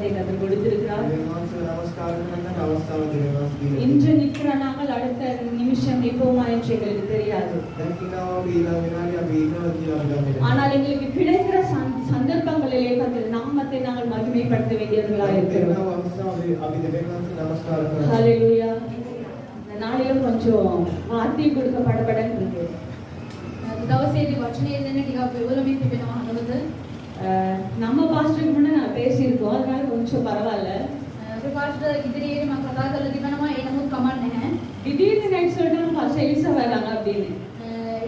அதிகாரத்தை கர்த்தர் கொடுத்திருக்கிறார். இன்று நிற்கிற நாங்கள் அடுத்த நிமிஷம் நிற்போமா என்று எங்களுக்கு தெரியாது. ஆனால் எங்களுக்கு கிடைக்கிற சந்தர்ப்பங்களிலே கர்த்தர் நாமத்தை நாங்கள் மகிமைப்படுத்த வேண்டியவர்களாக இருக்கிறோம். ஹல்லேலூயா. இந்த நாளிலும் கொஞ்சம் வார்த்தை கொடுக்க படபடன்னு இருக்கு. දවසේදී වචනේ දෙන්න ටිකක් විවලමින් තිබෙනවා හදවත. நம்ம பாஸ்டருக்கு முன்ன நான் பேசியிருக்கோம், அதனால கொஞ்சம் பரவாயில்ல. පාස්ටර් ඉදිරියේ මම කතා කරලා තිබෙනවා, ඒ නමුත් කමක් නැහැ. திடீர்னு நைட் சொல்லிட்டு பாஸ்டர் எலிசா வராங்க அப்படின்னு.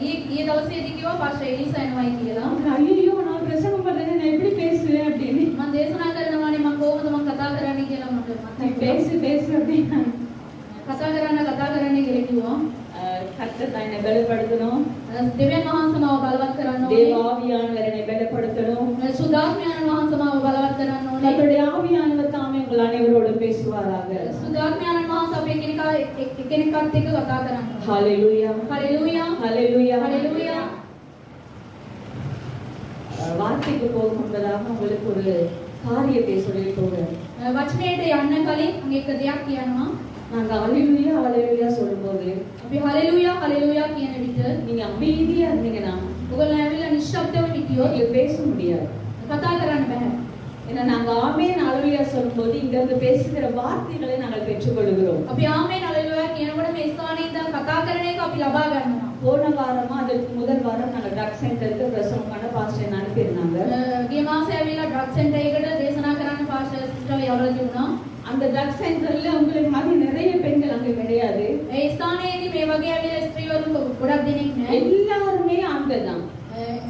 ඊයේ දවසේදී කිව්වා පාස්ටර් එලිසා එනවායි කියලා. ஐயோ நான் பிரசங்கம் பண்றேன், நான் எப்படி பேசுவேன் அப்படின்னு. මම දේශනා කරනවානේ මම කොහොමද මම කතා කරන්නේ කියලා මට பேசு அப்படின்னு කතා කරන්නේ කියලා කිව්වා. கர்த்தர் என்னை பலப்படுத்தணும். දෙවියන් වහන්සේ මාව බලවත් කරන්න ඕනේ. தேவ ஆவியானவர் என்னை பலப்படுத்தணும். සුදාත්මයන් වහන්සේ මාව බලවත් කරන්න ඕනේ. கர்த்தருடைய ஆவியானவர் தாமே உங்கள் அனைவரோடு பேசுவாராக. සුදාත්මයන් වහන්සේ අපේ එකිනෙකාත් එක්ක කතා කරන්න. ஹalleluya ஹalleluya ஹalleluya ஹalleluya. வார்த்தைக்கு போகும் முன்பதாக உங்களுக்கு ஒரு காரியத்தை சொல்லி போகிறேன். වචනයට යන්න කලින් මම එක දෙයක් කියනවා. நாங்க ஹalleluya ஹalleluya சொல்லும்போது අපි ஹalleluya ஹalleluya කියන විට நீங்க அமைதியா இருந்தீங்கன்னா ඔයගොල්ලෝ ඇවිල්ලා නිශ්ශබ්දව හිටියොත් உங்களுக்கு பேச முடியாது. කතා කරන්න බෑ. ஏன்னா நாங்க ஆமென் ஹalleluya சொல்லும்போது இங்க இருந்து பேசுகிற வார்த்தைகளை நாங்கள் பெற்றுக்கொள்கிறோம். අපි ආමේන් හalleluya කියනකොට මේ ස්ථානයේ ඉඳන් කතා කරන එක අපි ලබා ගන්නවා. போன வாரமா அதற்கு முதல் வாரம் நாங்க ட்ரக் சென்டருக்கு பிரசங்கம் பண்ண பாஸ்டர் அனுப்பியிருந்தாங்க. ගිය මාසේ ඇවිල්ලා ඩ්‍රග් සෙන්ටර් එකට දේශනා කරන්න පාස්ටර් සිස්ටර් යවලා තිබුණා. அந்த ட்ரக் சென்டர்ல உங்களுக்கு மாதிரி நிறைய பெண்கள் அங்க கிடையாது. ඒ ස්ථානයේදී මේ වගේ ඇවිල්ලා ස්ත්‍රීවරුන් ගොඩක් දෙනෙක් නැහැ. எல்லாருமே ஆண்கள் தான்.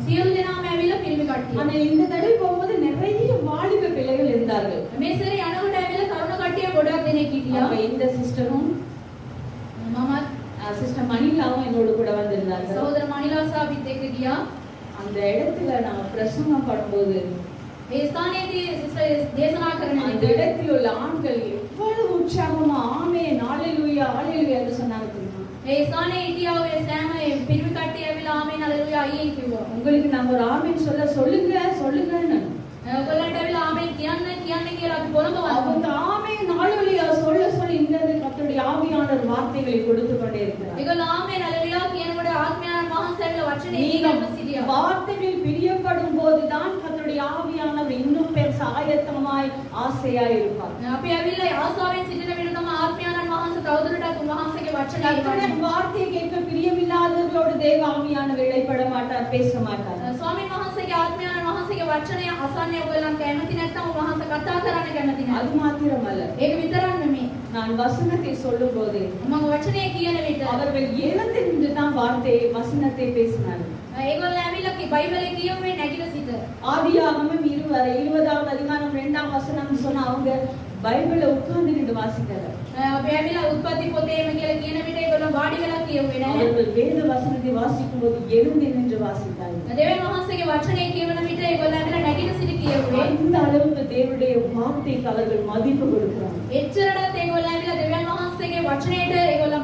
සියලු දෙනාම ඇවිල්ලා පිරිමි කට්ටිය. ஆனா இந்த தடவை போகும்போது நிறைய வாலிப பிள்ளைகள் இருந்தார்கள். මේ සැරේ යනකොට ඇවිල්ලා තරුණ කට්ටිය ගොඩක් දෙනෙක් හිටියා. அப்ப இந்த சிஸ்டரும் මමත් சிஸ்டர் மணிலாவும் என்னோட கூட வந்திருந்தாங்க. සහෝදර මනිලා සහ අපිත් එක්ක ගියා. அந்த இடத்துல நாம பிரசங்கம் பண்ணும்போது ඒ ස්ථානයේදී සිස්ටර් දේශනා කරන அந்த இடத்தில் உள்ள ஆண்கள் எவ்வளவு உற்சாகமா ஆமென் ஹalleluya ஹalleluya என்று சொன்னாங்க தெரியுமா? ඒ ස්ථානයේ හිටියා ඔය සෑම පිරිමි කට්ටිය ඇවිල්ලා ආමේන් හalleluya අයියෙන් කිව්වා. உங்களுக்கு நம்ம ஒரு ஆமென் சொல்லுங்கன்னு ඔයගොල්ලන්ට ඇවිල්ලා ආමේන් කියන්න කියලා අපි පොළඹවනවා. அவங்க ஆமென் ஹalleluya சொல்ல இந்த கர்த்தருடைய ஆவியானவர் வார்த்தைகளை கொடுத்து கொண்டே இருக்கிறார். ඒගොල්ලෝ ආමේන් හalleluya කියනකොට ආත්මයන් වහන්සේ ඇවිල්ලා වචනේ දීගන්න සිටියා. வார்த்தைகள் பிரியப்படும் போதுதான் கர்த்தருடைய ஆவியானவர் இன்னும் பேச ஆயத்தமாய் ஆசையாய் இருப்பார். අපි ඇවිල්ලා ආසාවෙන් සිටින විට තමයි ආත්මයන් වහන්සේ තවදුරටත් උන්වහන්සේගේ වචනේ கர்த்தருடைய வார்த்தையை கேட்க பிரியமில்லாதவர்களோடு தேவ ஆவியானவர் இடைப்பட மாட்டார், பேச மாட்டார். ස්වාමීන් වහන්සේගේ ආත්මයන් වහන්සේගේ වචනය අසන්නේ ඔයගොල්ලන් කැමති නැත්නම් උන්වහන්සේ කතා කරන්න කැමති නැහැ. அது மாத்திரமல்ல, ඒක විතරක් නෙමෙයි. நான் வசனத்தை சொல்லும்போது මම වචනේ කියන විට அவர்கள் எழுந்து நின்று தான் வார்த்தையை வசனத்தை பேசினார்கள். ඒගොල්ලෝ ඇවිල්ලා බයිබලේ කියුවේ නැගිට සිට. ஆதியாகமம் 20வது அதிகாரம் 2ஆம் வசனம் சொன்னா அவங்க பைபிளை உட்கார்ந்து நின்று வாசிக்கிறாங்க. අපි ඇවිල්ලා උත්පත්ති පොතේම කියලා කියන විට ඒගොල්ලෝ වාඩි වෙලා කියුවේ නැහැ. அவர்கள் வேத வசனத்தை வாசிக்கும் போது எழுந்து நின்று வாசித்தார்கள். දේවයන් වහන්සේගේ වචනේ කියවන විට ඒගොල්ලෝ ඇවිල්ලා නැගිට සිට කියුවේ. அந்த அளவுக்கு தேவனுடைய வார்த்தைக்கு அவர்கள் மதிப்பு கொடுக்கிறாங்க. එච්චරටත් ඒගොල්ලෝ ඇවිල්ලා දේවයන් වහන්සේගේ වචනේට ඒගොල්ලෝ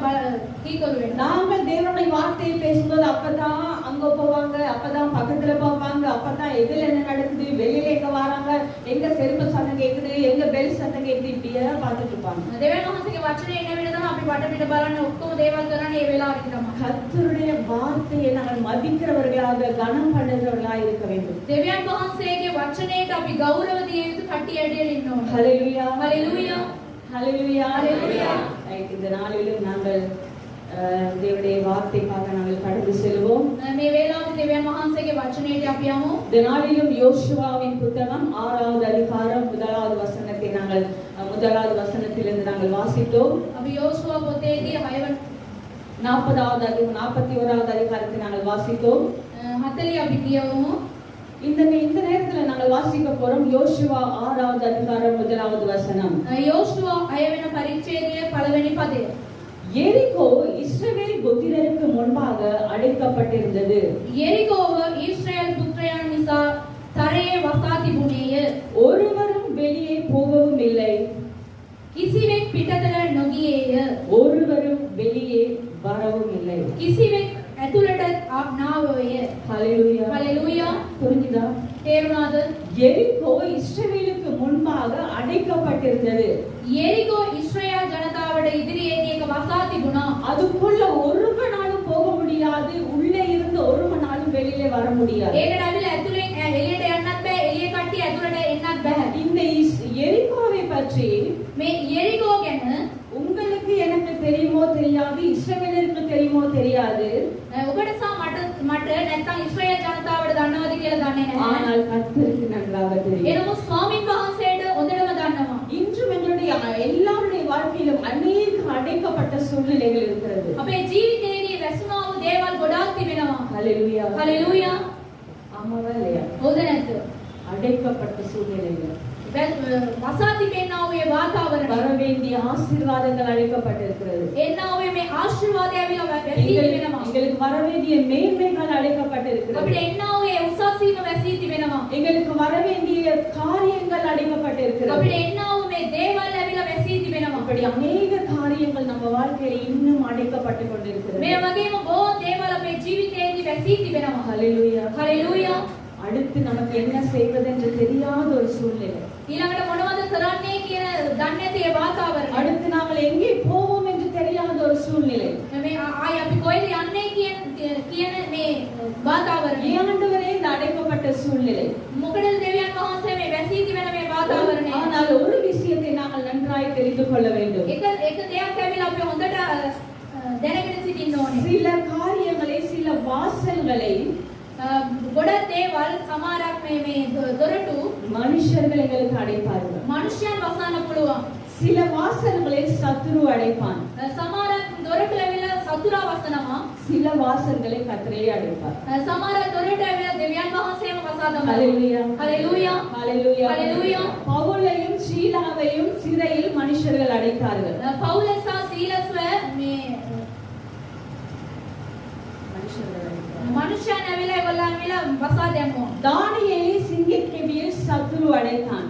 කීකරු වෙනවා. நாங்கள் தேவனுடைய வார்த்தையை பேசும்போது அப்பதான் அங்க போவாங்க, அப்பதான் பக்கத்துல போவாங்க, அப்பதான் எதுல என்ன நடக்குது, வெளியில எங்க வராங்க, எங்க செருப்பு சத்தம் கேக்குது, எங்க பெல் சத்தம் கேக்குது, இப்படியே பார்த்துட்டு இருப்பாங்க. දේවයන් වහන්සේගේ වචනේ එන විට තමයි අපි වටපිට බලන්නේ ඔක්කොම දේවල් කරන්නේ ඒ වෙලාවට තමයි. கர்த்தருடைய வார்த்தையை நாங்கள் மதிக்கிறவர்களாக கனம் பண்ணுகிறவர்களாக இருக்க வேண்டும். දේවයන් වහන්සේගේ වචනේට අපි ගෞරව දිය යුතු කට්ටිය ඇඩියල ඉන්න ඕනේ. ஹalleluya ஹalleluya ஹalleluya ஹalleluya. இந்த நாளிலும் நாங்கள் தேவனுடைய வார்த்தைக்காக நாங்கள் கடந்து செல்வோம். මේ වේලාවේ දේවයන් වහන්සේගේ වචනේට අපි යමු. இந்த நாளிலும் யோசுவாவின் புத்தகம் 6வது அதிகாரம் 1வது வசனத்தை நாங்கள் 1வது வசனத்திலிருந்து நாங்கள் வாசித்தோம். අපි යෝසුවා පොතේදී 41வது அதிகாரத்தை நாங்கள் வாசித்தோம். 40 අපි කියවමු. இந்த நேரத்துல நாங்கள் வாசிக்க போறோம் யோசுவா 6வது அதிகாரம் 1வது வசனம். යෝසුවා 6 වෙනි පරිච්ඡේදයේ පළවෙනි පදය. எரிகோ இஸ்ரவேல் புத்திரருக்கு முன்பாக அடைக்கப்பட்டிருந்தது. எரிகோව ஈஸ்ரேல் புத்திரයන් නිසා තරයේ වසා තිබුණේය. ஒருவரும் வெளியே போகவும் இல்லை, කිසිවෙක් පිටතට නොගියේය. ஒருவரும் வெளியே வரவும் இல்லை. කිසිවෙක් ඇතුළට නාවෝය. ஹalleluya ஹalleluya. புரிஞ்சுதா? තේරුණාද? எரிகோ இஸ்ரவேலுக்கு முன்பாக அடைக்கப்பட்டிருந்தது. எரிகோ இஸ்ரேல் ஜனதாவோட ඉදිරියේදී එක වසා තිබුණා. அதுக்குள்ள ஒருவனாலும் போக முடியாது, உள்ளே இருந்து ஒருவனாலும் வெளியிலே வர முடியாது. ඒකට ඇවිල්ලා ඇතුලෙන් එළියට යන්නත් බෑ, එළිය කට්ටිය ඇතුලට එන්නත් බෑ. இந்த எரிகோவை பற்றி මේ එරිකෝ ගැන உங்களுக்கு எனக்கு தெரியுமோ தெரியாது, இஸ்ரவேலருக்கு தெரியுமோ தெரியாது, ඔබට සහ මට නැත්තම් ඉස්රායල් ජනතාවට දන්නවද කියලා දන්නේ නැහැ. ஆனால் கர்த்தருக்கு நன்றாக தெரியும். එනමුත් ස්වාමීන් වහන්සේට හොඳටම දන්නවා. இன்றும் எங்களுடைய எல்லாருடைய வாழ்க்கையிலும் அநேக அடைக்கப்பட்ட சூழ்நிலைகள் இருக்கிறது. අපේ ජීවිතයේදී වැසුණා වූ දේවල් ගොඩාක් තිබෙනවා. ஹalleluya. හලෙලූයා. ஆமாவா இல்லையா? හොඳ නැද්ද? அடைக்கப்பட்ட சூழ்நிலைகள். වසා තිබෙනා වූ ඒ වාතාවරණය. வர வேண்டிய ஆசீர்வாதங்கள் அழைக்கப்பட்டிருக்கிறது. එන්නා වූ මේ ආශිර්වාදය ඇවිල්ලා වැසී තිබෙනවා. எங்களுக்கு வர வேண்டிய மேன்மைகள் அழைக்கப்பட்டிருக்கிறது. අපිට එන්නා වූ ඒ උසස් වීම වැසී තිබෙනවා. எங்களுக்கு வர வேண்டிய காரியங்கள் அழைக்கப்பட்டிருக்கிறது. අපිට එන්නා වූ මේ දේවල් ඇවිල්ලා වැසී තිබෙනවා. அப்படி அநேக காரியங்கள் நம்ம வாழ்க்கையில இன்னும் அடைக்கப்பட்டு கொண்டிருக்கிறது. මේ වගේම බොහෝ දේවල් අපේ ජීවිතයේදී වැසී තිබෙනවා. ஹalleluya. හලෙලූයා. அடுத்து நமக்கு என்ன செய்வது என்று தெரியாத ஒரு சூழ்நிலை. ඊළඟට මොනවද කරන්නේ කියන දන්නේ නැති ඒ වාතාවරණය. அடுத்து நாங்கள் எங்கே போவோம் என்று தெரியாத ஒரு சூழ்நிலை. මේ ආයි අපි කොහෙද යන්නේ කියන මේ වාතාවරණය. ஆண்டவரே, இந்த அடைக்கப்பட்ட சூழ்நிலை. මොකටද දෙවියන් වහන්සේ මේ වැසී තිබෙන මේ වාතාවරණය. ஆனால் ஒரு விஷயத்தை நாங்கள் நன்றாய் தெரிந்து கொள்ள வேண்டும். එක දෙයක් ඇවිල්ලා අපි හොඳට දැනගෙන සිටින්න ඕනේ. சில காரியங்களை, சில வாசல்களை ගොඩක් දේවල් සමහරක් මේ දොරටු மனுஷர்கள் எங்களுக்கு அடைப்பார்கள். මනුෂ්‍යයන් වසන්න පුළුවන්. சில வாசல்களை சத்துரு அடைப்பான். සමහරක් දොරටු ඇවිල්ලා සතුරා වසනවා. சில வாசல்களை கர்த்தரே அடைப்பார். සමහරක් දොරටු ඇවිල්ලා දෙවියන් වහන්සේම වසා දමනවා. ஹalleluya. ஹalleluya. ஹalleluya. ஹalleluya. பவுலையும் சீலாவையும் சிறையில் மனுஷர்கள் அடைத்தார்கள். පවුල සහ සීලස්ව මේ මනුෂ්‍යයන් ඇවිල්ලා ඒගොල්ලන් ඇවිල්ලා වසා දැම්මෝ. தானியேலை சிங்கக்கெபியில் சத்துரு அடைத்தான்.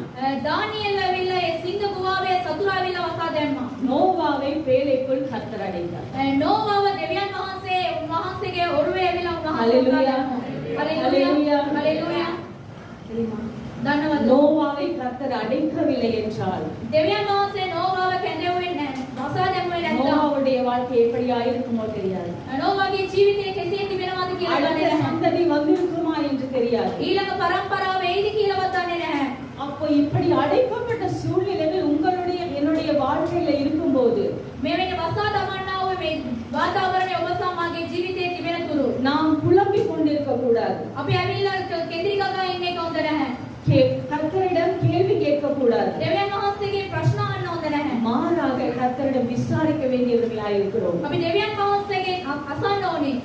දානියෙල් ඇවිල්ලා ඒ සිංහ ගුහාවේ සතුරා ඇවිල්ලා වසා දැම්මා. நோவாவை பேழைக்குள் கர்த்தர் அடைத்தார். නෝවාව දෙවියන් වහන්සේ උන්වහන්සේගේ ඔරුවේ ඇවිල්ලා උන්වහන්සේ ஹalleluya. හalleluya. හalleluya. தெரியுமா? දන්නවද? நோவாவை கர்த்தர் அடைக்கவில்லை என்றால் දෙවියන් වහන්සේ නෝවාව කැඳෙව්වේ නැහැ. වසා දැම්මේ නැත්නම් நோவாவுடைய வாழ்க்கை எப்படியா இருக்குமோ தெரியாது. නෝවාගේ ජීවිතය කෙසේ තිබෙනවද කියලා දන්නේ அடுத்த නැහැ. சந்ததி வந்திருக்குமா என்று தெரியாது. ඊළඟ පරම්පරාව එයිද කියලාවත් දන්නේ නැහැ. அப்போ இப்படி அடைக்கப்பட்ட சூழ்நிலைகள் உங்களுடைய என்னுடைய வாழ்க்கையில இருக்கும்போது මේවෙන වසා දමන්නා වූ මේ වාතාවරණය ඔබ සහ මාගේ ජීවිතයේ තිබෙන තුරු நாம் புலம்பிக் கொண்டிருக்க கூடாது. අපි ඇවිල්ලා කෙන්දිරි ගගා ඉන්නේ කොහොමද නැහැ. கர்த்தரிடம் கேள்வி கேட்க கூடாது. දෙවියන් වහන්සේගේ ප්‍රශ්න අහන්න හොඳ නැහැ. மாறாக கர்த்தரிடம் விசாரிக்க வேண்டியவர்களாய் இருக்கிறோம். අපි දෙවියන් වහන්සේගෙන් අසන්න ඕනේ.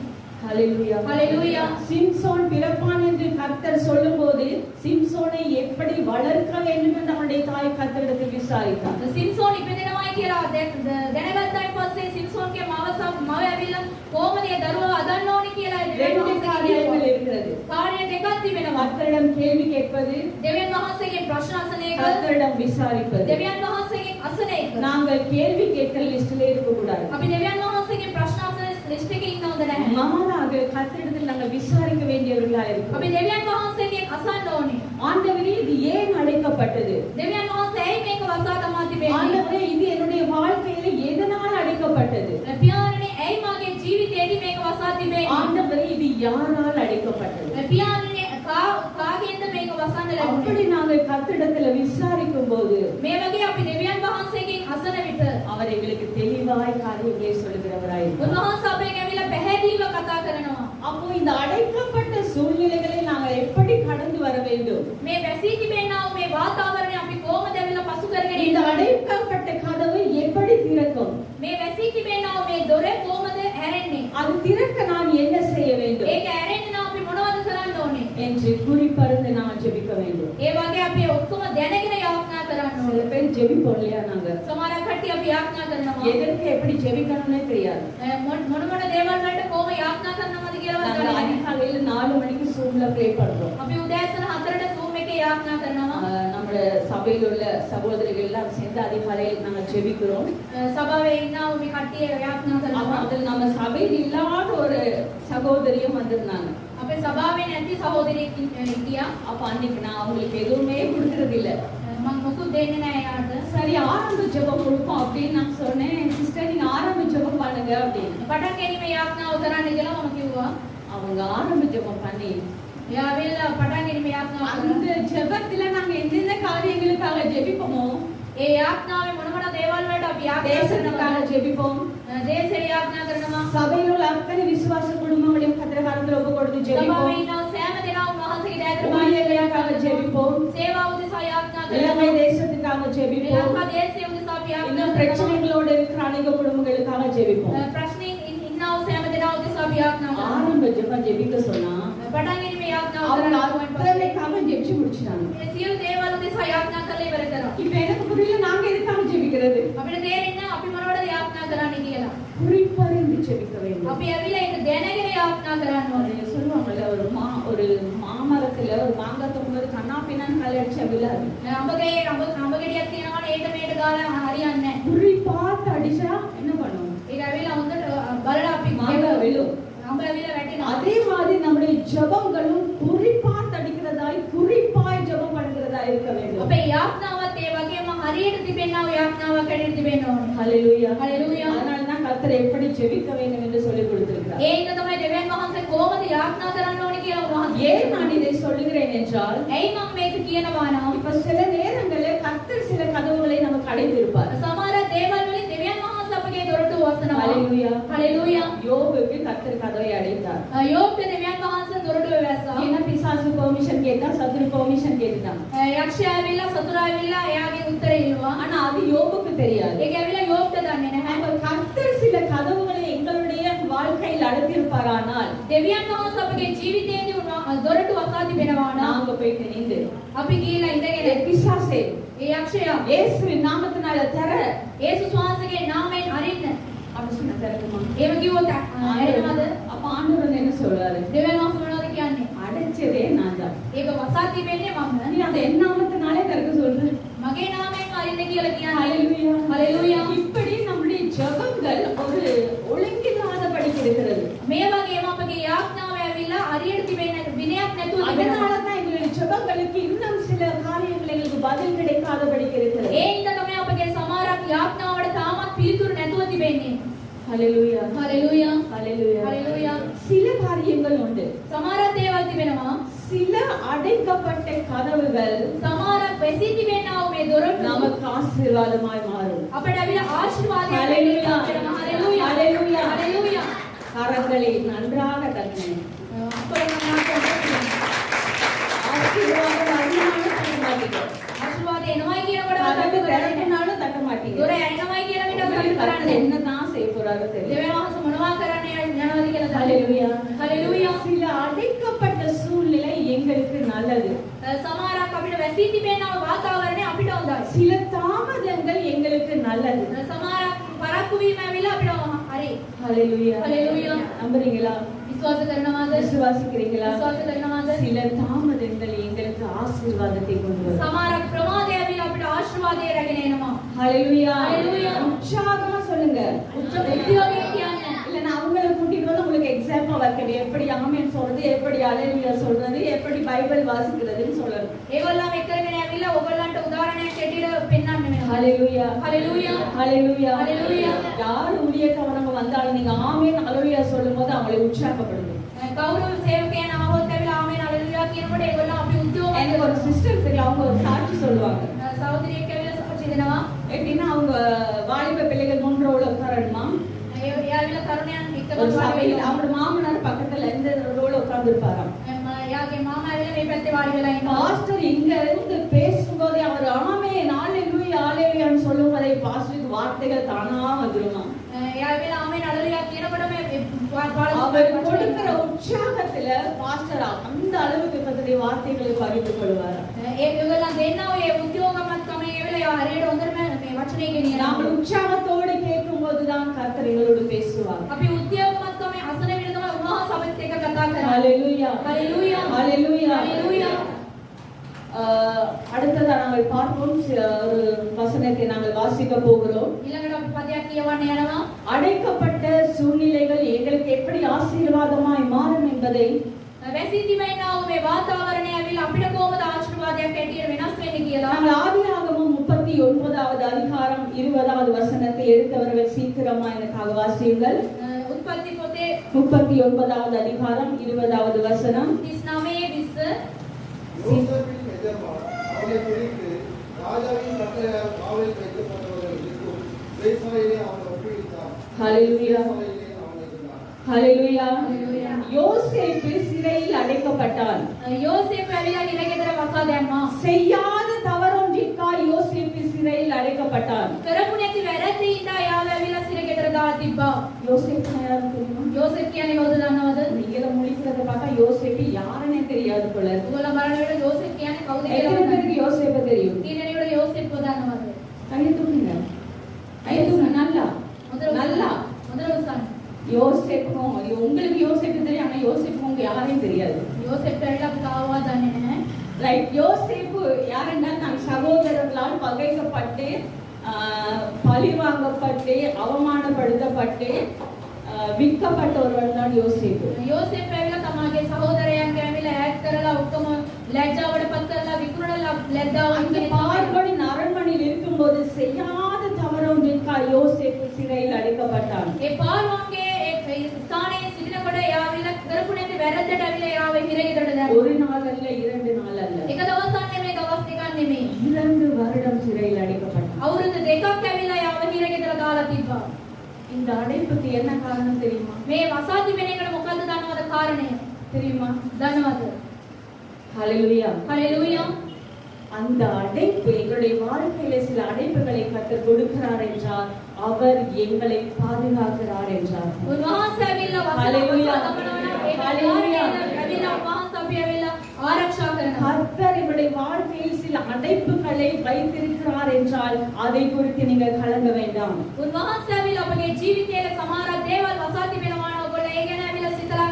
ஹalleluya. ஹalleluya. சிம்சோன் பிறப்பான் என்று கர்த்தர் சொல்லும்போது சிம்சோனை எப்படி வளர்க்க வேண்டும் என்று அவனுடைய தாய் கர்த்தரிடத்தில் விசாரித்தார். සිම්සෝන් ඉපදෙනවායි කියලා දැනගත්තායින් පස්සේ සිම්සෝන්ගේ මව ඇවිල්ලා කොහොමද ඒ දරුවා අදන්න ඕනේ කියලා ரெண்டு காரியங்கள் இருக்கிறது. කාර්ය දෙකක් තිබෙනවා. கர்த்தரிடம் கேள்வி கேட்பது, දෙවියන් වහන්සේගෙන් ප්‍රශ්න අසන එක, கர்த்தரிடம் விசாரிப்பது. දෙවියන් වහන්සේගෙන් අසන එක. நாங்கள் கேள்வி கேட்கிற லிஸ்ட்ல இருக்க கூடாது. අපි දෙවියන් වහන්සේගෙන් ප්‍රශ්න අසන ලිස්ට් එකේ ඉන්න හොඳ නැහැ. மாறாக கர்த்தரிடத்தில் நாங்கள் விசாரிக்க வேண்டியவர்களாய் இருக்கிறோம். අපි දෙවියන් වහන්සේගෙන් අසන්න ඕනේ. ஆண்டவரே, இது ஏன் அடைக்கப்பட்டது? දෙවියන් වහන්සේ ඇයි මේක වසා දමා තිබෙන්නේ? ஆண்டவரே, இது என்னுடைய வாழ்க்கையில எதனால் அடைக்கப்பட்டது? පියාණනේ ඇයි මාගේ ජීවිතේදී මේක වසා තිබෙන්නේ? ஆண்டவரே, இது யாரால் அடைக்கப்பட்டது? පියාණනේ කාගෙන්ද මේක වසන්න ලැබුණේ? அப்படி நாங்கள் கர்த்தரிடத்துல விசாரிக்கும் போது මේ වගේ අපි දෙවියන් වහන්සේගෙන් අසන විට அவர் எங்களுக்கு தெளிவாய் காரியங்களை சொல்லுகிறவராய் இருக்கிறார். උන්වහන්සේ අපෙන් ඇවිල්ලා පැහැදිලිව කතා කරනවා. அப்போ இந்த அடைக்கப்பட்ட சூழ்நிலைகளை நாங்கள் எப்படி கடந்து வர வேண்டும்? මේ වැසී තිබෙනා වූ මේ වාතාවරණය අපි කොහොමද ඇවිල්ලා පසු කරගෙන இந்த ඉන්නේ? அடைக்கப்பட்ட கதவு எப்படி திறக்கும்? මේ වැසී තිබෙනා වූ මේ දොර කොහොමද ඇරෙන්නේ? அது திறக்க நான் என்ன செய்ய வேண்டும் ඒක ඇරෙන්න නම් අපි මොනවද කරන්න ඕනේ? என்று குறிப்பறிந்து நான் ஜெபிக்க வேண்டும். ඒ වගේ අපි ඔක්කොම දැනගෙන යාඥා කරන්න சில ඕනේ. பேர் ஜெபிப்போம் இல்லையா? நாங்க සමහර කට්ටිය අපි යාඥා කරනවා. எதற்கு எப்படி ஜெபிக்கணும்னே தெரியாது. මොන දේවල් වලට කොහොම යාඥා කරනවද කියලාවත් நாங்க දන්නේ නැහැ. அதிகாலையில 4 மணிக்கு Zoomல ப்ரே பண்றோம். අපි උදෑසන 4ට Zoom එකේ යාඥා කරනවා. நம்ம சபையில் உள்ள சகோதரிகள் எல்லாம் சேர்ந்து அதிகாலையில் நாங்கள் ஜெபிக்கிறோம். සභාවේ ඉන්නා වූ මේ කට්ටිය යාඥා அப்ப කරනවා. அதில் நம்ம சபையில் இல்லாத ஒரு சகோதரியும் வந்திருந்தாங்க. අපේ සභාවේ නැති සහෝදරයෙක් හිටියා. அப்ப அன்னைக்கு நான் அவங்களுக்கு எதுவுமே கொடுக்கறது இல்ல. මම මොකුත් දෙන්නේ නැහැ යාට. சரி ஆரம்ப ஜெபம் கொடுப்போம் அப்படின்னு நான் சொன்னேன். சிஸ்டர் நீங்க ஆரம்ப ஜெபம் பண்ணுங்க அப்படின்னு. පටන් ගැනීමේ යාඥාව කරන්න කියලා මම කිව්වා. அவங்க ஆரம்ப ஜெபம் பண்ணி එයා පටන් ගැනීමේ යාඥාව அந்த ஜெபத்துல நாங்க என்னென்ன காரியங்களுக்காக ஜெபிப்போமோ, ඒ යාඥාවේ මොන මොන දේවල් වලට අපි යාඥා தேசத்துக்காக කරනවා. ஜெபிப்போம், දේශේ යාඥා කරනවා. சபையில் உள்ள அத்தனை விசுவாச குடும்பங்களையும் கர்த்தர் கரத்துல ஒப்பு கொடுத்து සභාවේ ஜெபிப்போம், ඉන්න සෑම දෙනාම වහන්සේගේ දෑතට ஊழியர்களுக்காக ஜெபிப்போம், සේවාව උදෙසා යාඥා இலங்கை කරනවා. தேசத்துக்காக ஜெபிப்போம், ලංකා දේශයේ උදෙසා අපි යාඥා இன்னும் කරනවා. பிரச்சனைகளோடு இருக்கிற அநேக குடும்பங்களுக்காக ஜெபிப்போம். ප්‍රශ්නින් ඉන්නව සෑම දෙනා උදෙසා අපි යාඥා කරනවා. ஆரம்ப ஜெபம் ஜெபிக்க சொன்னா පටන් ගැනීමේ යාඥාව அவங்க කරනවා. அத்தனைக்காக ஜெபிச்சு முடிச்சிட்டாங்க. මේ සියලු දේවල් උදෙසා යාඥා කරලා ඉවර කරා. இப்ப எனக்கு புரியல, நாங்க எதுக்காக ஜெபிக்கிறது? අපිට තේරෙන්නේ අපි මොනවටද යාඥා කරන්නේ කියලා. குறிப்பறிந்து ஜெபிக்க வேண்டும். අපි ඇවිල්ලා ඒක දැනගෙන යාඥා කරන්න ඕනේ. நிறைய சொல்லுவாங்கல்ல, ஒரு மாமரத்துல ஒரு மாங்காய் தொங்கும்போது கண்ணா பின்னான்னு கலை அடிச்சா விழாது. අඹ ගෙඩියක් තියෙනවනේ ඒට මේට ගාලා හරියන්නේ නැහැ. குறி பார்த்து அடிச்சா என்ன பண்ணும்? ඒක ඇවිල්ලා හොඳට බලලා අපි மாங்காய் விழும். අඹ ඇවිල්ලා වැටෙනවා. அதே மாதிரி நம்முடைய ஜெபங்களும் குறி பார்த்து அடிக்கிறதாய், குறிப்பாய் ஜெபம் பண்ணுகிறதா இருக்க வேண்டும். අපේ යාඥාවත් ඒ වගේම හරියට තිබෙනා වූ යාඥාවක් හැටියට තිබෙන්න ඕනේ. ஹல்லேலூயா. ஹல்லேலூயா. அதனால தான் கர்த்தர் எப்படி ஜெபிக்க வேண்டும் என்று சொல்லி கொடுத்திருக்கிறார். ඒ හින්දා තමයි දෙවියන් වහන්සේ කොහොමද යාඥා කරන්න ඕනේ කියලා උන්වහන්සේ. ஏன் நான் இதை சொல்லுகிறேன் என்றால், ඇයි මම මේක කියනවා නම් இப்ப சில நேரங்களில் கர்த்தர் சில கதவுகளை நமக்கு அடைத்திருப்பார். සමහර දේවල් වලින් දෙවියන් වහන්සේ අපගේ දොරටු වසනවා. ஹல்லேலூயா. හalleluya. யோபுக்கு கர்த்தர் கதவை அடைத்தார். யோபுக்கு දෙවියන් වහන්සේ දොරටුව වැස්සා. ஏன்னா பிசாசு பெர்மிஷன் கேட்டா, சத்துரு பெர்மிஷன் கேட்டுட்டான். යක්ෂයා ඇවිල්ලා සතුරා ඇවිල්ලා එයාගේ උත්තරේ ඉල්ලුවා. ஆனா அது யோபுக்கு தெரியாது. ඒක ඇවිල්ලා யோபுට දන්නේ නැහැ. அப்ப கர்த்தர் சில கதவுகளை எங்களுடைய வாழ்க்கையில் அடைத்திருப்பாரானால், දෙවියන් වහන්සේ අපගේ ජීවිතයේදී දොරටු වසා තිබෙනවා නම් நாங்க போயிட்டு நின்று අපි ගිහිල්ලා ඉඳගෙන பிசாசே ඒ යක්ෂයා இயேசுவின் நாமத்தினால தர යේසුස් වහන්සේගේ නාමයෙන් අරින්න. அப்படி சொன்ன தரக்குமா? එහෙම කිව්වොත් ඇරෙනවද? அப்ப ஆண்டவர் என்ன சொல்றாரு? දෙවියන් වහන්සේ මොනවද කියන්නේ? அடைச்சதே நான் தான். ඒක වසා තිබෙන්නේ මම. நீ அந்த என் நாமத்தினாலே திறக்க சொல்ற. මගේ නාමයෙන් අරින්න කියලා කියන්නේ. ஹalleluya. ஹalleluya. இப்படி நம்முடைய ஜெபங்கள் ஒரு ஒழுங்கில்லாதபடி இருக்கிறது. මේ වගේම අපගේ යාඥාව ඇවිල්ලා හරියට තිබෙන්නේ විනයක් නැතුව அதனால තිබෙනවා. தான் எங்களுடைய ஜெபங்களுக்கு இன்னும் சில காரியங்கள் எங்களுக்கு பதில் கிடைக்காதபடி இருக்கிறது. ඒ හින්දා තමයි අපගේ සමහරක් යාඥාවට තාමත් පිළිතුරු නැතුව තිබෙන්නේ. ஹalleluya. හalleluya. ஹalleluya. හalleluya. சில காரியங்கள் உண்டு. සමහරක් දේවල් තිබෙනවා. சில அடைக்கப்பட்ட கதவுகள் සමහරක් වැසී තිබෙනා වූ මේ දොරටු நமக்கு ஆசீர்வாதமாய் மாறும். අපට ඇවිල්ලා ආශිර්වාදයක් ஹalleluya. වෙනවා. හalleluya. ஹalleluya. හalleluya. கரங்களை நன்றாக தட்டுங்க. අපේ මනස ஆசீர்வாதம் அறியாம தட்ட மாட்டீங்க. ආශිර්වාදය එනවයි කියනකොට கதவு අපිට කරන්නේ. திறக்குனாலும் தட்ட மாட்டீங்க. දොර ඇරෙනවයි කියන විදිහට අපි கர்த்தர் කරන්නේ. என்னதான் செய்ய போறாரோ தெரியல. දෙවියන් වහන්සේ මොනවා කරන්න යනවද කියලා දන්නේ. ஹalleluya. හalleluya. சில அடைக்கப்பட்ட சூழ்நிலை எங்களுக்கு நல்லது. සමහරක් අපිට වැසී තිබෙනා වාතාවරණය අපිට හොඳයි. சில தாமதங்கள் எங்களுக்கு நல்லது. සමහරක් පරක්කු වීම ඇවිල්ලා අපිට හරි. ஹalleluya. ஹalleluya. நம்புறீங்களா? විශ්වාස කරනවාද? விசுவாசிக்கிறீங்களா? විශ්වාස කරනවාද? சில தாமதங்கள் எங்களுக்கு ஆசீர்வாதத்தை கொண்டு வரும். සමහරක් ප්‍රමාදය ඇවිල්ලා අපිට ආශිර්වාදය රැගෙන එනවා. ஹalleluya. ஹalleluya. உற்சாகமா சொல்லுங்க. උද්‍යෝගය කියන්නේ. இல்ல நான் அவங்கள கூட்டிட்டு வந்து உங்களுக்கு எக்ஸாம்பிள் வைக்கணும். எப்படி ஆமென் சொல்றது, எப்படி ஹalleluya சொல்றது, எப்படி பைபிள் வாசிக்கிறதுன்னு சொல்லணும். ඒගොල්ලන් එක්කගෙන ඇවිල්ලා ඕගොල්ලන්ට උදාහරණයක් ඇටියට පෙන්වන්න වෙනවා. ஹalleluya. ஹalleluya. ஹalleluya. ஹalleluya. யார் ஊழியக்காரங்க வந்தாலும் நீங்க ஆமென் ஹalleluya சொல்லும்போது அவங்களை உற்சாகப்படுத்துங்க. කවුරු සේවකයන් ආවොත් ඇවිල්ලා ආමෙන් හalleluya කියනකොට ඒගොල්ලන් අපි උද්‍යෝගය எனக்கு ஒரு சிஸ்டர் சரி, அவங்க ஒரு சாட்சி சொல்லுவாங்க. සහෝදරියෙක් ඇවිල්ලා සාක්ෂි දෙනවා. எப்படின்னா அவங்க வாலிப பிள்ளைகள் 3 ரோல உட்காரணுமா, එයාවිල්ලා තරුණයන් එක්ක ஒரு சபையில் அவங்க மாமனார் பக்கத்துல இந்த ரோல உட்கார்ந்துருப்பாராம். එයාගේ මාමා ඇවිල්ලා මේ පැත්තේ වාඩි වෙලා ඉන්නවා. பாஸ்டர் இங்க இருந்து பேசும்போதே அவர் ஆமென் ஹalleluya ஹalleluyaன்னு சொல்லும்போதே பாஸ்டருக்கு வார்த்தைகள் தானா வந்துருமா. එයාවිල්ලා ආමෙන් හalleluya කියනකොට මේ அவர் கொடுக்கிற உற்சாகத்துல பாஸ்டர் அந்த அளவுக்கு தன்னுடைய வார்த்தைகளை பகிர்ந்து கொள்வாராம். ඒගොල්ලන් දෙන්නා ඔය උද්‍යෝගමත්කම ඇවිල්ලා එයා හරියට හොඳටම මේ වචනේ ගෙනියනවා. நாம் உற்சாகத்தோடு கேட்கும்போது தான் கர்த்தர் எங்களோடு பேசுவார். අපි උද්‍යෝගමත්කම අසන විට තමයි උන්වහන්සේ අපිත් එක්ක කතා කරන්නේ. ஹalleluya. ஹalleluya. ஹalleluya. ஹalleluya. அடுத்ததா நாங்கள் பார்ப்போம் ஒரு வசனத்தை நாங்கள் வாசிக்க போகிறோம். ඊළඟට අපි පදයක් කියවන්න යනවා. அடைக்கப்பட்ட சூழ்நிலைகள் எங்களுக்கு எப்படி ஆசீர்வாதமாய் மாறும் என்பதை වැසිතිමෙන්නා වූ මේ වාතාවරණය ඇවිල්ලා අපිට කොහොමද ආශිර්වාදයක් ඇටියට වෙනස් වෙන්නේ කියලා நாங்கள் ஆதியாகமம் 39வது அதிகாரம் 20வது வசனத்தை எடுத்தவர்கள் சீக்கிரமா எனக்காக வாசியுங்கள். උත්පත්ති පොතේ 39வது அதிகாரம் 20வது வசனம். 39 20 யோசேப்பின் எஜமான் அவனை பிடித்து ராஜாவின் கட்டளையால் காவலில் வைக்கப்பட்டவர்கள் இருக்கும் தேசாயிலே அவனை ஒப்புவித்தான். ஹalleluya. தேசாயிலே அவன் இருந்தான். ஹalleluya. ஹalleluya. யோசேப்பு சிறையில் அடைக்கப்பட்டான். යෝසේප් ඇවිල්ලා හිරගෙදර වසා දැම්මා. செய்யாத தவறொன்றிற்காய் யோசேப்பு சிறையில் அடைக்கப்பட்டான். කරපු නැති වැරදි ඉඳා යාව ඇවිල්ලා සිරගෙදර දාලා තිබ්බා. யோசேப்பு யாருன்னு தெரியுமா? යෝසේප් කියන්නේ කවුද දන්නවද? நீங்கள முழிக்கிறத பார்த்தா யோசேப்பு யாருன்னே தெரியாது போல இருக்கு. ඔයාලා බලන විට යෝසේප් කියන්නේ කවුද எத்தனை කියලා பேருக்கு யோசேப்பு தெரியும்? කීනෙනෙකුට යෝසේප්ව දන්නවද? கையை தூக்குங்க. கையை தூக்குங்க நல்லா. நல்லா. හොඳට උස්සන්න. யோசேப்பும் உங்களுக்கு யோசேப்பு தெரியும், ஆனா யோசேப்பு உங்க யாரையும் தெரியாது. යෝසේප් ඇවිල්ලා අපි තාවා දන්නේ නැහැ. ரைட். யோசேப்பு யாருன்னா தன் சகோதரர்களால் பகைக்கப்பட்டு பழி வாங்கப்பட்டு அவமானப்படுத்தப்பட்டு விற்கப்பட்ட ஒருவன் தான் யோசேப்பு. යෝසේප් ඇවිල්ලා තමාගේ සහෝදරයන්ට ඇවිල්ලා ඈඩ් කරලා ඔක්කොම ලැජ්ජාවට පත් කරලා විකුණලා ලැජ්ජාව அந்த பார்வோனின் அரண்மனையில் இருக்கும்போது செய்யாத தவறொன்றிற்காய் யோசேப்பு சிறையில் அடைக்கப்பட்டான். ඒ පාරුවන්ගේ ඒ ස්ථානයේ සිටිනකොට එයාවිල්ලා කරපු නැති වැරද්දට ඇවිල්ලා එයාව හිරගෙදරට දැම්මා. ஒரு நாள் அல்ல, 2 நாள் அல்ல, එක දවසක් නෙමෙයි දවස් දෙකක් නෙමෙයි. 2 வருடம் சிறையில் அடைக்கப்பட்டான். අවුරුදු දෙකක් ඇවිල්ලා එයාව හිරගෙදර දාලා තිබ්බා. இந்த அடைப்புக்கு என்ன காரணம் தெரியுமா? මේ වසාති වෙන එකට මොකද්ද දන්නවද කාරණය? தெரியுமா? දන්නවද? ஹalleluya. හalleluya. அந்த அடைப்பு எங்களுடைய வாழ்க்கையில சில அடைப்புகளை கர்த்தர் கொடுக்கிறார் என்றால் அவர் எங்களை பாதுகாக்கிறார் என்றார். උන්වහන්සේ ඇවිල්ලා Hallelujah. වසාත ගමනවා නම් ඒක Hallelujah. ඇවිල්ලා උන්වහන්සේ අපි ඇවිල්ලා ආරක්ෂා කරනවා. கர்த்தர் எங்களுடைய வாழ்க்கையில் சில அடைப்புகளை வைத்திருக்கிறார் என்றால் அதை குறித்து நீங்கள் கலங்க வேண்டாம். උන්වහන්සේ ඇවිල්ලා අපගේ ජීවිතයේ සමහර දේවල් වසාති වෙනවා නම් ඔයගොල්ලෝ ඒ ගැන ඇවිල්ලා සිතලා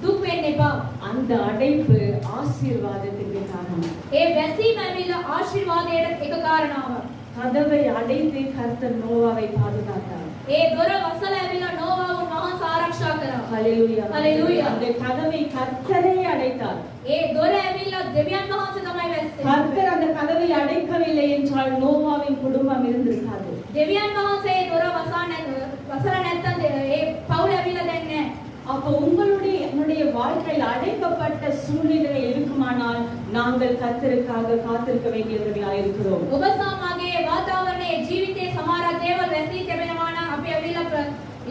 දුක් වෙන්න එපා. அந்த அடைப்பு ஆசீர்வாதத்திற்கு காரணம். ඒ වැසීම ඇවිල්ලා ආශිර්වාදයට එක කාරණාවක්. கதவை அடைத்து கர்த்தர் நோவாவை பாதுகாத்தார். ඒ දොර වසලා ඇවිල්ලා නෝවා උන්වහන්සේ ආරක්ෂා කරා. ஹalleluya. Hallelujah. அந்த கதவை கர்த்தரே அடைத்தார். ඒ දොර ඇවිල්ලා දෙවියන් වහන්සේ තමයි වැස්සේ. கர்த்தர் அந்த கதவை அடைக்கவில்லை என்றால் நோவாவின் குடும்பம் இருந்திருக்காது. දෙවියන් වහන්සේ ඒ දොර වසලා නැත්තම් ඒ පවුල ඇවිල්ලා දැන් නැහැ. அப்ப உங்களுடைய என்னுடைய வாழ்க்கையில் அடைக்கப்பட்ட சூழ்நிலை இருக்குமானால் நாங்கள் கர்த்தருக்காக காத்திருக்க வேண்டியவர்களாக இருக்கிறோம். ඔබ සමාගයේ වාතාවරණයේ ජීවිතයේ සමහර දේවල් වැසී තිබෙනවා නම් අපි ඇවිල්ලා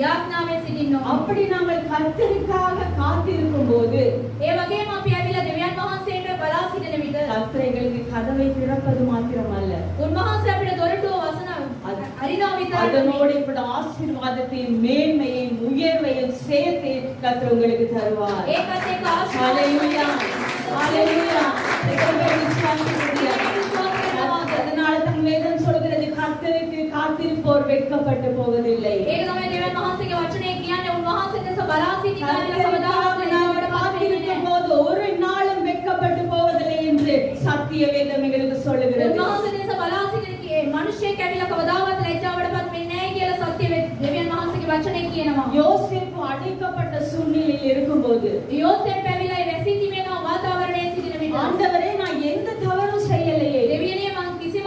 යාඥාවෙන් සිටිනවා. அப்படி நாங்கள் கர்த்தருக்காக காத்திருக்கும் போது ඒ වගේම අපි ඇවිල්ලා දෙවියන් වහන්සේට බලා සිටින විට கர்த்தர் எங்களுக்கு கதவை திறப்பது மாத்திரமல்ல, උන්වහන්සේ අපිට දොරටුව වසන අරිනා විතරයි. அதனோடு இப்படி ஆசீர்வாதத்தையும் மேன்மையும் உயர்வையும் சேர்த்து கர்த்தர் உங்களுக்கு தருவார். ඒකත් එක්ක ஹalleluya. ஹalleluya. ආශිර්වාද அதனால தான் வேதம் சொல்கிறது கர்த்தருக்கு காத்திருப்போர் வெட்கப்பட்டு போவதில்லை. ඒක තමයි දෙවියන් වහන්සේගේ වචනේ කියන්නේ උන්වහන්සේ දෙස බලා සිටින கர்த்தருக்காக நாங்கள் காத்திருக்கும் போது ஒரு நாளும் வெட்கப்பட்டு போவதில்லை என்று சத்திய வேதம் எங்களுக்கு சொல்லுகிறது. උන්වහන්සේ දෙස බලා සිටින මිනිස්සෙක් ඇවිල්ලා කවදාවත් ලැජ්ජාවටපත් වෙන්නේ නැහැ කියලා සත්‍ය දෙවියන් වහන්සේගේ වචනේ කියනවා. யோசேப்பு அடைக்கப்பட்ட சூழ்நிலையில் இருக்கும்போது යෝසේප් ඇවිල්ලා ඒ වැසී තිබෙන වාතාවරණයේ සිටින විට ஆண்டவரே நான் எந்த தவறும் செய்யலையே, දෙවියනේ මං කිසිම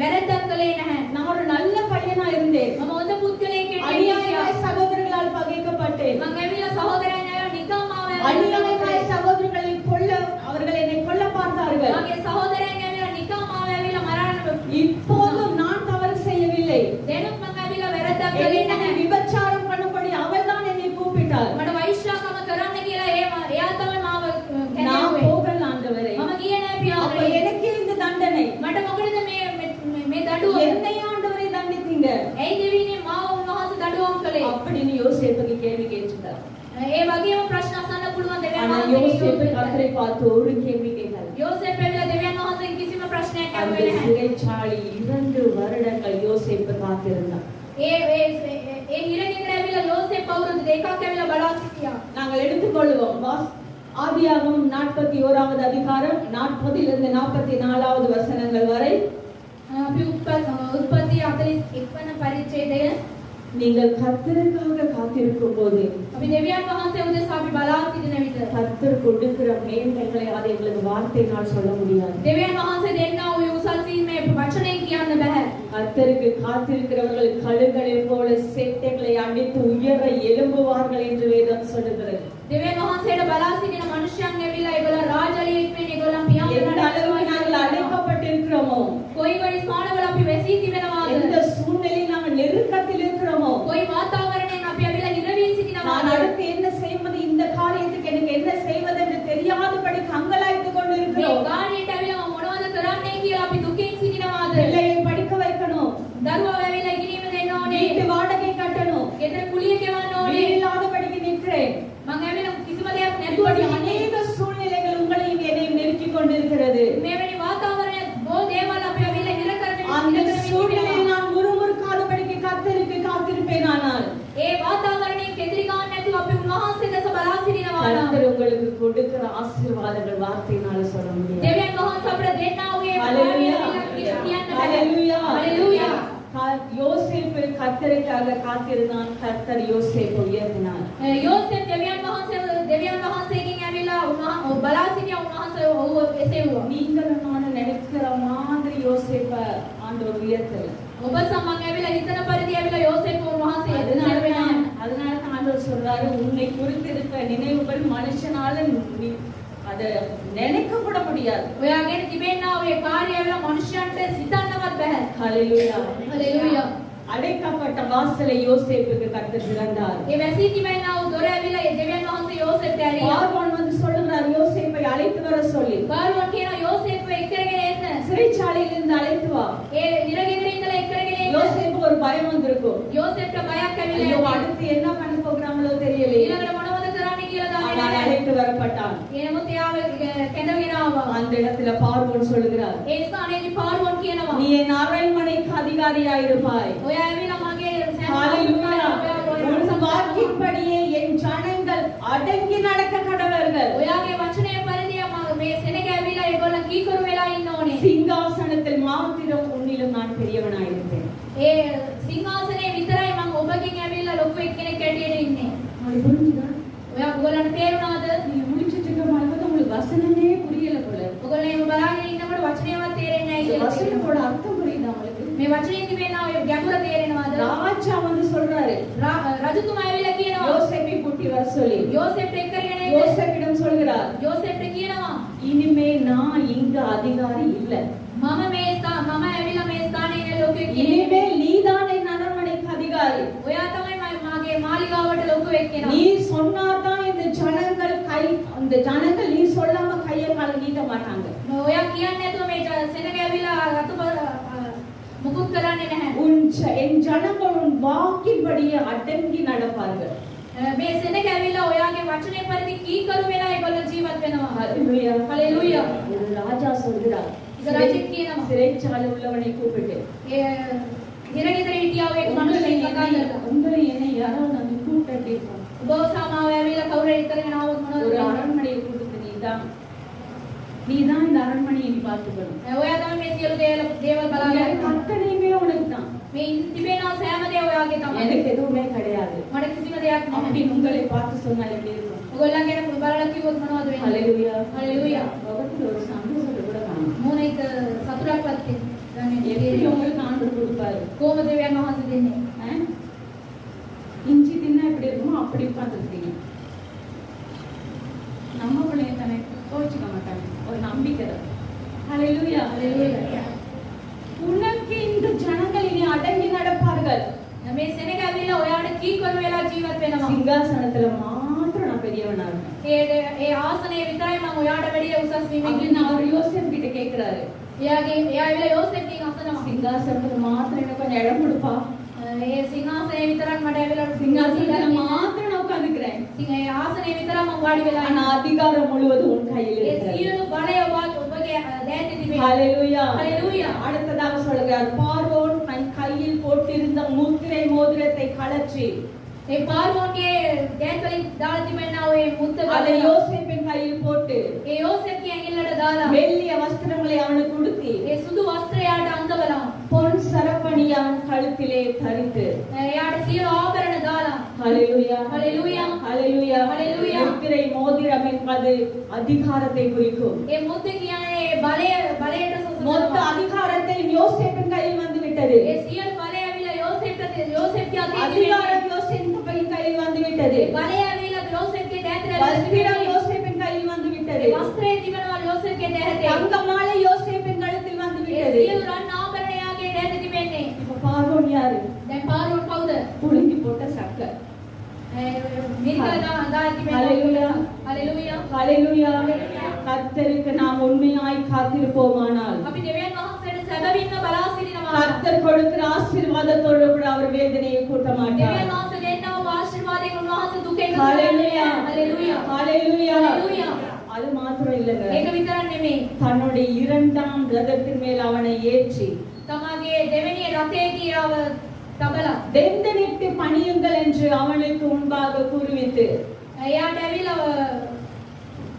වැරද්දක් කළේ නැහැ. நான் ஒரு நல்ல பையனா இருந்தேன், මම හොඳ පුද්ගලයෙක් அநியாயமாய் சகோதரர்களால் பகைக்கப்பட்டேன், මං ඇවිල්ලා සහෝදරයන් අය නිකම්ම அநியாயமாய் சகோதரர்களை கொல்ல அவர்கள் என்னை கொல்ல பார்த்தார்கள். මගේ සහෝදරයන් ඇවිල්ලා නිකම්ම ඇවිල්ලා මරන්න இப்போதும் நான் தவறு செய்யவில்லை, දැනුත් මං ඇවිල්ලා වැරද්දක් කළේ என்னை නැහැ. விபச்சாரம் பண்ணும்படி அவள் தான் என்னை கூப்பிட்டாள். මට වෛශ්‍යාකම කරන්න කියලා එයා තමයි මාව நான் කැදෙන්නේ. போகல ஆண்டவரே. මම ගියේ නැහැ அப்ப පියාණනි. எனக்கே இந்த தண்டனை, මට මොකටද මේ දඬුවම? என்னை ஆண்டவரை தண்டித்தீங்க ඇයි දෙවියනේ මාව උන්වහන්සේ දඬුවම් කළේ? அப்படின்னு யோசேப்புக்கு கேள்வி கேட்டுட்டார். ඒ වගේම ප්‍රශ්න අසන්න පුළුවන් දෙවියන් ஆனா වහන්සේගෙන් யோசேப்பு යෝසේප් கர்த்தரை பார்த்து ஒரு கேள்வி கேட்டார். යෝසේප් ඇවිල්ලා දෙවියන් වහන්සේගෙන් කිසිම ප්‍රශ්නයක් அந்த ඇහුවේ නැහැ. சிறைச்சாலை 2 வருடங்கள் யோசேப்பு காத்திருந்தார். ඒ හිරගෙදර ඇවිල්ලා යෝසේප් අවුරුදු දෙකක් ඇවිල්ලා බලා සිටියා. நாங்கள் எடுத்துக்கொள்வோம். ஆதியாகமம் 41வது அதிகாரம் 40லிருந்து 44வது வசனங்கள் வரை. අපි උත්පත්ති 41 වන පරිච්ඡේදය நீங்கள் கர்த்தருக்காக காத்திருக்கும் போது අපි දෙවියන් වහන්සේ උදෙසා අපි බලා සිටින විට கர்த்தர் கொடுக்கிற மேன்மைகளை அதை எங்களுக்கு வார்த்தையினால் சொல்ல முடியாது. දෙවියන් වහන්සේ දෙන්නා වූ උසස් වීමේ වචනයෙන් කියන්න බෑ. கர்த்தருக்கு காத்திருக்கிறவர்கள் கழுகளை போல சேட்டைகளை அடித்து உயர எழும்புவார்கள் என்று வேதம் சொல்லுகிறது. දෙවියන් වහන්සේට බලා සිටින මනුෂ්‍යයන් ඇවිල්ලා ඒගොල්ලන් රාජලියෙක් වෙන්න ඒගොල්ලන් පියාඹන எந்த அளவுக்கு நாங்கள் அழைக்கப்பட்டிருக்கிறோமோ, කොයි වගේ ස්ථානවල අපි වැසී තිබෙනවාද? எந்த சூழ்நிலையில் நாங்கள் நெருக்கத்தில் இருக்கிறோமோ, කොයි வாතාவරණයෙන් අපි ඇවිල්ලා හිරවී நான் සිටිනවාද? அடுத்து என்ன செய்வது, இந்த காரியத்துக்கு எனக்கு என்ன செய்வது என்று தெரியாதபடி கங்கலாய்த்துக் கொண்டு මේ இருக்கிறோம். කාර්යයට ඇවිල්ලා මම මොනවද කරන්නේ කියලා අපි දුකින් සිටිනවාද? பிள்ளையை படிக்க வைக்கணும், දරුවෝ ඇවිල්ලා ඉගෙනීම දෙන්න ඕනේ. வீட்டு வாடகை கட்டணும், ගෙදර කුලිය ගෙවන්න ඕනේ. வீடு இல்லாதபடிக்கு நிற்கிறேன். මම ඇවිල්ලා කිසිම දෙයක් නැතුව இப்படி සිටින්නේ. அநேக சூழ்நிலைகள் உங்களையும் என்னையும் நெருக்கிக் கொண்டிருக்கிறது. මෙවැනි වාතාවරණයක් බොහෝ දේවල් අපි ඇවිල්ලා හිර அந்த කරගෙන சூழ்நிலையில் நான் முறுமுறுக்காதபடிக்கு கர்த்தருக்கு காத்திருப்பேனானால், ඒ වාතාවරණයෙන් කෙදිරි ගන්න නැතුව අපි උන්වහන්සේ දැස බලා සිටිනවා නම් கர்த்தர் உங்களுக்கு கொடுக்கிற ஆசீர்வாதங்கள் வார்த்தையினால சொல்ல முடியாது. දෙවියන් වහන්සේ අපට දෙන්නා වූ ඒ ஹalleluya, කියන්න බෑ. ஹalleluya, ஹalleluya. யோசேப்பு கர்த்தருக்காக காத்திருந்தான், கர்த்தர் யோசேப்பை உயர்த்தினார். යෝසෙෆ් දෙවියන් වහන්සේගෙන් ඇවිල්ලා බලා සිටියා උන්වහන්සේ ඔහුව එසෙව්වා. நீங்களும் நானும் நினைக்கிற மாதிரி யோசேப்பை ஆண்டவர் உயர்த்தல. ඔබ සමග ඇවිල්ලා හිතන පරිදි ඇවිල්ලා යෝසෙෆ් උන්වහන්සේ அதனால தான் ஆண்டவர் சொல்றாரு, உன்னை குறித்திருக்க நினைவுகள் மனுஷனால அதை நினைக்க கூட முடியாது. ඔයාගෙන තිබෙනා වූ ඒ කාර්යය ඇවිල්ලා මනුෂ්‍යයන්ට සිතන්නවත් බෑ. ஹalleluya, හalleluya. அடைக்கப்பட்ட வாசலை யோசேப்புக்கு கர்த்தர் திறந்தார். ඒ වැසී තිබෙනා වූ දොර ඇවිල්ලා ඒ දෙවියන් වහන්සේ යෝසෙෆ්ට ඇරියා. பார்வோன் வந்து சொல்லுகிறார், யோசேப்பை அழைத்து வர சொல்லி. පාරුවන් කියනවා යෝසෙෆ්ව එක්කරගෙන එන්න. சிறைச்சாலையிலிருந்து அழைத்து வா. ඒ ඉරගෙදර ඉඳලා එක්කරගෙන එන්න. யோசேப்பு ஒரு பயம் வந்திருக்கும். යෝසෙෆ්ට බයක් ஐயோ, ඇවිල්ලා அடுத்து என்ன பண்ண போகிறாங்களோ தெரியலையே. ඊළඟට මොනවද කරන්නේ කියලා දන්නේ அவன் නැහැ. அழைத்து வரப்பட்டான். එනමුත් එයාව කැඳවගෙන ආවා. அந்த இடத்துல பார்வோன் சொல்லுகிறார், ඒ ස්ථානයේදී පාරුවන් කියනවා நீ என் அரண்மனைக்கு அதிகாரியாயிருப்பாய். ඔයා ඇවිල්ලා මගේ ஹalleluya, உன் සෑම வாக்கின்படியே என் ஜனங்கள் அடங்கி நடக்க கடவர்கள். ඔයාගේ වචනය පරිදි මේ සෙනග ඇවිල්ලා ඒගොල්ලන් කීකරු වෙලා ඉන්න ඕනේ. சிங்காசனத்தில் மாத்திரம் உன்னிலும் நான் பெரியவனாயிருப்பேன். ඒ සිංහාසනයේ විතරයි මම ඔබගෙන් ඇවිල්ලා ලොකු එක්කෙනෙක් ඇටියෙ ඉන්නේ. அது புரிஞ்சுதா? ඔයා ඔයගොල්ලන්ට තේරුණාද? நீங்க முடிச்சிட்டு இருக்க மாதிரி உங்களுக்கு வசனமே புரியல போல. ඔයගොල්ලෝ එහෙම බලාගෙන ඉන්නකොට වචනයවත් තේරෙන්නේ නැහැ இந்த කියලා. வசனத்தோட அர்த்தம் புரியுதா உங்களுக்கு? මේ වචනේ තිබෙනා ඔය ගැඹුර තේරෙනවද? ராஜா வந்து சொல்றாரு, රජතුමා ඇවිල්ලා කියනවා யோசேப்பை கூட்டி வர சொல்லி. යෝසෙෆ්ට එක්කරගෙන එන්න. யோசேப்பிடம் சொல்கிறார், යෝසෙෆ්ට කියනවා இனிமே நான் இங்க அதிகாரி இல்ல. මම ඇවිල්ලා මේ ස්ථානයේ ලොකු එක්කෙනෙක්. இனிமேல் நீதான் என் அரண்மனைக்கு அதிகாரி. ඔයා තමයි මාගේ මාලිගාවට ලොකු එක්කෙනා. நீ சொன்னாதான் இந்த ஜனங்கள் நீ சொல்லாம கையை கால நீட்ட மாட்டாங்க. ඔයා කියන්නේ නැතුව මේ සෙනග ඇවිල්ලා මුකුත් කරන්නේ නැහැ. என் ஜனங்கள் உன் வாக்கின்படியே அடங்கி நடப்பார்கள். මේ සෙනග ඇවිල්ලා ඔයාගේ වචනේ පරිදි කීකරු වෙලා ඒගොල්ලෝ ජීවත් වෙනවා. ஹalleluya, ஹalleluya. ஒரு ராஜா சொல்கிறார், இந்த ராஜா කියනවා சிறைச்சாலை உள்ளவனை கூப்பிட்டு, ඒ හිරගෙදර හිටියා වූ එක් මනුස්සයෙක් කතා කරලා உங்களை என்னை யாரோ நான் கூப்பிட்டே ඔබ සමාව ඇවිල්ලා කවුරු එක්කරගෙන ආවොත් මොනවද ஒரு කරන්නේ? அரண்மனையை கொடுத்து நீதான் இந்த அரண்மனையை நீ பார்த்துக்கணும். ඔයා තමයි මේ සියලු දේවල් බලාගෙන ඉන්නේ. அத்தனையுமே உனக்கு தான். මේ තිබෙනා සෑම දේ ඔයාගේ තමයි. எனக்கு எதுவுமே கிடையாது. මට කිසිම දෙයක් නැහැ. அப்படி உங்களை பார்த்து சொன்னால் எப்படி இருக்கும்? ඔයගොල්ලන් ගැන බලලා කිව්වොත් මොනවද වෙන්නේ? ஹalleluya, ஹalleluya. முகத்தில் ஒரு சந்தோஷத்தை கூட காணும். මූණේක සතුටක්වත් எப்படி உங்களுக்கு ஆண்டவர் கொடுப்பாரு? කොහොමද දෙවියන් වහන්සේ දෙන්නේ? இஞ்சி தின்னா எப்படி இருக்குமோ அப்படி உட்கார்ந்துருக்கீங்க. நம்ம பிள்ளைங்க தானே, கோச்சிக்க மாட்டாங்க, ஒரு நம்பிக்கை தான். ஹalleluya, ஹalleluya. உனக்கு இந்த ஜனங்கள் இனி அடங்கி நடப்பார்கள். මේ සෙනග ඇවිල්ලා ඔයාට කීකරු වෙලා ජීවත් වෙනවා. சிங்காசனத்துல மாத்திரம் நான் பெரியவனா இருக்கேன். ඒ ආසනයේ විතරයි මම ඔයාට වැඩිය උසස් වීමක් அப்படின்னு அவர் யோசேப்பு கிட்ட கேக்குறாரு. එයා ඇවිල්ලා යෝසෙෆ්ගෙන් අසනවා. சிங்காசனத்துல மாத்திரம் எனக்கு கொஞ்சம் இடம் கொடுப்பா. ඒ සිංහාසනයේ විතරක් මට ඇවිල්ලා சிங்காசனத்துல மாத்திரம் நான் உட்கார்ந்துக்கிறேன். ඒ ආසනයේ විතරක් මම වාඩි වෙලා ஆனா அதிகாரம் முழுவதும் உன் கையில் ඒ இருக்கிறது. සියලු බලය ඔබගේ දෑතේ තිබේ. ஹalleluya, ஹalleluya. அடுத்ததாக சொல்கிறார், பார்வோன் தன் கையில் போட்டிருந்த முத்திரை மோதிரத்தை கழற்றி ඒ පාරුවන්ගේ දෑත් වලින් දාලා තිබෙනා ඔය මුත්ත அதை ගල யோசேப்பின் கையில் போட்டு ඒ යෝසෙෆ්ගේ ඇඟිල්ලට දාලා வெள்ளிய வஸ்திரங்களை அவனுக்கு உடுத்தி ඒ සුදු වස්ත්‍රයට අඳවලා பொன் சரப்பணியா கழுத்திலே தரித்து. එයාට සියලු ආභරණ දාලා. ஹalleluya. ஹalleluya. ஹalleluya. ஹalleluya. முத்திரை மோதிரம் என்பது அதிகாரத்தை குறிக்கும். ඒ මුද්ද කියන්නේ බලයට மொத்த සුසුමනවා. அதிகாரத்தையும் யோசேப்பின் கையில் வந்து விட்டது. ඒ සියලු බලය ඇවිල්ලා යෝසෙෆ්ට அதிகாரம் யோசேப்பின் கையில் வந்து விட்டது. බලය ඇවිල්ලා යෝසෙෆ්ගේ දෑතට வஸ்திரம் யோசேப்பின் கையில் வந்து விட்டது. වස්ත්‍රය තිබෙනවා යෝසෙෆ්ගේ දෑතේ. தங்க மாலை யோசேப்பின் கழுத்தில் வந்து ඒ விட்டது. සියලු රන් ආභරණයාගේ දෑතේ තිබෙන්නේ. இப்ப பார்வோன் யாரு? දැන් පාරුවන් කවුද? புழுங்கி போட்ட சக்கர். මිරිකල දාලා ஹalleluya. තිබෙනවා. හalleluya. ஹalleluya. கர்த்தருக்கு நாம் உண்மையாய் காத்திருப்போமானால் අපි දෙවියන් වහන්සේට සැබවින්ම බලා සිටිනවා. கர்த்தர் கொடுக்கிற ஆசீர்வாதத்தோடு கூட அவர் வேதனையை கூட்ட மாட்டார். දෙවියන් වහන්සේ දෙන්නව ආශිර්වාදයෙන් උන්වහන්සේ දුක එකතු ஹalleluya. හalleluya. ஹalleluya. ஹalleluya. அது மாத்திரம் இல்லங்க. ඒක විතරක් නෙමෙයි. தன்னுடைய இரண்டாம் ரதத்தின் மேல் அவனை ஏற்றி තමාගේ දෙවෙනි රථයේ ගියව තබලා வெந்தனிட்டு பணியுங்கள் என்று அவனுக்கு முன்பாக கூறுவித்து එයාට ඇවිල්ලා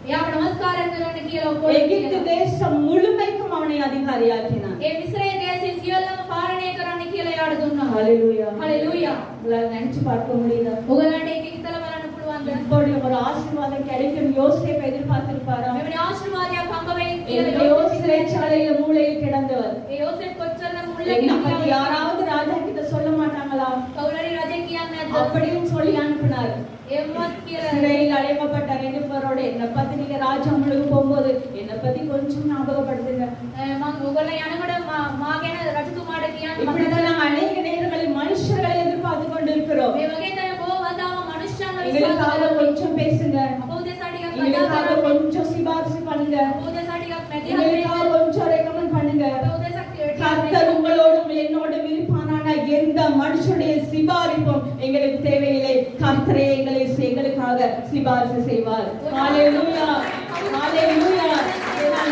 එයාට නමස්කාර කරන්න කියලා எகிப்து தேசம் முழுமைக்கும் அவனை அதிகாரியாக்கினான். ඒ මිස්රයේ දේශයේ සියල්ලම පාලනය කරන්න කියලා එයාට දුන්නා. ஹalleluya. හalleluya. உங்களால நினைச்சு பார்க்க முடியுதா? ඔයගලන්ට ඒක හිතලා බලන්න පුළුවන්ද? இப்படி ஒரு ஆசீர்வாதம் கிடைக்கும் யோசேப்பு எதிர்பார்த்திருப்பாரா? මෙවැනි ආශිර්වාදයක් හම්බ වෙයි எங்களையோ කියලා சிறைச்சாலையில மூலையில் கிடந்தவர். ඒ යෝසෙෆ් කොච්චර මුල්ල என்னை பத்தி කියලා யாராவது ராஜா கிட்ட சொல்ல மாட்டாங்களா? කවුරුරි රජෙක් කියන්නේ නැද්ද? அப்படின்னு சொல்லி அனுப்பினார். එම්වත් කියලා சிறையில் அடைக்கப்பட்ட 2 பேரோட என்னை பத்தி நீங்க ராஜா முழுக்க போகும்போது என்னை பத்தி கொஞ்சம் ஞாபகப்படுத்துங்க. මම ඔයගොල්ලෝ යනකොට මා ගැන රජතුමාට කියන්න இப்படிதான் நாங்க அநேக நேரங்களில் மனுஷர்களை எதிர்பார்த்து கொண்டிருக்கிறோம். මේ වගේ තමයි බොහෝ වතාව මනුෂ්‍යයන්ව எங்களுக்காக විශ්වාස கொஞ்சம் பேசுங்க. අප උදෙසා ටිකක් කතා எங்களுக்காக කරන්න. கொஞ்சம் சிபாரிசு பண்ணுங்க. අප උදෙසා ටිකක් මැදිහත් எங்களுக்காக වෙන්න. கொஞ்சம் ரெக்கமெண்ட் பண்ணுங்க. අප උදෙසා ටිකක් கர்த்தர் உங்களோடும் என்னோடும் இருப்பானானா எந்த மனுஷனுடைய சிபாரிப்பும் எங்களுக்கு தேவையில்லை. கர்த்தரே எங்களுக்காக சிபாரிசு செய்வார். ஹalleluya. ஹalleluya.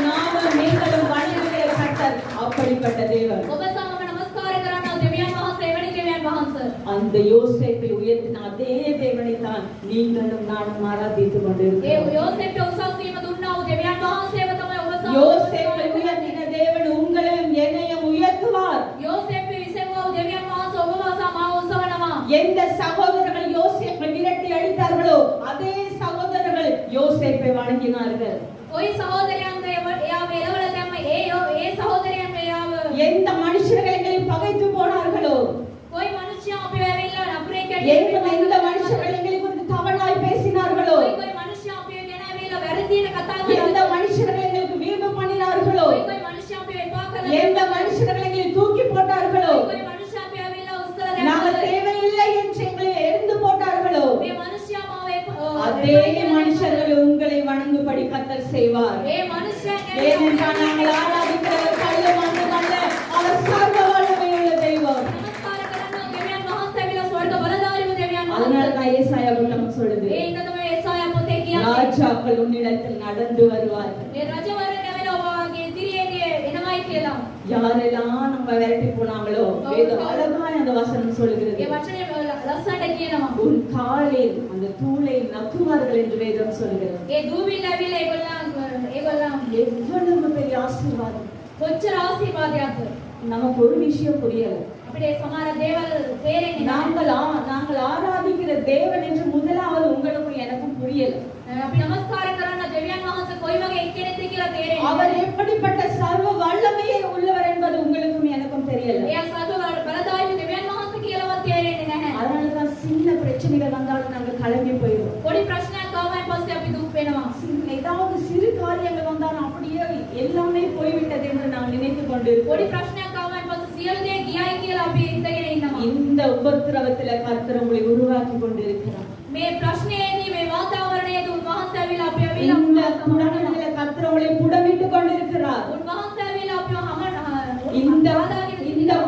நாமும் நீங்களும் வணங்குகிற கர்த்தர் அப்படிப்பட்ட தேவன். ඔබ සමග නමස්කාර කරන්න දෙවියන් වහන්සේ එවැනි දෙවියන් වහන්සේ. அந்த யோசேப்பை உயர்த்தின அதே தேவனை தான் நீங்களும் நானும் ஆராதித்துக் ඒ கொண்டிருக்கிறோம். යෝසෙෆ්ට උසස් වීම දුන්නා වූ දෙවියන් වහන්සේව තමයි ඔබ සමග யோசேப்பை உயர்த்தின தேவன் உங்களையும் என்னையும் உயர்த்துவார். යෝසෙෆ් විසෙව්වා වූ දෙවියන් වහන්සේ ඔබ වසා මාව උසවනවා. எந்த சகோதரர்கள் யோசேப்பை விரட்டி அடித்தார்களோ அதே சகோதரர்கள் யோசேப்பை வணங்கினார்கள். ඔය සහෝදරයන්ගේ එයාව එලවල දැම්ම ඒ සහෝදරයන් එයාව எந்த மனுஷர்கள் எங்களை பகைத்து போனார்களோ කොයි මනුෂ්‍යයා අපිව ඇවිල්ලා නපුරේ எந்த කැඩේ மனுஷர்கள் எங்களை குறித்து தவறாய் பேசினார்களோ කොයි මනුෂ්‍යයා අපිව ගැන ඇවිල්ලා වැරදියට කතා எந்த කරා மனுஷர்கள் எங்களுக்கு வீம்பு பண்ணினார்களோ කොයි මනුෂ්‍යයා අපිව එපා කළා எந்த மனுஷர்கள் எங்களை தூக்கி போட்டார்களோ කොයි මනුෂ්‍යයා අපිව ඇවිල්ලා උස්සලා நாங்கள் දැම්මද தேவையில்லை என்று எங்களை எரிந்து போட்டார்களோ මේ මනුෂ්‍යයා මාව அதே மனுஷர்கள் உங்களை வணங்கும்படி கர்த்தர் செய்வார். ඒ මනුෂ්‍යයන් ஏனென்றால் நாங்கள் ஆராதிக்கிறவர் கல்ல மண்ணல்ல, அவர் சர்வ வல்லமையுள்ள தெய்வம். නමස්කාර කරනවා දෙවියන් වහන්සේ ඇවිල්ලා ස්වර්ග බලධාරී වූ දෙවියන් அதனால වහන්සේ. தான் ஏசாயா புத்தகம் சொல்லுது, ඒ ඉන්න තමයි ඒසායා පොතේ කියන්නේ. ராஜாக்கள் உன்னிடத்தில் நடந்து வருவார்கள். මේ රජවරුන් ඇවිල්ලා ඔබගේ ඉදිරියේ එනවයි කියලා. யாரெல்லாம் நம்ம விரட்டி போனாங்களோ வேதம் அழகாய் அந்த வசனம் சொல்லுகிறது, ඒ වචනේ ලස්සනට කියනවා. உன் காலில் அந்த தூளை நக்குவார்கள் என்று வேதம் சொல்லுகிறது. ඒ දූවිල්ල ඇවිල්ලා ඒගොල්ලන් எவ்வளவு பெரிய ஆசீர்வாதம். කොච්චර ආශිර්වාදයක්ද. நமக்கு ஒரு விஷயம் புரியல. අපිට සමහර දේවල් තේරෙන්නේ නැහැ. நாங்கள் ஆராதிக்கிற தேவன் என்று முதலாவது உங்களுக்கும் எனக்கும் புரியல. අපි නමස්කාර කරන දෙවියන් වහන්සේ කොයි වගේ එක්කෙනෙක්ද කියලා තේරෙන්නේ அவர் නැහැ. எப்படிப்பட்ட சர்வ வல்லமையை உள்ளவர் என்பது உங்களுக்கும் எனக்கும் தெரியல. එයා සර්ව බලධාරී දෙවියන් වහන්සේ කියලාවත් තේරෙන්නේ නැහැ. அதனாலதான் சின்ன பிரச்சனைகள் வந்தாலும் நாங்க கிளம்பி போயிடுவோம். පොඩි ප්‍රශ්නයක් ආවයින් පස්සේ අපි දුක් වෙනවා. ஏதாவது சிறு காரியங்கள் வந்தாலும் அப்படியே எல்லாமே போய்விட்டது என்று நான் நினைத்துக் கொண்டிருப்போம். පොඩි ප්‍රශ්නයක් ආවයින් පස්සේ සියලු දේ ගියයි කියලා අපි හිතගෙන ඉන්නවා. இந்த உபத்திரவத்தில கர்த்தர் உங்களை உருவாக்கி கொண்டிருக்கிறார். මේ ප්‍රශ්නයේදී මේ වාතාවරණයේදී උන්වහන්සේ ඇවිල්ලා අපි இந்த ඇවිල්ලා புடமிடல கர்த்தர் உங்களை புடமிட்டு கொண்டிருக்கிறார். උන්වහන්සේ ඇවිල්ලා අපිව இந்த හදාගෙන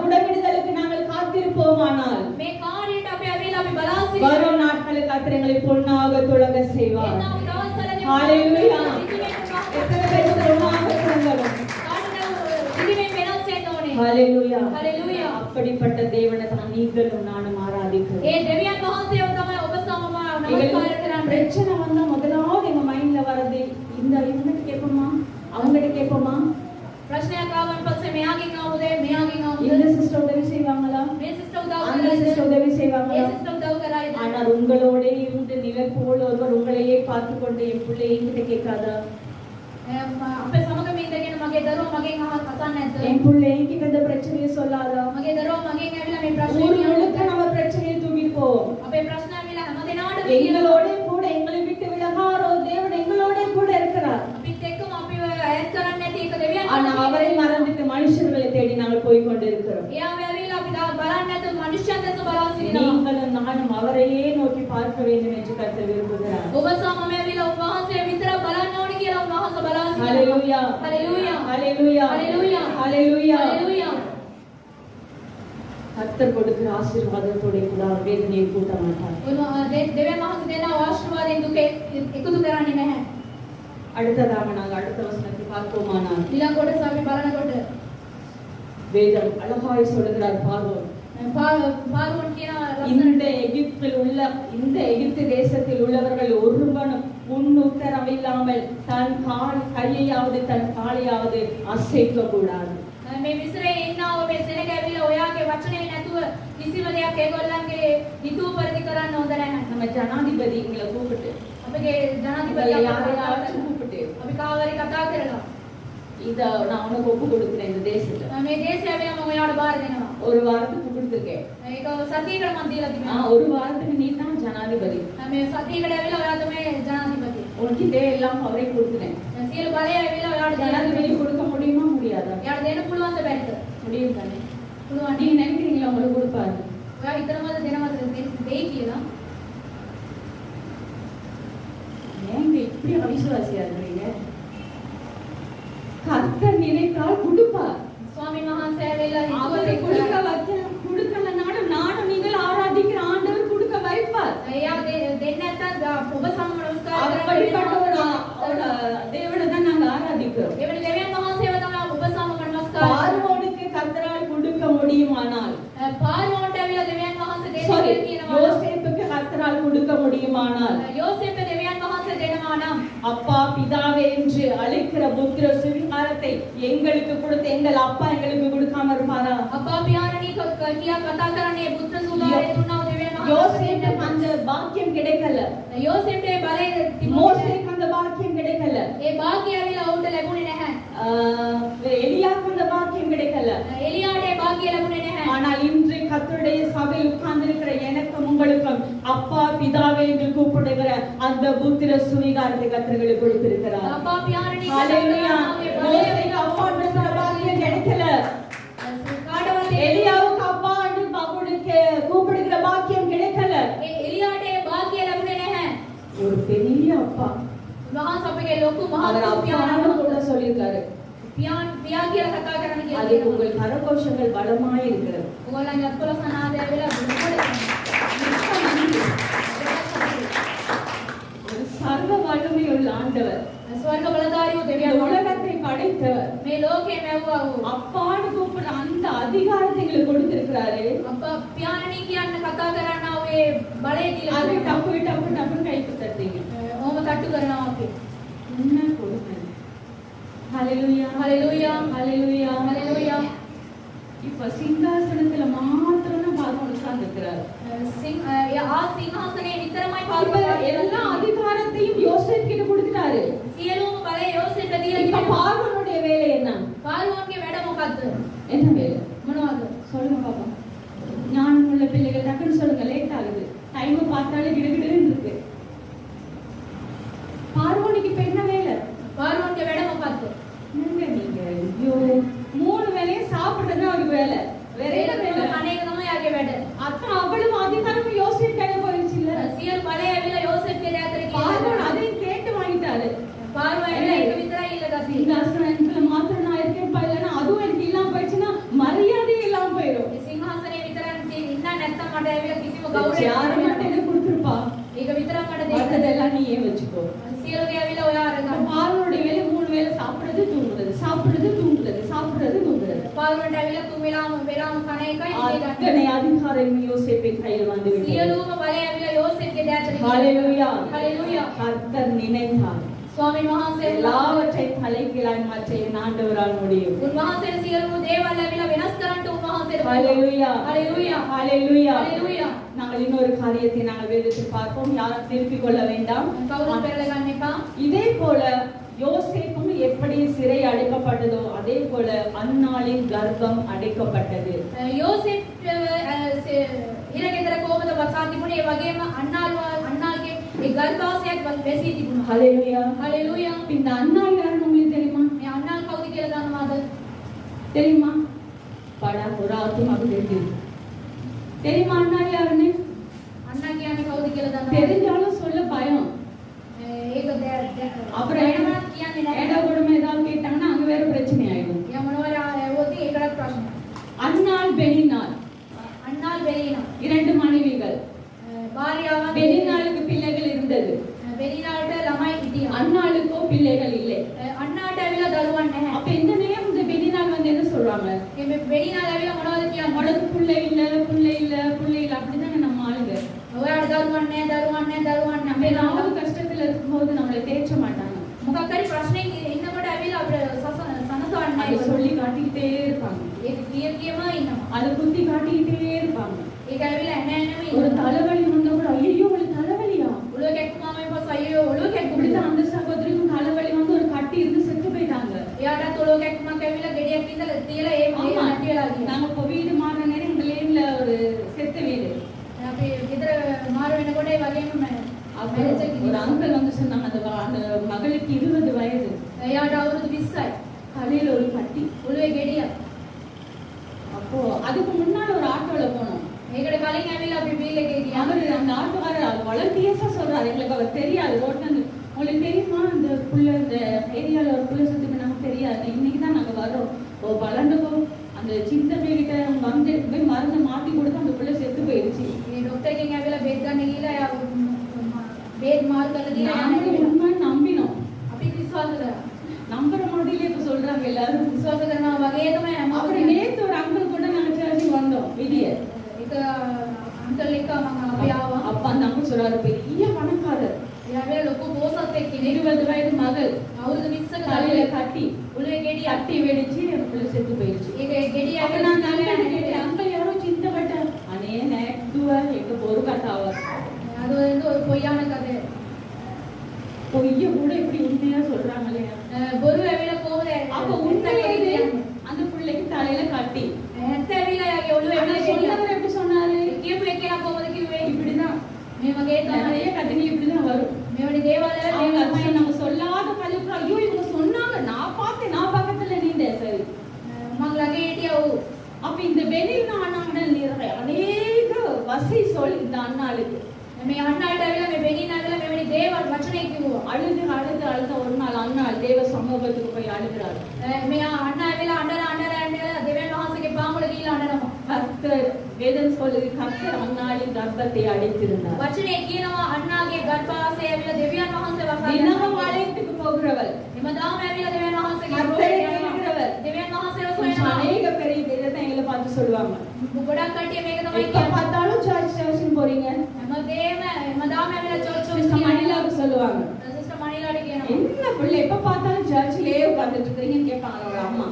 புடமிடுதலுக்கு நாங்கள் காத்திருப்போமானால் මේ කාර්යයට අපි ඇවිල්ලා අපි බලා வரும் நாட்களில் கர்த்தர் எங்களை பொன்னாக துலங்க செய்வார். එනවා දවස්වලදී ஹalleluya. எத்தனை பேர் பொன்னாக துலங்கணும்? ஹalleluya. ஹalleluya. அப்படிப்பட்ட தேவனை தான் நீங்களும் நானும் ஆராதிக்கிறோம். ඒ දෙවියන් වහන්සේව තමයි ඔබ සමම නමස්කාර කරන්නේ. பிரச்சனை வந்தா முதலாவது எங்க மைண்ட்ல வரது இந்த இவனுக்கு கேட்போமா அவங்ககிட்ட கேட்போமா ප්‍රශ්නයක් ආවන් පස්සේ මෙයාගෙන් ආවද මෙයාගෙන් ආවද இந்த சிஸ்டர் உதவி செய்வாங்களா செய்றாங்க. ඒ සිස්ටම් දව කරයිද? ஆனால் உங்களோட இருந்து நிழல் போல ஒருவர் உங்களையே பார்த்து கொண்டு என் பிள்ளை என்கிட்ட கேட்காதா, අපේ සමග මේ ඉඳගෙන මගේ දරුවා මගෙන් අසන්නේ නැද්ද? என் பிள்ளை என்கிட்ட இந்த பிரச்சனையை சொல்லாதா. මගේ දරුවා මගෙන් ඇවිල්ලා මේ ஊர் ප්‍රශ්නේ முழுக்க කියනවා. நம்ம பிரச்சனையை தூக்கி போவோம். අපේ ප්‍රශ්න ඇවිල්ලා හැම දිනාටම කියනවා. எங்களோட கூட எங்களை விட்டு விலகாரோ தேவன் எங்களோட கூட இருக்கிறார். අපිත් එක්කම අපිව ඈත් කරන්නේ නැති එක දෙවියන් ஆனா அவரை වහන්සේ. மறந்துட்டு மனுஷர்களை தேடி நாங்கள் போய் கொண்டிருக்கிறோம். එයාම ඇවිල්ලා අපි බලන්නේ නැතුව මනුෂ්‍යයන් දැස බලා සිටිනවා. நீங்களும் நானும் அவரையே நோக்கி பார்க்க வேண்டும் என்று கர்த்தர் விரும்புகிறார். ඔබ සමම ඇවිල්ලා උන්වහන්සේ විතරක් බලන්න ඕනි කියලා උන්වහන්සේ බලා සිටිනවා. ஹalleluya ஹalleluya ஹalleluya ஹalleluya ஹalleluya. ஹalleluya. கர்த்தர் கொடுக்கிற ஆசீர்வாதத்தோட கூட அவர் வேதனையை கூட்ட மாட்டார். දෙවියන් වහන්සේ දෙන ආශිර්වාදයෙන් දුක එකතු කරන්නේ නැහැ. அடுத்ததாக நாங்கள் அடுத்த வசனத்தை பார்ப்போமானால் ඊළඟ කොටස අපි බලනකොට வேதம் அழகாய் சொல்கிறார் பார்வோன். පාරුවන් කියන இந்த எகிப்தில் உள்ள இந்த எகிப்து தேசத்தில் உள்ளவர்கள் ஒருவனும் உத்தரம் இல்லாமல் தன் கையையாவது தன் காலையாவது அசைக்க கூடாது. මේ මිස්රේ ඉන්නව මේ සෙනග ඇවිල්ලා ඔයාගේ වචනේ නැතුව කිසිම දෙයක් ඒගොල්ලන්ගේ හිතුව පරිදි කරන්න හොඳ නැහැ. நம்ம ஜனாதிபதி எங்களை கூப்பிட்டு අපගේ ජනාධිපති யாரையாச்சும் கூப்பிட்டு අපි කාවරි කතා කරලා இத நான் உனக்கு ஒப்பு கொடுக்கிறேன் இந்த தேசத்தை, මේ දේශය ඇවිල්ලා මම ඔයාට බාර දෙනවා. ஒரு வாரத்துக்கு கொடுத்துருக்கேன். ඒක සතියකට මම දීලා තිබෙනවා. ஒரு வாரத்துக்கு நீ தான் ஜனாதிபதி. මේ සතියකට ඇවිල්ලා ඔයා තමයි ජනාධිපති. உனக்கிட்டே எல்லாம் அவரை கொடுத்துறேன். සියලු බලය ඇවිල්ලා ඔයාට ஜனாதிபதி கொடுக்க முடியுமா முடியாதா? ඔයාට දෙන්න පුළුවන්ද බැරිද? முடியும் தானே. පුළුවන්. நீ நினைக்கிறீங்களா உங்களுக்கு கொடுப்பாரு? ඔයා හිතනවද දෙනවද දෙයි කියලා? ஏங்க இப்படி அவிசுவாசியா இருக்கிறீங்க? கர்த்தர் நினைத்தால் கொடுப்பார். ස්වාමීන් වහන්සේ ඇවිල්ලා அவரை හිතුවට கொடுக்க கொடுக்கல நானும் நீங்கள் ஆராதிக்கிற ஆண்டவர் கொடுக்க வைப்பார். එයා දෙන්න නැත්නම් ඔබ සම නමස්කාර அப்படிப்பட்ட ஒரு தேவனை தான் நாங்க ஆராதிக்கிறோம். එවැනි දෙවියන් වහන්සේව තමයි ඔබ සම නමස්කාර. பார்வோனுக்கு கர்த்தரால் கொடுக்க முடியுமானால், පාරුවන්ට ඇවිල්ලා දෙවියන් වහන්සේ sorry, දෙන්නේ කියනවා. யோசேப்புக்கு கர்த்தரால் கொடுக்க முடியுமானால், யோசேப்பு දෙවියන් වහන්සේ දෙනවා නම් அப்பா பிதாவே என்று அழைக்கிற புத்திர சுவிகாரத்தை எங்களுக்கு கொடுத்து எங்கள் அப்பா எங்களுக்கு கொடுக்காம இருப்பாரா? අපා පියාණනි කියා කතා කරන්නේ පුත්‍ර සුදාරේ දුන්නා දෙවියන් වහන්සේ. யோசேப்புக்கு அந்த பாக்கியம் கிடைக்கல. யோசேපේ බලය තිබුණේ மோசேக்கு அந்த பாக்கியம் கிடைக்கல. ඒ භාග්‍ය ඇවිල්ලා ඔහුට ලැබුණේ නැහැ. எலியாவுக்கு அந்த பாக்கியம் கிடைக்கல. එලියාට ඒ භාග්‍ය ලැබුණේ නැහැ. ஆனால் இன்று கர்த்தருடைய சபையில் உட்கார்ந்திருக்கிற எனக்கும் உங்களுக்கும் அப்பா பிதாவே என்று கூப்பிடுகிற அந்த புத்திர சுவிகாரத்தை கர்த்தர்களுக்கு கொடுத்திருக்கிறார். අපා පියාණනි ஹalleluya. மோசேக்கு அப்பா என்ற பாக்கியம் கிடைக்கல. කාටවත් எலியாவுக்கு அப்பா என்று கூப்பிடுகிற பாக்கியம் கிடைக்கல. එලියාට ඒ භාග්‍ය ලැබුණේ නැහැ. ஒரு பெரிய அப்பா වහන්සේ අපගේ ලොකු அவர் මහත් அப்பான்னு පියාණන් கூட சொல்லியிருக்காரு. පියා කියලා කතා කරන්න அது කියලා. உங்கள் கரகோஷங்கள் பலமாய் இருக்கிறது. ඔයාලගේ අත්වල සනාදය ඇවිල්ලා ஒரு சர்வ வல்லமையுள்ள ஆண்டவர், ස්වර්ග බලධාරීව இந்த දෙවියන් වහන්සේ உலகத்தை படைத்தவர், මේ ලෝකේ මැව්වා වූ அப்பான்னு கூப்பிடுற அந்த அதிகாரத்தை எங்களுக்கு கொடுத்திருக்கிறாரு. අප පියාණනි කියන්න කතා කරන්න ආවේ බලය දීලා அது තිබෙනවා. டப்பு டப்பு டப்புன்னு கைக்கு தட்டீங்க. ඕම තට්ටු කරනවා අපි. என்ன கொடுமை. ஹalleluya ஹalleluya ஹalleluya ஹalleluya. இப்ப சிங்காசனத்துல மாத்திரம் பார்த்து உட்கார்ந்திருக்கிறார். ආ සිංහාසනේ විතරමයි இப்ப පාරුවා. எல்லா அதிகாரத்தையும் யோசேப்பு கிட்ட கொடுத்துட்டாரு. සියලුම බලය යෝසේපට දීලා இப்ப තිබෙනවා. பார்வோனுடைய வேலை என்ன? පාරුවන්ගේ වැඩ මොකද්ද? என்ன வேலை? මොනවද? சொல்லுங்க பாப்பா. ஞானம் உள்ள பிள்ளைகள் டக்குன்னு சொல்லுங்க, லேட் ஆகுது. டைம் பார்த்தாலே கிடுகிடுன்னு இருக்கு. பார்வோனுக்கு இப்ப என்ன வேலை? පාරුවන්ගේ වැඩ මොකද්ද? என்னங்க நீங்க? ஐயோ, 3 வேளையும் சாப்பிடுறது அவருக்கு வேலை. வேற என்ன வேலை? අනේක තමයි යාගේ වැඩ. அத்தனை அவ்வளவு அதிகாரம் யோசிச்சு கையில போயிடுச்சு இல்ல? සියලු බලය ඇවිල්ලා යෝසේප්ගේ දෑතට பார்வோன் කියලා. அதையும் கேட்டு வாங்கிட்டாரு. පාරුවා ඇවිල්ලා ඒක විතරයි ඉල්ලගසී. சிங்காசனத்துல மாத்திரம் நான் இருக்கேன் இல்லைன்னா அதுவும் எனக்கு இல்லாம போயிடுச்சுன்னா மரியாதையே இல்லாம போயிடும். මේ සිංහාසනේ විතරක් ඉන්න නැත්තම් මට ඇවිල්ලා කිසිම யாரு ගෞරවයක් மட்டும் என்ன கொடுத்துருப்பா? ඒක විතරක් මට දෙන්න. மற்றதெல்லாம் நீயே வச்சுக்கோ. සියලු දේ ඇවිල්ලා ඔයා අරගන්න. பார்வோனுடைய வேலை 3 வேளை சாப்பிடுறது தூங்குறது, சாப்பிடுறது தூங்குறது, சாப்பிடுறது தூங்குறது. පාරුවන්ට ඇවිල්ලා තුන් වෙලාම කන එකයි ඉඳ ගන්න. அத்தனை அதிகாரம் யோசேப்பின் கையில் வந்து விட்டது. සියලුම බලය ඇවිල්ලා යෝසේප්ගේ දෑතට කියලා. ஹalleluya. හalleluya. கர்த்தர் நினைத்தார். ස්වාමීන් වහන්සේ எல்லாவற்றையும் தலைகீழாய் மாற்ற என் ஆண்டவரால் முடியும். උන්වහන්සේට සියලුම දේවල් ලැබිලා වෙනස් කරන්න උන්වහන්සේට ஹalleluya ஹalleluya ஹalleluya. ஹalleluya நாங்கள் இன்னொரு காரியத்தை நாங்கள் வேதத்தில் பார்ப்போம். யாரும் திருப்பிக் கொள்ள வேண்டாம். කවුරුත් පෙරලා ගන්න එපා. இதே போல யோசேப்பும் எப்படி சிறை அடைக்கப்பட்டதோ அதே போல அன்னாளின் கர்ப்பம் அடைக்கப்பட்டது. යෝසෙෆ් ඉරගෙදර කොහොමද වසා තිබුණේ ඒ වගේම අන්නාල්ගේ ඒ ගර්භාෂයක් වැසී තිබුණා. ஹalleluya හalleluya. இந்த அன்னாள் யாருன்னு உங்களுக்கு தெரியுமா? මේ අන්නාල් කවුද කියලා දන්නවද? தெரியுமா? படா ஒரு ஆத்துமாக்கு தெரியும். தெரியுமா அன்னாள் யாருன்னு? අන්නා කියන්නේ කවුද කියලා දන්නවද? தெரிஞ்சாலும் சொல்ல பயம். ඒක அப்புறம் දැනවත් කියන්නේ නැහැ. ஏடா கொடுமை ஏதாவது கேட்டாங்கன்னா அங்க வேற பிரச்சனை ஆயிடும். එයා මොනවද ඇහුවොත් ඒකටත් ප්‍රශ්නයක්. அன்னாள் பெனினாள் අන්නාල් බෙරීනා இரண்டு மனைவிகள். භාර්යාවන් பெனினாளுக்கு பிள்ளைகள் இருந்தது. බෙරීනාට ළමයි හිටියා. அன்னாளுக்கோ பிள்ளைகள் இல்லை. අන්නාට ඇවිල්ලා දරුවන් නැහැ. அப்ப இந்த நேரம் இந்த பெனினாள் வந்து என்ன சொல்றாங்க? මේ බෙරීනාල ඇවිල්ලා මොනවද කියන්නේ? உனக்கு பிள்ளை இல்ல பிள்ளை இல்ல பிள்ளை இல்ல அப்படிதாங்க நம்ம ஆளுங்க. ඔයාට දරුවන් නැහැ දරුවන් නැහැ දරුවන් නැහැ. நம்ம ஏதாவது கஷ்டத்துல இருக்கும்போது நம்மளை தேய்ச்ச மாட்டாங்க. මොකක් හරි ප්‍රශ්නයක් ඉන්නකොට ඇවිල්ලා අපිට සනසවන්නේ அதை නැහැ. சொல்லி காட்டிக்கிட்டே இருப்பாங்க. ඒක කියම ඉන්නවා. அதை குத்தி காட்டிக்கிட்டே இருப்பாங்க. ඒක ඇවිල්ලා එනම ஒரு ඉන්නවා. தலைவலி வந்தா கூட ஐயோ ஒரு தலைவலியா? ඔළුව කැක්කුමාම පස්ස අයියෝ ඔළුව කැක්කුම. இப்படிதான் அந்த சகோதரிக்கும் தலைவலி வந்து ஒரு கட்டி இருந்து செத்து போயிட்டாங்க. එයාටත් ඔළුව කැක්කුමක් ඇවිල්ලා ගෙඩියක් ඉඳලා තියලා ඒ ஆமா. නැති වෙලා ගියා. நாங்க இப்ப வீடு மாறின நேரம் எங்க லேன்ல ஒரு செத்த வீடு. අපි ගෙදර මාරු වෙනකොට ඒ වගේම அப்புறம் ஒரு அங்கிள் வந்து சொன்னாங்க அந்த மகளுக்கு 20 வயது. එයාට අවුරුදු 20යි. தலையில ஒரு கட்டி. ඔළුවේ ගෙඩියක්. அப்போ அதுக்கு முன்னால ஒரு ஆட்டோல போனோம். ඒකට කලින් ඇවිල්ලා අපි බීල් එකේ ගියා. அவரு அந்த ஆட்டோக்காரர் வளர்த்தியசா சொல்றாரு, எங்களுக்கு அவர் தெரியாது. ரோட்ல இருந்து உங்களுக்கு தெரியுமா இந்த புள்ள இந்த ஏரியால ஒரு புள்ள சுத்தி நமக்கு தெரியாது. இன்னைக்கு தான் நாங்க வரோம். ஓ வளர்ந்துக்கோ அந்த சின்ன கிட்ட வந்து போய் மருந்து மாட்டி கொடுத்து அந்த புள்ள செத்து போயிடுச்சு. මේ ડોක්ටර් කෙනෙක් ඇවිල්ලා බෙහෙත් ගන්න ගිහලා එයා බෙහෙත් මාරු කරලා දීලා நாங்களும் உண்மை நம்பினோம். අපි විශ්වාස කරා. நம்புற மாதிரிலே இப்ப சொல்றாங்க எல்லாரும். විශ්වාස කරනවා වගේ තමයි හැමෝම. அப்புறம் நேத்து ஒரு அங்கிள் கூட நாங்க சர்ச்சுக்கு வந்தோம் விடிய. ඒක අන්කල් එක්ක මම අපි ආවා. அப்ப அந்த அங்கிள் சொல்றாரு பெரிய பணக்காரர். එයා ඇවිල්ලා ලොකු බෝසත් එක්කනේ. 20 வயது மகள் අවුරුදු 20ක தலையில කාලේ கட்டி ඔළුවේ ගෙඩියක්. கட்டி வெடிச்சு அந்த புள்ள செத்து போயிடுச்சு. ඒක ගෙඩිය அப்ப ඇවිල්ලා நான் அந்த அங்கிள் அங்கிள் யாரோ சிந்தப்பட்ட அனே நேத்துவ எங்க பொறு கட்டாவ அது வந்து ஒரு பொய்யான கதை. பொய்ய கூட இப்படி உண்மையா சொல்றாங்களே. බොරු ඇවිල්ලා කොහොමද? அப்ப உண்மையே அந்த பிள்ளைக்கு தலையில கட்டி. ඇත්ත ඇවිල්ලා යාගේ ඔළුවේ அந்த ඇවිල්ලා ගෙඩියක්. சொன்னவர் எப்படி சொன்னாரு? කියපු එක්කෙනා කොහොමද කිව්වේ? இப்படிதான் මේ වගේ තමයි. நிறைய கட்டணி இப்படிதான் வரும். මෙවැනි දේවල් වල அவங்க මේ அப்படி நம்ம சொல்லாத கழிப்பு ஐயோ இவங்க சொன்னாங்க நான் பார்த்தேன் நான் பக்கத்துல நின்றேன் சரி. මං ළඟ හිටියා ඌ. அப்ப இந்த வெளியில் ஆனாங்கன்னு நிறைய அநேக வசை சொல் இந்த அண்ணாளுக்கு. මේ අන්නාට ඇවිල්ලා මේ බෙනීන ඇවිල්ලා මෙවැනි දේවල් වචනේ කිව්වා. அழுது அழுது அழுத ஒரு நாள் அண்ணாள் தேவ சமூகத்துக்கு போய் அழுகிறாள். මේ අන්නා ඇවිල්ලා අඬලා දෙවියන් වහන්සේගේ පාමුල ගිහිල්ලා අඬනවා. கர்த்தர் வேதம் சொல்லுது கர்த்தர் அண்ணாளின் கர்ப்பத்தை அடைத்திருந்தார். වචනේ කියනවා අන්නාගේ ගර්භාෂය ඇවිල්ලා දෙවියන් වහන්සේ වසා தினமும் ஆலயத்துக்கு போகிறவள் එමදාම ඇවිල්ලා දෙවියන් වහන්සේගේ கர்த்தரை රෝහලේ යනවා. தேடுகிறவர். දෙවියන් වහන්සේව கொஞ்சம் සොයනවා. அநேக பேர் இதைத்தான் எங்களை பார்த்து சொல்லுவாங்க. ගොඩක් කට්ටිය මේක තමයි எப்ப කියන්නේ. பார்த்தாலும் சர்ச் சர்ச்னு போறீங்க. හැමදේම එමදාම ඇවිල්ලා චර්ච් சிஸ்டர் மணிலாவுக்கு சொல்லுவாங்க. සිස්ටර් මණිලාට කියනවා. என்ன பிள்ளை எப்ப பார்த்தாலும் சர்ச்சிலே உட்கார்ந்துட்டு இருக்கீங்கன்னு கேட்பாங்க ஒரு அம்மா.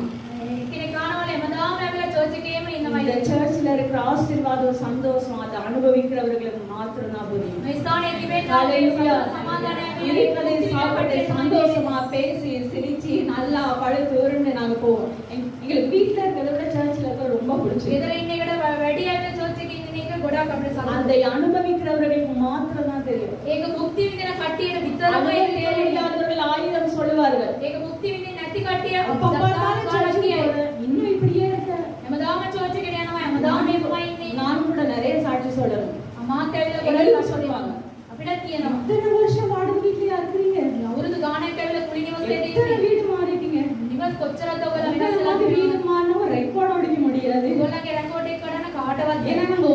කෙනෙක් කානවල එමදාම ඇවිල්ලා චර්ච් එකේම ඉන්නවා. இந்த சர்ச்சில் இருக்கிற ஆசீர்வாதம் சந்தோஷம் அதை அனுபவிக்கிறவர்களுக்கு மாத்திரம் தான் புரியும். මේ ස්ථානයේ තිබෙන ஹalleluya. සමාදානය இருக்கிறதை சாப்பிட்டு சந்தோஷமா பேசி சிரிச்சு நல்லா பழுத்து உருண்டு நாங்க போவோம். எங்களுக்கு வீட்டுல இருக்கிறத விட சர்ச்சில் இருக்க ரொம்ப பிடிச்சது. ගෙදර ඉන්න එකට වැඩි ඇවිල්ලා චර්ච් එකේ ඉන්න එක ගොඩක් අපිට සතුටුයි. அதை அனுபவிக்கிறவர்களுக்கு மாத்திரம் தான் தெரியும். ඒක මුක්ති විඳින කට්ටියට විතරම ඒක அனுபவிக்க තේරෙන්නේ. முடியாதவர்கள் 1000 சொல்லுவார்கள். ඒක මුක්ති විඳින්න නැති කට්ටිය அப்ப பார்த்தாலும் சர்ச்சுக்கு කියයි. போறேன். இன்னும் இப்படியே இருக்க. හැමදාම චර්ච් එකට යනවා. හැමදාම මේකමයි ඉන්නේ. நானும் கூட நிறைய சாட்சி சொல்லணும். අමාත් ඇවිල්ලා எங்களுக்கு ගොඩක් சொல்லுவாங்க. අපිටත් කියනවා. இத்தனை வருஷம் வாடகை வீட்லயா இருக்கிறீங்க? අවුරුදු ගාණක් ඇවිල්ලා කුලි නිවසේදී எத்தனை ඉන්නේ. வீடு மாறிட்டீங்க? නිවස් කොච්චරද ඔයගොල්ලෝ இந்த වෙනස් மாதிரி වෙලා வீடு மாறினா ஒரு ரெக்கார்ட் அடிக்க முடியாது. ඔයගොල්ලන්ගේ රෙකෝඩ් එක කරන්න කාටවත් ஏன்னா நாங்க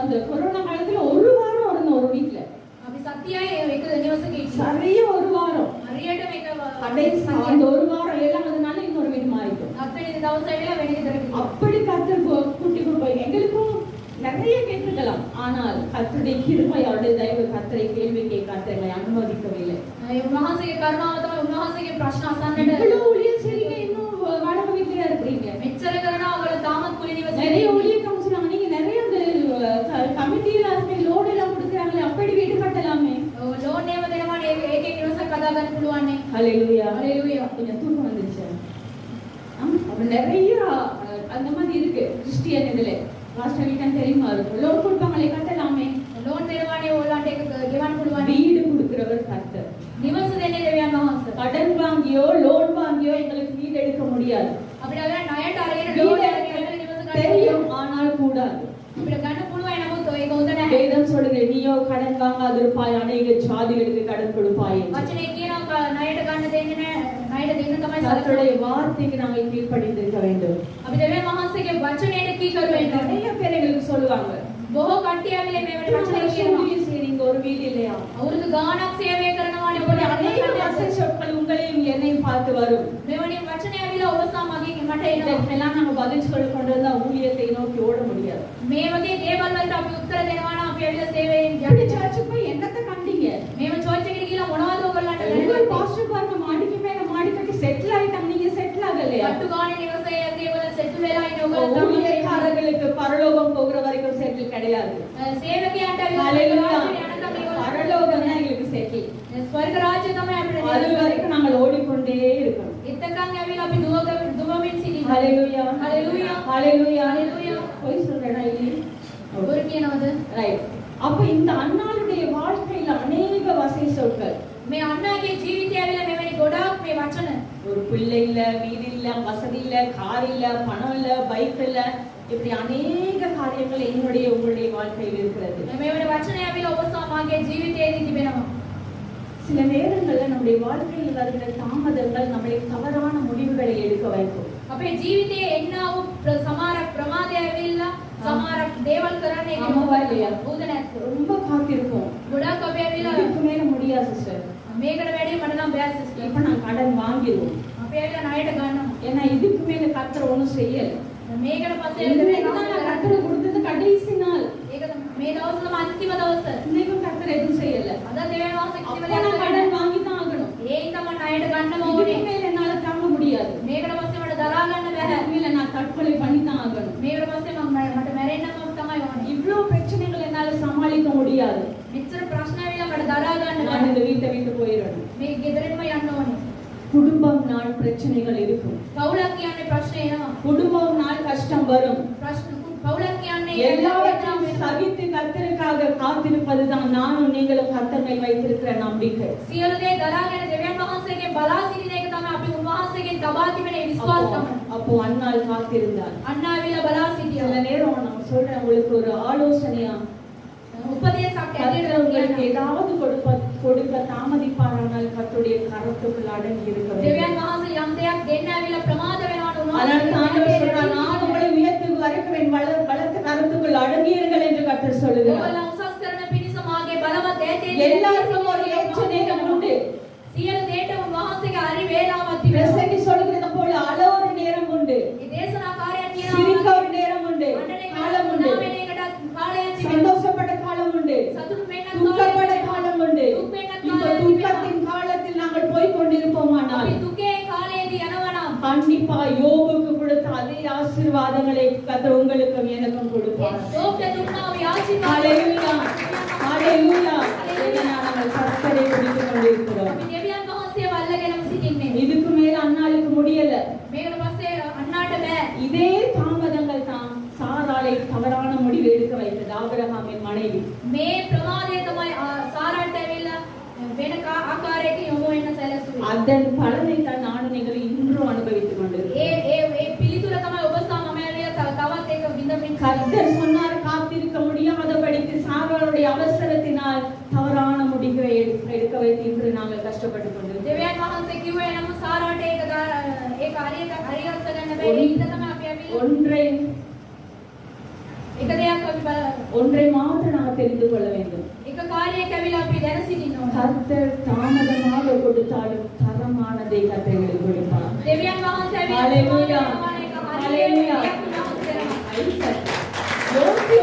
அந்த கொரோனா காலத்துல ஒரு வாரம் இருந்தோம் ஒரு வீட்ல. අපි සතියයි එක නිවසක ඉන්නේ. சரியா ஒரு வாரம். හරියට මේක கடைசி அந்த ஒரு வாரம் 7வது நாள் இன்னொரு வீடு மாறிட்டோம். හත්වෙනි දවසේ ඇවිල්ලා වෙන ගෙදරට ගියා. அப்படி கர்த்தர் கூட்டி கொண்டு போய் எங்களுக்கும் நிறைய கேட்டு இருக்கலாம். ஆனால் கர்த்தருடைய கிருபை, அவருடைய தயவு கர்த்தரை கேள்வி கேட்க கர்த்தரை அனுமதிக்கவில்லை. උන්වහන්සේගේ කරුණාව තමයි උන්වහන්සේගේ ප්‍රශ්න අසන්නට இவ்வளவு ஊழியம் செய்றீங்க, இன்னும் வாடகை வீட்டுல இருக்கிறீங்க. මෙච්චර කරනවා ඔයගොල්ලෝ තාමත් කුලි நிறைய නිවසේ ஊழிய கவுன்சிலர் நீங்க நிறைய அந்த கமிட்டியில இருக்க லோன் எல்லாம் கொடுக்குறாங்களே, அப்படி வீடு கட்டலாமே. ලෝන් ඒව දෙනවනේ ඒකේ නිවසක් හදා ගන්න පුළුවන් නේ. ஹalleluya. ஹalleluya. கொஞ்சம் தூக்கம் வந்துருச்சு. அப்ப நிறைய அந்த மாதிரி இருக்கு கிறிஸ்டியன் இதுல. லாஸ்ட் வீக்கெண்ட் தெரியுமா இருக்கும், லோன் கொடுப்பாங்களே கட்டலாமே. ලෝන් දෙනවනේ ඕගොල්ලන්ට ඒක ගෙවන්න පුළුවන්. வீடு கொடுக்கிறவர் கர்த்தர். නිවස දෙන්නේ දෙවියන් වහන්සේ. கடன் வாங்கியோ லோன் வாங்கியோ எங்களுக்கு வீடு எடுக்க முடியாது. අපිට අර ණයට අරගෙන வீடு ලෝන් අරගෙන නිවස ගන්න தெரியும், ஆனால் கூடாது. අපිට ගන්න පුළුවන් නමුත් ඒක හොඳ නැහැ. வேதம் சொல்லுங்க, நீயோ கடன் வாங்காதிருப்பாய், அநேக ஜாதிகளுக்கு கடன் கொடுப்பாய். වචනේ කියනවා ණයට ගන්න දෙන්නේ නැහැ. ණයට දෙන්න තමයි கர்த்தருடைய සලකන්නේ. வார்த்தைக்கு நாங்கள் கீழ்ப்படிந்திருக்க வேண்டும். අපි දෙවියන් වහන්සේගේ වචනයට කීකරු වෙන්න ඕනේ. நிறைய பேர் எங்களுக்கு சொல்லுவாங்க, බොහෝ කට්ටිය ඇවිල්ලා මේ වෙන වචනේ வருஷம் කියනවා. ஊழியம் செய்றீங்க, ஒரு வீடு இல்லையா? අවුරුදු ගාණක් සේවය කරනවානේ இப்படி ඔබට அநேக අනේක வசன சொற்கள் உங்களையும் என்னையும் பார்த்து வரும். මෙවැනි වචනේ ඇවිල්ලා ඔබ සහ මගෙන් මට එනවා. இதெல்லாம் நம்ம பதில் சொல்லி கொண்டு வந்தா ஊழியத்தை நோக்கி ஓட முடியாது. මේ වගේ දේවල් වලට අපි උත්තර දෙනවා නම් අපි ඇවිල්ලා සේවයෙන් இப்படி යන්න. சர்ச்சுக்கு போய் என்னத்தை கண்டீங்க? මේව චර්ච් එකට ගිහලා මොනවද ඔයගොල්ලන්ට உங்கள் දැනගත්තේ? பாஸ்டர் பாருங்க, மாடிக்கு மேல மாடி கட்டி செட்டில் ஆயிட்டாங்க, நீங்க செட்டில் ஆகலையா? කට්ටු ගානේ නිවසේ ඇති ඔයගොල්ලෝ සෙට්ල් වෙලා ඉන්නේ ඔයගොල්ලෝ තමයි. ஊழியக்காரர்களுக்கு பரலோகம் போகிற வரைக்கும் செட்டில் கிடையாது. සේවකයන්ට ஹalleluya. ඇවිල්ලා යනකම් මේගොල්ලෝ பரலோகம் தான் எங்களுக்கு செட்டில். ස්වර්ග රාජ්‍ය තමයි අපිට அது දෙන්නේ. வரைக்கும் நாங்கள் ஓடிக்கொண்டே இருக்கணும். එතකන් ඇවිල්ලා අපි දුවමින් සිටිනවා. ஹalleluya. ஹalleluya. ஹalleluya. ஹalleluya. போய் சொல்றேனா இல்லையா? ஒரு කියනවද? ரைட். அப்ப இந்த அன்னாளுடைய வாழ்க்கையில அநேக வசை சொற்கள். මේ අන්නාගේ ජීවිතය ඇවිල්ලා මෙවැනි ගොඩාක් මේ වචන. ஒரு பிள்ளை இல்ல, வீடு இல்ல, வசதி இல்ல, கார் இல்ல, பணம் இல்ல, பைக் இல்ல, இப்படி அநேக காரியங்கள் என்னுடைய உங்களுடைய வாழ்க்கையில் இருக்கிறது. මෙවැනි වචන ඇවිල්ලා ඔබ සහ මාගේ ජීවිතයේදී තිබෙනවා. சில நேரங்கள்ல நம்முடைய வாழ்க்கையில் வருகிற தாமதங்கள் நம்மளை தவறான முடிவுகளை எடுக்க வைக்கும். අපේ ජීවිතයේ එන්නා වූ සමහර ප්‍රමාදය ඇවිල්ලා සමහර දේවල් කරන්න ඒක ஆமாவா இல்லையா? හොඳ නැත්නම් ரொம்ப காத்திருப்போம். ගොඩාක් අපි ඇවිල්ලා இதுக்கு மேல முடியாது சிஸ்டர். මේකට වැඩි මට නම් බෑ සිස්ටර්. இப்ப நான் கடன் வாங்கிடுவோம். අපි ඇවිල්ලා ණයට ගන්නවා. ஏன்னா இதுக்கு மேல கர்த்தர் ஒண்ணும் செய்யல. මේකට පස්සේ இதுவே தான் நான் கர்த்தர் கொடுத்தது கடைசி நாள். ඒක මේ දවස් වල අන්තිම දවස. இன்னைக்கும் கர்த்தர் எதுவும் செய்யல. අද දෙවියන් වහන්සේ කිසිම அப்ப දෙයක් நான் කරන්නේ கடன் வாங்கி தான் ஆகணும். ඒ හින්දා මම ණයට ගන්නම இதுக்கு ඕනේ. மேல என்னால தாங்க முடியாது. මේකට පස්සේ මට දරා ගන්න බෑ. இதுக்கு மேல நான் தற்கொலை பண்ணி தான் ஆகணும். මේකට පස්සේ මට මැරෙන්නම තමයි ඕනේ. இவ்வளவு பிரச்சனைகள் என்னால சமாளிக்க முடியாது. මෙච්චර ප්‍රශ්න ඇවිල්ලා මට දරා ගන්න நான் බෑ. இந்த வீட்டை விட்டு போயிடணும். මේ ගෙදරින්ම යන්න ඕනේ. குடும்பம் நாள் பிரச்சனைகள் இருக்கும். පවුලක් කියන්නේ ප්‍රශ්න එනවා. குடும்பம் நாள் கஷ்டம் வரும். ප්‍රශ්න පවුලක් කියන්නේ எல்லாவற்றையும் சகித்து கர்த்தருக்காக காத்திருப்பதுதான் நானும் நீங்களும் கர்த்தர் மேல் வைத்திருக்கிற நம்பிக்கை. සියලු දේ දරාගෙන දෙවියන් වහන්සේගෙන් බලා සිටින එක තමයි අපි උන්වහන්සේගෙන් තබා තිබෙන විශ්වාසකම. அப்போ அன்னாள் காத்திருந்தாள். අන්න ආවිලා බලා සිටියා. சில நேரம் நான் சொல்றேன் உங்களுக்கு ஒரு ஆலோசனையா, උපදේශයක් கர்த்தர் ඇදෙන්න உங்களுக்கு කියනවා. ஏதாவது கொடுக்க தாமதிப்பாரானால் கர்த்தருடைய கரத்துக்குள் அடங்கி இருக்க வேண்டும். දෙවියන් වහන්සේ යම් දෙයක් දෙන්න ආවිලා ප්‍රමාද වෙනවට அதனால ஆண்டவர் சொல்றார், நான் උන්වහන්සේ உங்களை உயர்த்தும் வரைக்கும் என் பலத்த கரத்துக்குள் அடங்கியிருங்கள் என்று கர்த்தர் சொல்லுகிறார். ඔබලා උසස් කරන පිණිස මාගේ බලවත් ඈතේ எல்லாருக்கும் ஒரு ஏற்ற நேரம் உண்டு. සියලු දේට උන්වහන්සේගේ හරි වේලාවක් තිබෙනවා. பிரசங்கி சொல்கிறது போல அழ ஒரு நேரம் உண்டு, මේ දේශනාකාරයා சிரிக்க කියනවා ஒரு நேரம் உண்டு, අඬන காலம் உண்டு, වෙන එකටත් කාලයක් තිබෙනවා. சந்தோஷப்பட்ட காலம் உண்டு, සතුටු වෙන්නත් துக்கப்பட்ட කාලයක් காலம் உண்டு. இந்த துக்கத்தின் காலத்தில் நாங்கள் போய் கொண்டிருப்போமானால் අපි දුකේ කාලයේදී යනවා නම් கண்டிப்பா யோபுக்கு கொடுத்த அதே ஆசீர்வாதங்களை கர்த்தர் உங்களுக்கும் எனக்கும் கொடுப்பார். ලෝකෙ දුන්නා වූ ආශිර්වාද ஹalleluya, ஹalleluya. இதனால் நாங்கள் கர்த்தரை பிடித்துக் கொண்டிருக்கிறோம். අපි දෙවියන් වහන්සේව අල්ලගෙනම සිටින්නේ. இதுக்கு மேல அன்னாளுக்கு முடியல. මේකට පස්සේ අන්නාට බෑ. இதே தாமதங்கள் தான் சாராளை தவறான முடிவு எடுக்க வைத்தது. ஆபிரகாமின் மனைவி මේ ප්‍රමාදය තමයි සාරාට ඇවිල්ලා වෙන ආකාරයකින් යොමු වෙන්න සැලසුවේ. அதன் பலனை தான் நானும் நீங்கள் இன்றும் அனுபவித்துக் கொண்டிருக்கிறோம். ඒ පිළිතුර තමයි ඔබ සහ මම ඇවිල්ලා තවත් එක විඳමින් கர்த்தர் சொன்னார், காத்திருக்க முடியாதபடிக்கு சாராளுடைய அவசரத்தினால் தவறான முடிவை எடுக்க வைத்து இன்று நாங்கள் கஷ்டப்பட்டுக் கொண்டிருக்கிறோம். දෙවියන් වහන්සේ කිව්වේ නම් සාරාට ඒක හරියට ගන්න බැරි ඉඳ තමයි අපි ඇවිල්ලා එක දෙයක් අපි ஒன்றை மாத்திரம் நாம் தெரிந்து கொள்ள வேண்டும். එක කාර්යයක් ඇවිල්ලා අපි දැන සිටින්න ඕන. கர்த்தர் தாமதமாக கொடுத்தாலும் தரமானதை கர்த்தர் எங்களுக்கு கொடுப்பார். දෙවියන් වහන්සේ Hallelujah. ඇවිල්ලා Hallelujah. ඒක උන්වහන්සේ කරනවා. யோசிச்சு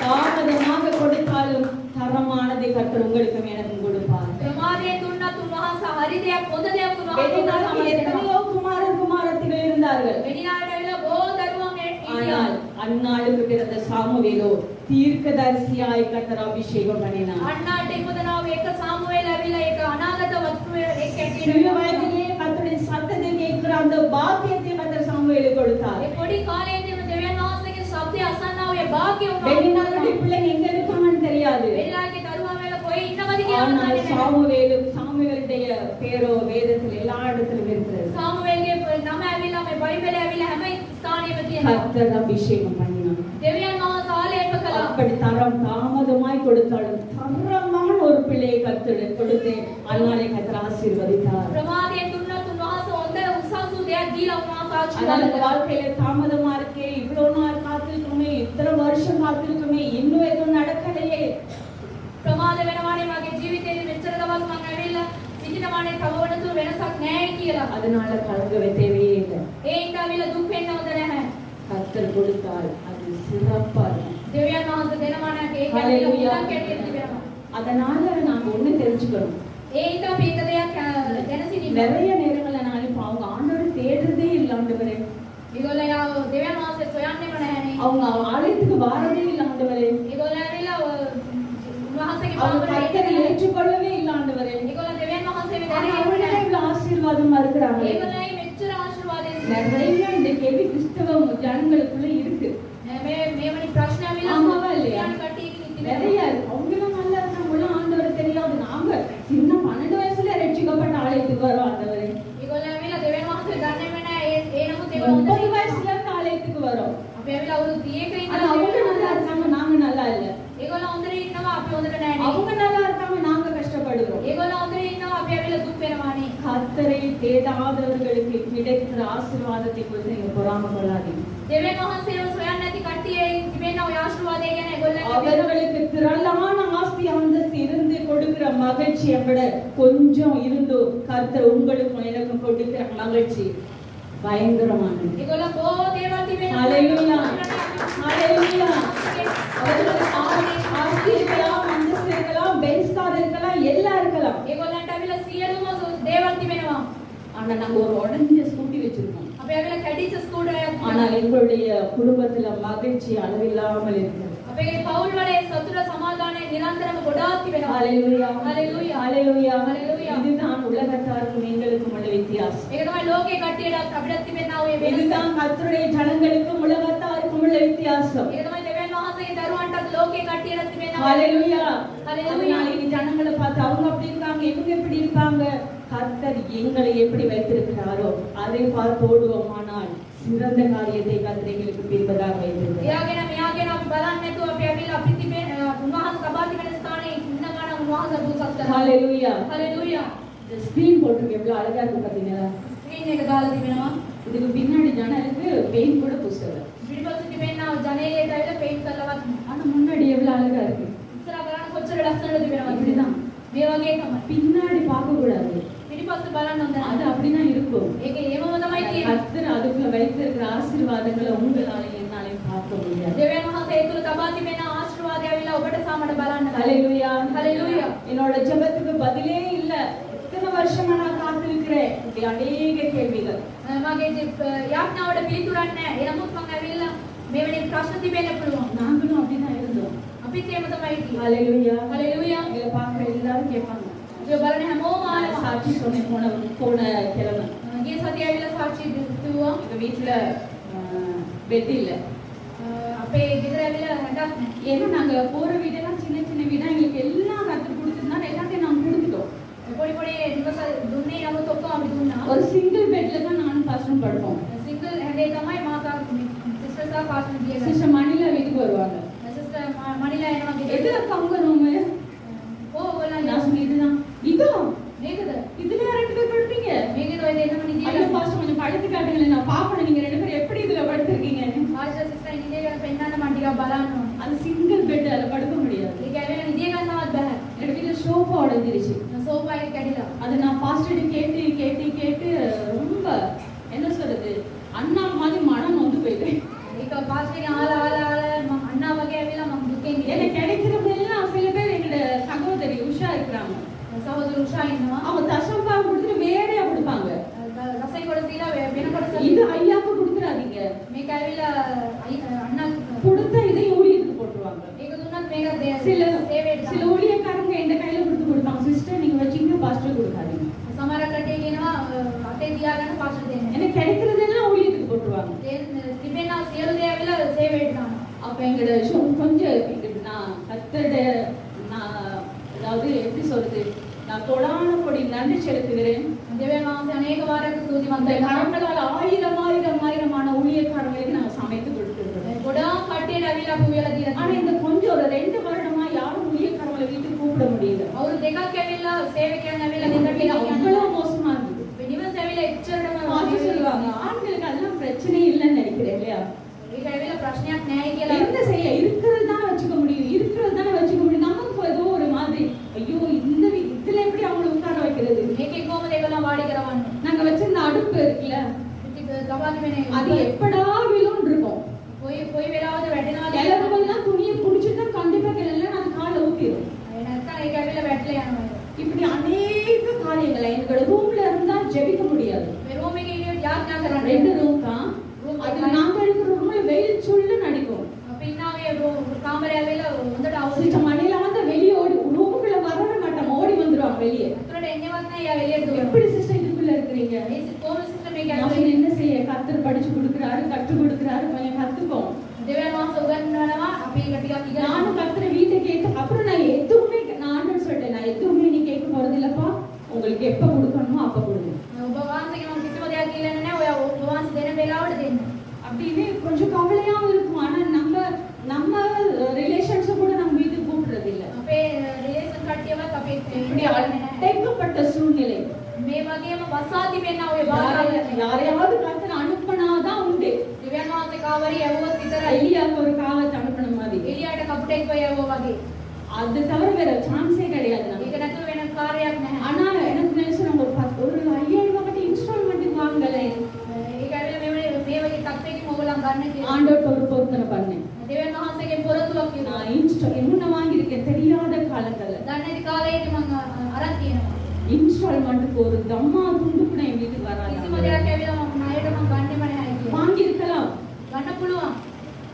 தாமதமாக கொடுத்தாலும் தரமானதை கர்த்தர் உங்களுக்கும் எனக்கும் கொடுப்பார். ප්‍රමාදයෙන් දුන්නත් උන්වහන්සේ හරි දෙයක් හොඳ දෙයක් උන්වහන්සේ வெளிநாட்டில் සමර්ථ எத்தனையோ குமாரர் குமாரத்திகள் இருந்தார்கள். වෙඩිනාට ඇවිල්ලා බොහෝ දරුවන් ஆனால் அந்நாளுக்கு பிறந்த சாமுவேலோ தீர்க்கதரிசியாய் கர்த்தர் அபிஷேகம் பண்ணினார். අන්නාට ඉපදනාව එක සාමුවෙල් ඇවිල්ලා ඒක අනාගත වස්තුවේ එක් சிறு ඇටියෙ வயதிலே கர்த்தருடைய சத்தத்தை கேட்கிற அந்த பாக்கியத்தை கர்த்தர் சாமுவேலுக்கு கொடுத்தார். ඒ පොඩි කාලේදීම දෙවියන් වහන්සේගේ ශබ්දය අසන්නා වූ ඒ භාග්‍ය வெளிநாட்டுடைய பிள்ளைங்க எங்க இருக்காங்கன்னு தெரியாது. වෙඩිනාගේ දරුවා மேல කොයි ඉන්නවද කියලා ஆனால் දන්නේ නැහැ. சாமுவேலுடைய பேரோ வேதத்தில் எல்லா இடத்திலும் இருக்கிறது. සාමුවෙල්ගේ නම ඇවිල්ලා මේ බයිබලේ ඇවිල්ලා හැම ස්ථානෙම තියෙනවා. கர்த்தர் அபிஷேகம் பண்ணினார். දෙවියන් වහන්සේ ආලේප කළා. அப்படி தரம் தாமதமாய் கொடுத்தாலும் தரமான ஒரு பிள்ளையை கர்த்தர் கொடுத்து அந்நாளை கர்த்தர் ஆசீர்வதித்தார். ප්‍රමාදයෙන් දුන්නත් උන්වහන්සේ හොඳ උසස් වූ දෙයක් දීලා උන්වහන්සේ ஆனால் ආශිර්වාද இந்த කළා. வாழ்க்கையில தாமதமா இருக்கே, இவ்வளவு நாள் காத்திருக்குமே, இத்தனை வருஷம் காத்திருக்குமே, இன்னும் எதுவும் நடக்கலையே. ප්‍රමාද වෙනවානේ මගේ ජීවිතේදී මෙච්චර දවස් මම ඇවිල්ලා සිටිනවානේ තව වනතුරු වෙනසක් නැහැ කියලා. அதனால கலங்கவே தேவையே இல்லை. ඒ ඉඳාවිලා දුක් වෙන්න හොඳ නැහැ. கர்த்தர் கொடுத்தால் அது சிறப்பா இருக்கும். දෙවියන් වහන්සේ දෙනවා නම් ඒක ඇවිල්ලා Hallelujah. මුදක් ඇටියෙ තිබෙනවා. அதனால நாம ஒண்ணு தெரிஞ்சுக்கணும். ඒ ඉඳ අපි එක දෙයක් දැන සිටින්න. நிறைய நேரங்கள்ல நான் இப்ப அவங்க ஆண்டவரை தேடுறதே இல்லை ஆண்டவரே. ඒගොල්ලෝ යා දෙවියන් වහන්සේ සොයන්නේම නැහැනේ. அவங்க ஆலயத்துக்கு வாரதே இல்லை ஆண்டவரே. ඒගොල්ලෝ ඇවිල්ලා උන්වහන්සේගේ அவங்க පාපවල கர்த்தரை ஏற்றுக்கொள்ளவே இல்லை ஆண்டவரே. ඒගොල්ලෝ දෙවියන් වහන්සේ ஆனா වෙදන්නේ அவங்களே නැහැ. இவ்வளவு ஆசீர்வாதமா இருக்கிறாங்க. ඒගොල්ලෝයි මෙච්චර ආශිර්වාදයෙන් நிறைய இந்த கேள்வி கிறிஸ்தவ ஜனங்களுக்குள்ள இருக்கு. මේ වනි ප්‍රශ්න ඇවිල්ලා ஆமாவா இல்லையா? යානි කට්ටියකින් තිබෙනවා. நிறைய அவங்களும் நல்லா இருக்காங்க, ஆண்டவரை தெரியாது. நாங்க சின்ன 12 வயசுல ரட்சிக்கப்பட்ட ஆலயத்துக்கு வரோம் ஆண்டவரே. ඒගොල්ලෝ ඇවිල්ලා දෙවියන් වහන්සේ දන්නේම නැහැ. ඒ නමුත් ඒගොල්ලෝ 30 வயசுல இருந்து ஆலயத்துக்கு வரோம். අපි ඇවිල්ලා අවුරුදු 30ක ஆனா ඉඳලා அவங்க நல்லா இருக்காங்க, நாங்க நல்லா இல்ல. ඒගොල්ලෝ හොඳට ඉන්නවා අපි හොඳට නැහැ. அவங்க நல்லா இருக்காங்க, நாங்க கஷ்டப்படுறோம். ඒගොල්ලෝ හොඳට ඉන්නවා අපි ඇවිල්ලා දුක් වෙනවානේ. கர்த்தரை தேடாதவர்களுக்கு கிடைக்கிற ஆசீர்வாதத்தை குறித்து நீங்க பொறாமை கொள்ளாதீங்க. දෙවියන් වහන්සේව සොයන්නේ නැති කට්ටිය තිබෙන ඔය ආශිර්වාදය ගැන ඒගොල්ලන්ට அவர்களுக்கு திரளான ஆஸ்தி அந்தஸ்து இருந்து கொடுக்கிற மகிழ்ச்சியை விட கொஞ்சம் இருந்து கர்த்தர் உங்களுக்கும் எனக்கும் கொடுக்கிற மகிழ்ச்சி பயங்கரமானது. ඒගොල්ලෝ බොහෝ දේවල් තිබෙනවා. ஹalleluya, ஹalleluya. அவர்களுக்கு ஆஸ்தி இருக்கலாம், அந்தஸ்து இருக்கலாம், பென்ஸ் கார் இருக்கலாம், எல்லாம் இருக்கலாம். ඒගොල්ලන්ට ඇවිල්ලා සියලුම දේවල් තිබෙනවා. ஆனா நாங்க ஒரு உடஞ்ச ஸ்கூட்டி வச்சிருக்கோம். අපි ඇවිල්ලා කැඩිච්ච ස්කූටරයක් ஆனால் எங்களுடைய குடும்பத்துல மகிழ்ச்சி அளவில்லாமல் இருக்கிறது. අපේ පවුල් වල සතුට සමාදානය නිරන්තරව ගොඩාක් තිබෙනවා. ஹalleluya, ஹalleluya, ஹalleluya. ஹalleluya. இதுதான் உலகத்தாருக்கும் எங்களுக்கும் உள்ள வித்தியாசம். ඒක තමයි ලෝකේ කට්ටියට අපිට තිබෙනා ඔය වෙනස. இதுதான் கர்த்தருடைய ஜனங்களுக்கும் உலகத்தாருக்கும் உள்ள வித்தியாசம். ඒක තමයි දෙවියන් වහන්සේගේ දරුවන්ටත් ලෝකේ කට්ටියට තිබෙනා ஹalleluya. ஹalleluya. அதனால இந்த ஜனங்களை பார்த்து அவங்க அப்படி இருக்காங்க, இவங்க எப்படி இருக்காங்க, கர்த்தர் எங்களை எப்படி வைத்திருக்கிறாரோ அதை பார்த்து ஓடுவோமானால் சிறந்த காரியத்தை கர்த்தர் எங்களுக்கு பின்பதாக வைத்திருக்கிறார். එයාගෙන මෙයාගෙන අපි බලන්නේ නැතුව අපි ඇවිල්ලා අපි තිබෙන උන්වහන්සේ සබා තිබෙන ස්ථානයේ ඉන්න ගාන උන්වහන්සේ දුසස් කරනවා. ஹalleluya. හalleluya. இந்த ஸ்கிரீன் போட்டு எவ்வளவு அழகா இருக்கு பாத்தீங்களா? ස්ක්‍රීන් එක දාලා තිබෙනවා. இதுக்கு பின்னாடி ஜன்னலுக்கு பெயிண்ட் கூட பூசல. පිටිපස්සේ තිබෙනා ජනේලයට ඇවිල්ලා පේන්ට් කරලවත් ஆனா முன்னாடி எவ்வளவு அழகா இருக்கு. ඉස්සරහ බලන්න කොච්චර ලස්සනද තිබෙනවා. இப்படிதான் මේ වගේ තමයි. பின்னாடி பார்க்க கூடாது. පිටිපස්සේ බලන්න හොඳ அது නැහැ. அப்படிதான் இருக்கும். ඒක ඒවම තමයි තියෙන්නේ. கர்த்தர் அதுக்குள்ள வைத்திருக்கிற ஆசீர்வாதங்களை உங்களால என்னாலே பார்க்க முடியாது. දෙවියන් වහන්සේ ඒ තුල තබා තිබෙන ආශිර්වාදය ඇවිල්ලා ඔබට සාමට බලන්න. ஹalleluya, ஹalleluya. என்னோட ஜெபத்துக்கு பதிலே இல்ல, இத்தனை வருஷமா நான் காத்திருக்கிறேன். இப்படி அநேக கேள்விகள். මගේ යාඥාවට පිළිතුරක් නැහැ. එනමුත් මම ඇවිල්ලා මේ වෙලේ ප්‍රශ්න තිබෙන්න පුළුවන්. நாங்களும் அப்படிதான் இருந்தோம். අපිත් එහෙම තමයි හිටියේ. ஹalleluya. හalleluya. எங்களை பார்க்கிற எல்லாரும் கேட்பாங்க. ඒ බලන හැමෝම ආනවා. சாட்சி சொன்ன போன கிழமை ගිය සතියේ ඇවිල්ලා සාක්ෂි දුවා. எங்க வீட்டுல பெட் இல்ல. අපේ ගෙදර ඇවිල්ලා හැඩක් නැහැ. ஏன்னா நாங்க போற வீடெல்லாம் சின்ன சின்ன வீடா, எங்களுக்கு எல்லாம் கர்த்தர் கொடுத்திருந்தாரு, எல்லாத்தையும் நாங்க கொடுத்துட்டோம். පොඩි පොඩි නිවස දුන්නේ නමුත් ඔක්කොම අපි දුන්නා. ஒரு சிங்கிள் பெட்ல தான் நானும் பாஸ்டரும் படுப்போம். සිංගල් හැඩේ තමයි මාතා සිස්ටර්ස් සහ පාස්ටර් ගියේ. சிஸ்டர் மணிலா வீட்டுக்கு வருவாங்க. සිස්ටර් මණිලා එනවා ගෙදර. எதுல அவங்க ரூம்? ඕගොල්ලන් நான் சொன்னேன் இதுதான். இதுதான். මේකද? இதுல ரெண்டு பேர் படுத்தீங்க. මේකද ඔය දෙන්නම ஐயோ නිදියලා. பாஸ்டர் கொஞ்சம் படுத்து காட்டுங்களேன், நான் பாப்பேன் நீங்க ரெண்டு பேரும் எப்படி இதுல படுத்திருக்கீங்க. ආශා සිස්ටර් නිදියලා පෙන්නන්න මම ටිකක් බලන්න ඕන. அது சிங்கிள் பெட், அதுல படுக்க முடியாது. ඒක ඇවිල්ලා නිදිය ගන්නවත් බෑ. என்னோட வீட்டுல சோஃபா உடைஞ்சிருச்சு. සෝෆා එක කැඩිලා. அது நான் பாஸ்டர்ட்ட கேட்டு கேட்டு கேட்டு ரொம்ப என்ன சொல்றது, அண்ணா மாதிரி மனம் வந்து போயிட்டேன். ඒක පාස්ටර්ගේ ආලා எனக்கு கிடைக்கிறதெல்லாம் சில பேர் எங்களோட சகோதரி உஷா இருக்கிறாங்க. සහෝදර උෂා ඉන්නවා. அவங்க தசம்பா கொடுத்துட்டு வேறையா கொடுப்பாங்க. රසයි කොට දීලා වෙන කොටස இது ஐயாக்கு கொடுத்துறாதீங்க. මේක ඇවිල්ලා අண்ணා கொடுத்த இதை ஊழியத்துக்கு போட்டுருவாங்க. ඒක දුන්නත් මේක சில සේවයට சில ஊழியக்காரங்க எந்த கையில கொடுப்பாங்க. சிஸ்டர் நீங்க வச்சீங்க, பாஸ்டர் கொடுக்காதீங்க. සමහර කටේ කියනවා අතේ තියාගන්න පාස්ටර් දෙන්න. எனக்கு கிடைக்கிறதெல்லாம் ஊழியத்துக்கு போட்டுருவாங்க. තිබෙන සියලු දේ ඇවිල්ලා සේවයට දානවා. அப்ப எங்களோட கொஞ்சம் நான் கத்தட நான் அதாவது எப்படி சொல்றது, நான் கொடான கொடி நன்றி செலுத்துகிறேன். දෙවියන් වහන්සේ අනේක වාරයක ස්තුතිවන්ත அந்த වෙනවා. கரங்களால் ஆயிரமான ஊழியக்காரங்களுக்கு நான் சமைத்து கொடுத்துருக்கேன். ගොඩාක් කට්ටියට ඇවිල්ලා අපි උයලා දීලා ஆனா இந்த கொஞ்சம் ஒரு 2 வருடமா யாரும் ஊழியக்காரங்களை வீட்டுக்கு கூப்பிட முடியல. අවුරුදු දෙකක් ඇවිල්ලා සේවකයන් ඇවිල්ලා ගෙදරට அவ்வளவு மோசமா இருந்தது. නිවස ඇවිල්ලා එච්චරටම பாஸ்டர் சொல்லுவாங்க, ஆண்களுக்கு அதெல்லாம் பிரச்சனை இல்லைன்னு நினைக்கிறேன் இல்லையா? ඒක ඇවිල්ලා ප්‍රශ්නයක් නැහැ කියලා. என்ன செய்ய, இருக்கிறது தானே வச்சுக்க முடியும், இருக்கிறது தானே வச்சுக்க முடியும். நமக்கு ஏதோ ஒரு மாதிரி ஐயோ இந்த இதுல எப்படி அவங்களை உட்கார வைக்கிறது. මේකේ කොහොමද ඒගොල්ලෝ වාඩි කරවන්නේ? நாங்க வச்சிருந்த அடுப்பு இருக்குல்ல, ඉතින් ගබාදි වෙන්නේ அது எப்படா விழும் இருக்கும். කොයි වෙලාවද වැටෙනවද? கிளம்புலாம் துணியை புடிச்சுட்டா கண்டிப்பா கிளம்பல அது காலை ஊத்திரும். නැත්තම් ඒක ඇවිල්ලා වැටලා යනවා. இப்படி அநேக காரியங்களை எங்களோட ரூம்ல இருந்தா ஜெபிக்க முடியாது. මේ රූම් එකේ ඉන්නේ යාඥා කරන්න. 2 ரூம் தான். அது நாங்க இருக்கிற ரூம்ல வெயில் சுள்ளுன்னு அடிக்கும். අපි ඉන්නාගේ කාමරය ඇවිල්ලා හොඳට අවුල්. சில மணில வந்து வெளியே ஓடி ரூமுக்குள்ள வரவே மாட்டோம், ஓடி வந்துருவாங்க வெளியே. අතට එන්නේවත් නැහැ යා එළියට දුවනවා. எப்படி சிஸ்டர் இதுக்குள்ள இருக்கிறீங்க? මේ කොහොමද සිස්ටර් මේක நான் ඇතුලේ? என்ன செய்ய, கர்த்தர் படிச்சு கொடுக்கறாரு, கற்றுக் கொடுக்கறாரு, கொஞ்சம் கத்துப்போம். දෙවියන් වහන්සේ උගන්වනවා අපි ඒක ටිකක් ඉගෙන நானும் கர்த்தரை வீட்டை கேட்டு அப்புறம் நான் எதுவுமே நான் ஆண்டவர் சொல்லிட்டேன், நான் எதுவுமே நீ கேட்க போறது இல்லப்பா, உங்களுக்கு எப்ப கொடுக்கணுமோ அப்ப கொடுங்க. ඔබ වහන්සේගේ මම කිසිම දෙයක් කියලා නැහැ. ඔය ඔබ වහන්සේ දෙන වෙලාවට දෙන්න. அப்படின்னு கொஞ்சம் கவலையாவும் இருக்கும். ஆனா நம்ம ரிலேஷன்ஸ் கூட நம்ம வீட்டுக்கு கூப்பிடுறது இல்ல. අපේ රිලේෂන් කට්ටියවත් අපි இப்படி அடைக்கப்பட்ட சூழ்நிலை. මේ වගේම වසාති වෙන්න ඔය බාහිර யாரையாவது கர்த்தர் அனுப்பினாதான் உண்டு. දෙවියන් වහන්සේ කාවරි යවුවොත් විතරයි. எலியாக்கு ஒரு காவத்தை அனுப்பின மாதிரி. එළියට කපුටෙක් ඔය යවුවා වගේ. அது தவிர வேற சான்ஸே கிடையாது நமக்கு. ඒක නැතුව වෙන කාර්යයක් නැහැ. ஆனா எனக்கு நினைச்சு ஒரு 5000 ரூபாய் இன்ஸ்டால்மெண்ட் வாங்கலே. ඒක ඇවිල්ලා මේ වගේ තත්ත්වයකින් ඔයගොල්ලන් ගන්න කියලා. ஆண்டவர் ஒரு பொருத்தனை பண்ணேன். දෙවියන් වහන්සේගේ පොරොත්තුවක් කියනවා. நான் என்ன வாங்கியிருக்கேன் தெரியாத காலத்துல. දන්නේ නැති කාලයේදී මම අරන් තියෙනවා. இன்ஸ்டால்மெண்ட்டுக்கு ஒரு தம்மா துண்டு கூட என் வீட்டுக்கு வராது. කිසිම දෙයක් ඇවිල්ලා මම ණයට මම ගන්නෙම නැහැ කියලා. வாங்கி இருக்கலாம். ගන්න පුළුවන්.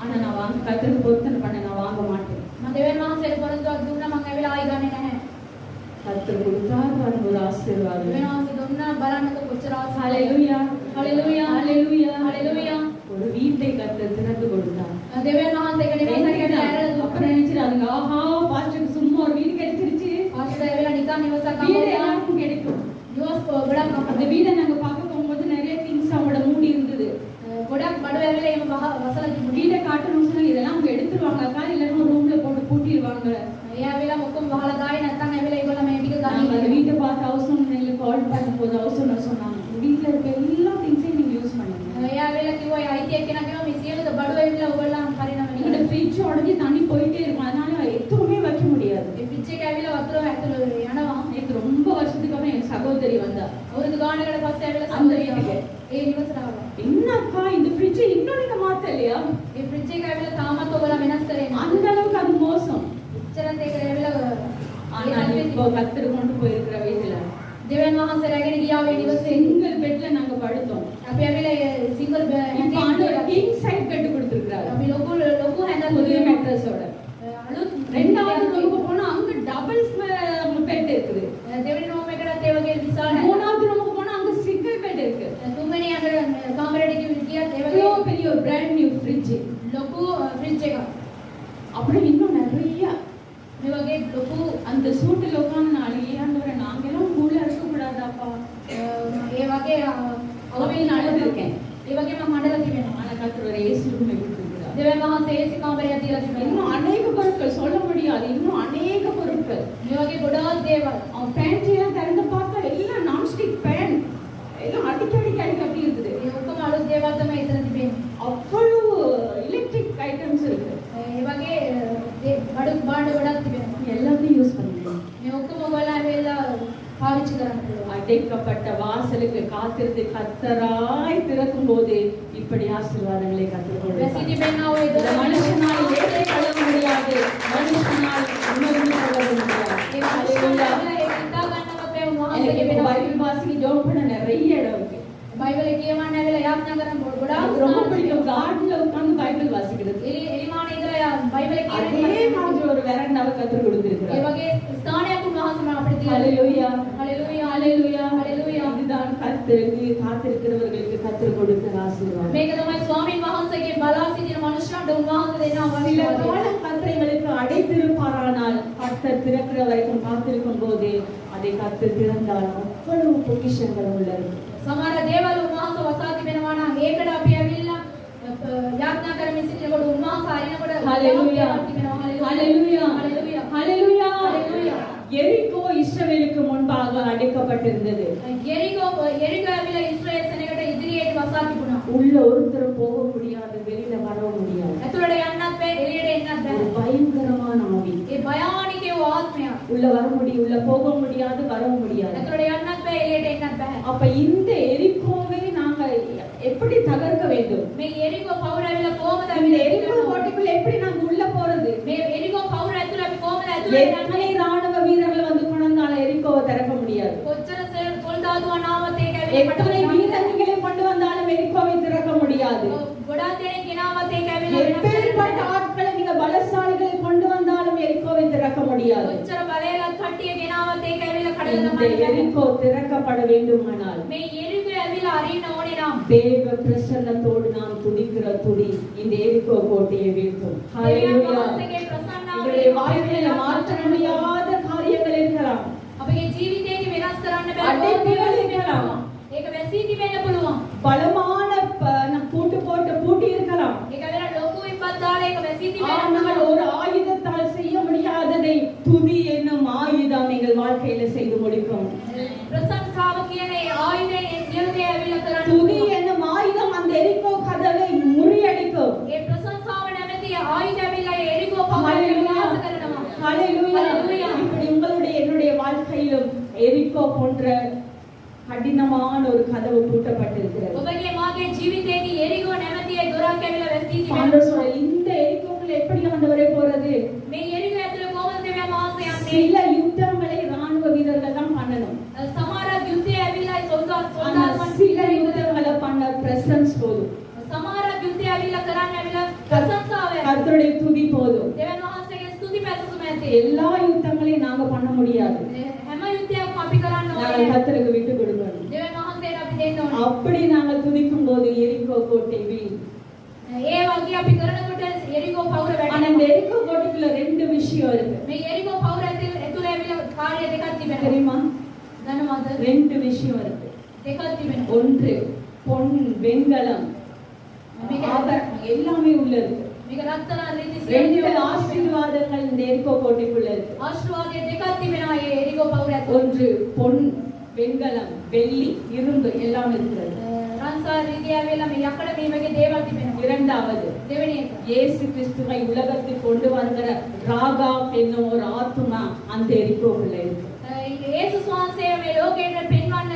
ஆனா நான் வாங்க கர்த்தருக்கு பொருத்தனை பண்ண நான் வாங்க மாட்டேன். මම දෙවියන් වහන්සේට පොරොත්තුවක් දුන්නා මම ඇවිල්ලා ආයි ගන්නෙ නැහැ. கர்த்தர் கொடுத்தார் பாருங்க ஒரு ஆசீர்வாதம். දෙවියන් වහන්සේ දුන්නා බලන්නකො කොච්චර ආසාවක්. ஹalleluya ஹalleluya ஹalleluya ஹalleluya. ஒரு வீட்டை கர்த்தர் திறந்து கொடுத்தார். දෙවියන් වහන්සේගේ නිවසකට ඇරලා அப்புறம் நினைச்சிடாதீங்க, ஆஹா பாஸ்டருக்கு சும்மா ஒரு வீடு கிடைச்சிருச்சு, ආශ්‍රය ඇවිල්ලා නිකන් නිවසක් வீடு අම්මලා எல்லாருக்கும் கிடைக்கும். නිවස් ගොඩක් அந்த வீடை நாங்க பார்க்க போகும்போது நிறைய திங்ஸ் அவங்களோட மூடி இருந்தது. ගොඩක් බඩු ඇවිල්ලා එහෙම වසලා තිබුණා. வீடை காட்டணும்னு சொன்னா இதெல்லாம் அவங்க எடுத்துருவாங்க அக்கா, இல்லைன்னா ரூம்ல போட்டு பூட்டிடுவாங்க. ඒ ඇවිල්ලා ඔක්කොම වහලා දායි නැත්නම් ඇවිල්ලා ඒගොල්ලෝ මේ ටික நாங்க அந்த ගන්න. வீட்டை பார்த்து ஹவுஸ் ஓனர் கால் பண்ணும்போது ஹவுஸ் ஓனர் சொன்னாங்க, வீட்டுல இருக்க எல்லா திங்ஸையும் நீங்க யூஸ் பண்ணுங்க. ඒ ඇවිල්ලා කිව්වා අයිති එක්කෙනා කිව්වා මේ සියලු බඩු ඇවිල්ලා ඔයගොල්ලන් හරිනම எங்களோட ஃப்ரிட்ஜ் உடஞ்சி தண்ணி போயிட்டே இருக்கும், அதனால எதுவுமே வைக்க முடியாது. ඒ ஃப்ரிட்ஜ් එක ඇවිල්ලා වතුර ඇතුළේ යනවා. நேற்று ரொம்ப வருஷத்துக்கு அப்புறம் என் சகோதரி வந்தா අවුරුදු ගානකට පස්සේ ඇවිල්ලා அந்த සම්බන්ධ வீட்டுக்கு. ඒ නිවසට ආවා. என்னக்கா இந்த ஃப்ரிட்ஜ் இன்னும் நீங்க மாத்தலையா? ඒ ஃப்ரிட்ஜ් එක ඇවිල්ලා තාමත් ඔයගොල්ලෝ වෙනස් කරේ නැහැ. அந்த அளவுக்கு அது மோசம். එච්චරත් ඒක ඇවිල්ලා ஆனால் இப்போ கர்த்தர் கொண்டு போயிருக்கிற வீட்டுல දෙවියන් වහන්සේ රැගෙන ගියා ඒ නිවසේ. சிங்கிள் பெட்ல நாங்க படுத்தோம். අපි ඇවිල්ලා සිංගල් இப்போ ஆண்டவர் கிங் சைட் பெட் கொடுத்திருக்காரு, අපි ලොකු හැඳක් புதிய மேட்ரஸோட. අලුත් ரெண்டாவது ரூமுக்கு போனா அங்க டபுள் பெட் இருக்குது. දෙවෙනි රූම් එකටත් ඒ වගේ විශාල மூணாவது ரூமுக்கு போனா அங்க சிங்கிள் பெட் இருக்கு. තුන්වෙනි අnder කාමරේට ගියත් ඒ இவ்வளோ වගේ பெரிய ஒரு பிராண்ட் நியூ ஃப்ரிட்ஜ். ලොකු ෆ්‍රිජ් එකක්. அப்புறம் இன்னும் நிறைய මේ වගේ ලොකු அந்த சூட்டில் உட்காந்து நாளைக்கு ஆண்டவரை நாங்கெல்லாம் உள்ள இருக்க கூடாதாப்பா ඒ වගේ அப்படின்னு அழுதுருக்கேன். ඒ වගේ මම හඬලා තිබෙනවා. ஆனா கர்த்தர் ஒரு ஏசி ரூமை கொடுத்திருக்கிறார். දෙවියන් වහන්සේ ඒසි කාමරයක් දීලා තිබෙනවා. இன்னும் அநேக பொருட்கள் சொல்ல முடியாது, இன்னும் அநேக பொருட்கள். මේ වගේ ගොඩාක් දේවල්. அவன் பேண்ட் எல்லாம் திறந்து பார்த்தா எல்லாம் நான்ஸ்டிக் பேன், எல்லாம் அடிக்கடி அப்படி இருக்குது. ඒ ඔක්කොම අලුත් දේවල් තමයි එතන තිබෙන්නේ. அவ்வளவு எலக்ட்ரிக் ஐட்டம்ஸ் இருக்கு. ඒ වගේ බඩු භාණ්ඩ ගොඩක් තිබෙනවා. எல்லாத்தையும் யூஸ் பண்ணுங்க. මේ ඔක්කොම ඔයාලා ඇවිල්ලා පාවිච්චි කරන්න පුළුවන්. அடைக்கப்பட்ட வாசலுக்கு காத்திருந்து கர்த்தராய் திறக்கும் போது இப்படி ஆசீர்வாதங்களை கற்றுக்கொள்ளுங்கள். වැසි තිබෙනා ඔය இந்த மனுஷனால் ஏற்றுக்கொள்ள முடியாது. බයිබලේ කියවන්න ඇවිල්ලා යාඥා කරන ගොඩාක් எனக்கு ரொம்ப பிடிக்கும் கார்டன்ல உட்கார்ந்து பைபிள் வாசிக்கிறது. එලිමාන ඉඳලා බයිබලේ அதே කියවන්නේ மாதிரி ஒரு வெரண்டாவை கற்றுக் ඒ கொடுத்திருக்கிறார். වගේ ස්ථානයක් උන්වහන්සේ අපිට තියලා ஹalleluya හalleluya ஹalleluya ஹalleluya. இதுதான் கர்த்தருக்கு காத்திருக்கிறவர்களுக்கு கர்த்தர் கொடுக்கிற ஆசீர்வாதம். මේක තමයි ස්වාමීන් වහන්සේගේ බලා සිටින මනුෂ්‍යයන්ට උන්වහන්සේ දෙන சில ආශිර්වාදය. காலம் கர்த்தரைகளுக்கு அடைத்திருப்பாரானால் கர்த்தர் திறக்கிற வரைக்கும் காத்திருக்கும் போதே அதை கர்த்தர் திறந்தால் அவ்வளவு பொக்கிஷங்கள் உள்ளது. සමහර දේවල් උන්වහන්සේ වසා තිබෙනවා නම් ඒකට අපි ඇවිල්ලා යාඥා කරමින් සිටිනකොට උන්වහන්සේ අරිනකොට ஹalleluya ஹalleluya හalleluya. ஹalleluya ஹalleluya. எரிகோ இஸ்ரவேலுக்கு முன்பாக அடைக்கப்பட்டிருந்தது. எரிகோ ඇවිල්ලා ඉස්රායෙල් සෙනඟට ඉදිරියට වසා තිබුණා. உள்ள ஒருத்தர் போக முடியாது, வெளியில வர முடியாது. ඇතුළට යන්නත් බෑ, එළියට එන්නත් ஒரு බෑ. பயங்கரமான ஆவி. ඒ භයානික වූ ආත්මයක්. உள்ள வர முடியும், உள்ள போக முடியாது, வரவும் முடியாது. ඇතුළට යන්නත් බෑ, එළියට එන්නත් බෑ. அப்ப இந்த எரிகோவை நாங்க எப்படி தகர்க்க வேண்டும்? මේ එරිකෝ පවුර ඇවිල්ලා කොහොමද இந்த எரிகோ கோட்டைக்குள்ள எப்படி நாங்க உள்ள போறது? මේ එරිකෝ පවුර ඇතුළේ අපි කොහොමද ඇතුළේ எத்தனை යන්නේ? ராணுவ வீரர்கள் வந்து கொண்டால எரிகோவை திறக்க முடியாது. කොච්චර සොල්දාදුවන් ආවත් ඒක எத்தனை ඇවිල්ලා வீரர்களை கொண்டு வந்தாலும் எரிகோவை திறக்க முடியாது. ගොඩාක් දෙනෙක් ගෙනාවත් ඒක ඇවිල්ලා எப்பேற்பட்ட ஆட்களை நீங்க பலசாலிகளை கொண்டு வந்தாலும் எரிகோவை திறக்க முடியாது. කොච්චර බලයලත් කට්ටිය ගෙනාවත් ඒක ඇවිල්ලා කඩලා இந்த තමයි எரிகோ திறக்கப்பட வேண்டுமானால் මේ එරිකෝ ඇවිල්ලා අරින්න ඕනේ නම් தேவ பிரசன்னத்தோடு நாம் துதிக்கிற துதி இந்த எரிகோ கோட்டையை வீழ்த்தும். දෙවියන් ஹalleluya. වහන්සේගේ ප්‍රසන්නාව உங்களுடைய வாழ்க்கையில மாற்ற முடியாத காரியங்கள் இருக்கலாம். අපගේ ජීවිතයේ වෙනස් කරන්න බැරි අඩේපිරල් இருக்கலாம். ඒක වැසී තිබෙන්න පුළුවන්. பலமான பூட்டு போட்டு பூட்டி இருக்கலாம். ඒක ඇවිල්ලා ලොකු ඉබ්බත් දාලා ඒක වැසී තිබෙන්න ஆனால் පුළුවන්. ஒரு ஆயுதத்தால் செய்ய முடியாததை துதி என்னும் ஆயுதம் எங்கள் வாழ்க்கையில செய்து முடிக்கும். ප්‍රසන්නතාව කියන ඒ ආයුධයෙන් ඒ සියලු දේ ඇවිල්ලා කරන්න துதி පුළුවන්. என்னும் ஆயுதம் அந்த எரிகோ கதவை முறியடிக்கும். ඒ ප්‍රසන්නතාව නැමැති ආයුධ ඇවිල්ලා ඒ එරිකෝ පවුර විනාශ කරනවා. ஹalleluya. ஹalleluya. இப்படி உங்களுடைய என்னுடைய வாழ்க்கையிலும் எரிகோ போன்ற கடினமான ஒரு கதவு பூட்டப்பட்டிருக்கிறது. ඔබගේ මාගේ ජීවිතයේ එරිකෝ නැමැති ඒ දොරක් ඇවිල්ලා වැසී තිබෙනවා. ஆண்டவர் சொல்ற இந்த எரிகோக்குள்ள எப்படி ஆண்டவரே போறது? මේ එරිකෝ ඇතුලේ කොහොමද දෙවියන් වහන්සේ යන්නේ? சில யுத்தங்களை ராணுவ வீரர்கள் தான் பண்ணணும். සමහර යුද්ධය ඇවිල්ලා ஆனா සොල්දාදුවන් சில யுத்தங்களை பண்ண பிரசன்ஸ் போதும். සමහර යුද්ධය ඇවිල්ලා කරන්න ඇවිල්ලා ප්‍රසන්නතාවය கர்த்தருடைய துதி போதும். දෙවියන් වහන්සේගේ ස්තුති පැතුම ඇති. எல்லா யுத்தங்களையும் நாங்க பண்ண முடியாது. හැම යුද්ධයක්ම අපි කරන්න நாங்க ඕනේ. கர்த்தருக்கு விட்டு கொடுக்கணும். දෙවියන් වහන්සේට අපි දෙන්න ඕනේ. அப்படி நாங்கள் துதிக்கும் போது எரிகோ கோட்டை வீழும். ඒ වගේ අපි කරනකොට එරිකෝ පවුර ஆனா இந்த වැටෙනවා. எரிகோ கோட்டைக்குள்ள ரெண்டு விஷயம் இருக்கு. මේ එරිකෝ පවුර ඇතුලේ ඇවිල්ලා කාර්ය දෙකක් තිබෙනවා. தெரியுமா? දන්නවද? ரெண்டு விஷயம் இருக்கு. දෙකක් තිබෙනවා. ஒன்று பொன், வெண்கலம், මේක ஆபரணம் எல்லாமே உள்ள இருக்கு. මේක රත්තරන් රීති ரெண்டு සියලු ஆசீர்வாதங்கள் இந்த எரிகோ கோட்டைக்குள்ள இருக்கு. ආශිර්වාදයේ දෙකක් තිබෙනවා ඒ එරිකෝ පවුර ඇතුලේ. ஒன்று பொன், வெண்கலம், வெள்ளி, இரும்பு எல்லாம் இருக்கிறது. රන්සා රීති ඇවිල්ලා මේ යකඩ මේ වගේ දේවල් තිබෙනවා. இரண்டாவது දෙවෙනි එක. இயேசு கிறிஸ்துவை உலகத்தில் கொண்டு வருகிற ராகா என்னும் ஒரு ஆத்துமா அந்த எரிகோக்குள்ள இருக்கு. යේසුස් වහන්සේ මේ ලෝකයට පෙන්වන්න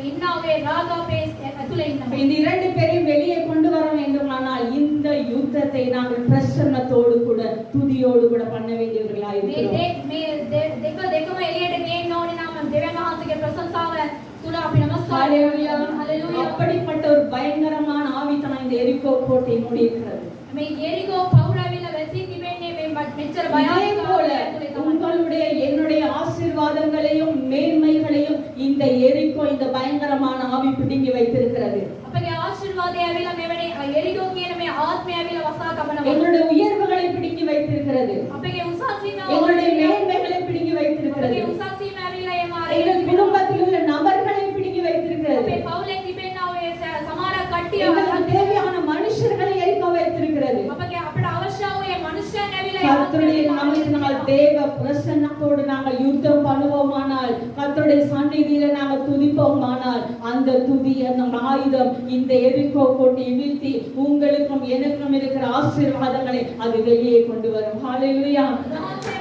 ඉන්නා ඔය රාගාපේ ඇතුලේ இப்ப ඉන්නවා. இந்த இரண்டு பேரையும் வெளியே கொண்டு வர வேண்டுமானால் இந்த யுத்தத்தை நாங்கள் பிரசன்னத்தோடு கூட துதியோடு கூட பண்ண வேண்டியவர்களா මේ இருக்கிறோம். මේ දෙකම එළියට ගේන්න ඕනේ නම් දෙවියන් වහන්සේගේ ප්‍රශංසාව තුල අපි නමස්කාර ஹalleluya. හalleluya. அப்படிப்பட்ட ஒரு பயங்கரமான ஆவிதான் இந்த எரிகோ கோட்டை மூடி இருக்கிறது. මේ එරිකෝ පවුර ඇවිල්ලා වැසී තිබෙන්නේ මේ මෙච්චර இதே භයානක போல ඇතුලේ තමයි. உங்களுடைய என்னுடைய ஆசீர்வாதங்களையும் மேன்மைகளையும் இந்த எரிகோ இந்த பயங்கரமான ஆவி பிடுங்கி வைத்திருக்கிறது. අපගේ ආශිර්වාදය ඇවිල්ලා මෙවැනි එරිකෝ කියන මේ ආත්මය ඇවිල්ලා වසා තබනවා. எங்களுடைய உயர்வுகளை பிடுங்கி வைத்திருக்கிறது. අපගේ උසස් වීම எங்களுடைய மேன்மைகளை பிடுங்கி வைத்திருக்கிறது. අපගේ උසස් වීම ඇවිල්ලා ඒ எங்கள் මාර්ගය குடும்பத்தில் உள்ள நபர்களை பிடுங்கி வைத்திருக்கிறது. අපේ පවුලේ තිබෙනා ඔය සමහර කට්ටිය எங்களுக்கு தேவையான மனுஷர்களை எரிக்க வைத்திருக்கிறது. අපගේ අපට අවශ්‍ය වූ ඒ මනුෂ්‍යයන් ඇවිල්ලා கர்த்தருடைய நாமத்தினால் தேவ பிரசன்னத்தோடு நாங்கள் யுத்தம் பண்ணுவோமானால், கர்த்தருடைய சந்நிதியில நாங்கள் துதிப்போமானால், அந்த துதி அந்த ஆயுதம் இந்த எரிகோ கோட்டையை வீழ்த்தி உங்களுக்கும் எனக்கும் இருக்கிற ஆசீர்வாதங்களை அது வெளியே கொண்டு வரும். ஹalleluya.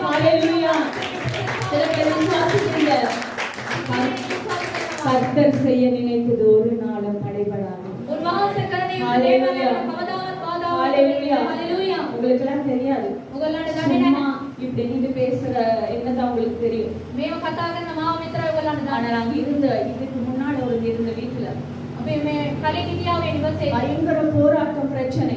ஹalleluya. சில பேர் விசுவாசிக்கிறீங்க. கர்த்தர் செய்ய நினைத்தது ஒரு நாளும் தடைபடாது. උන්වහන්සේ කරන යුතු Hallelujah. දේවල් කවදාවත් බාධාවක් Hallelujah. හalleluya. உங்களுக்கு எல்லாம் தெரியாது. ඔයගොල්ලන්ට දන්නේ சும்மா නැහැ. இப்படி நின்று பேசுற என்னதான் உங்களுக்கு தெரியும். මේව කතා කරන මාව විතරයි ඔයගොල්ලන්ට ஆனா දන්නේ. நாங்க இருந்த இதுக்கு முன்னாடி ஒரு இருந்த வீட்டுல අපි අපි මේ කලින් හිටියා මේ නිවසේ பயங்கர போராட்டம் பிரச்சனை.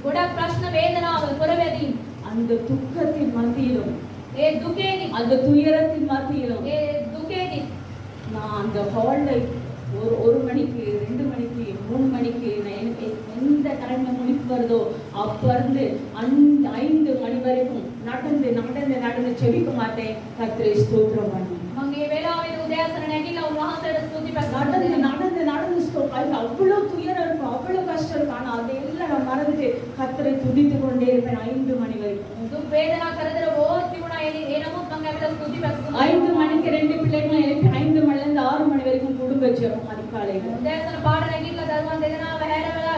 ගොඩක් ප්‍රශ්න වේදනාව පොරවැදීම් அந்த துக்கத்தின் மத்தியிலும் ඒ දුකේදී அந்த துயரத்தின் மத்தியிலும் ඒ දුකේදී நான் அந்த ஹால்ல ஒரு மணிக்கு 2 மணிக்கு 3 மணிக்கு நான் எனக்கு எந்த டைம்ல முடிப்பு வருதோ அப்ப இருந்து 5 மணி வரைக்கும் நடந்து செபிக்க மாட்டேன். கர்த்தரை ஸ்தோத்திரம் பண்ணு. මම මේ වෙලාවේ උදෑසන නැගිලා උන්වහන්සේට ස්තුති පැතුම් நடந்து ஸ்தோத்திரம். அவ்வளவு துயரம் இருக்கும், அவ்வளவு கஷ்டம் இருக்கும். ஆனா அதெல்லாம் நான் மறந்துட்டு கர்த்தரை துதித்து கொண்டே இருப்பேன் 5 மணி வரைக்கும். දුක් වේදනා කරදර බොහෝ තිබුණා. ඒ නමුත් මම ඇවිල්ලා ස්තුති පැතුම් 5 மணிக்கு 2 பிள்ளைங்களும் எழுப்பி 5 மணில இருந்து 6 மணி வரைக்கும் குடும்ப ஜெபம் அதிகாலையில. උදෑසන පාඩ නැගිටලා දරුවන් දෙදෙනාම හැරවලා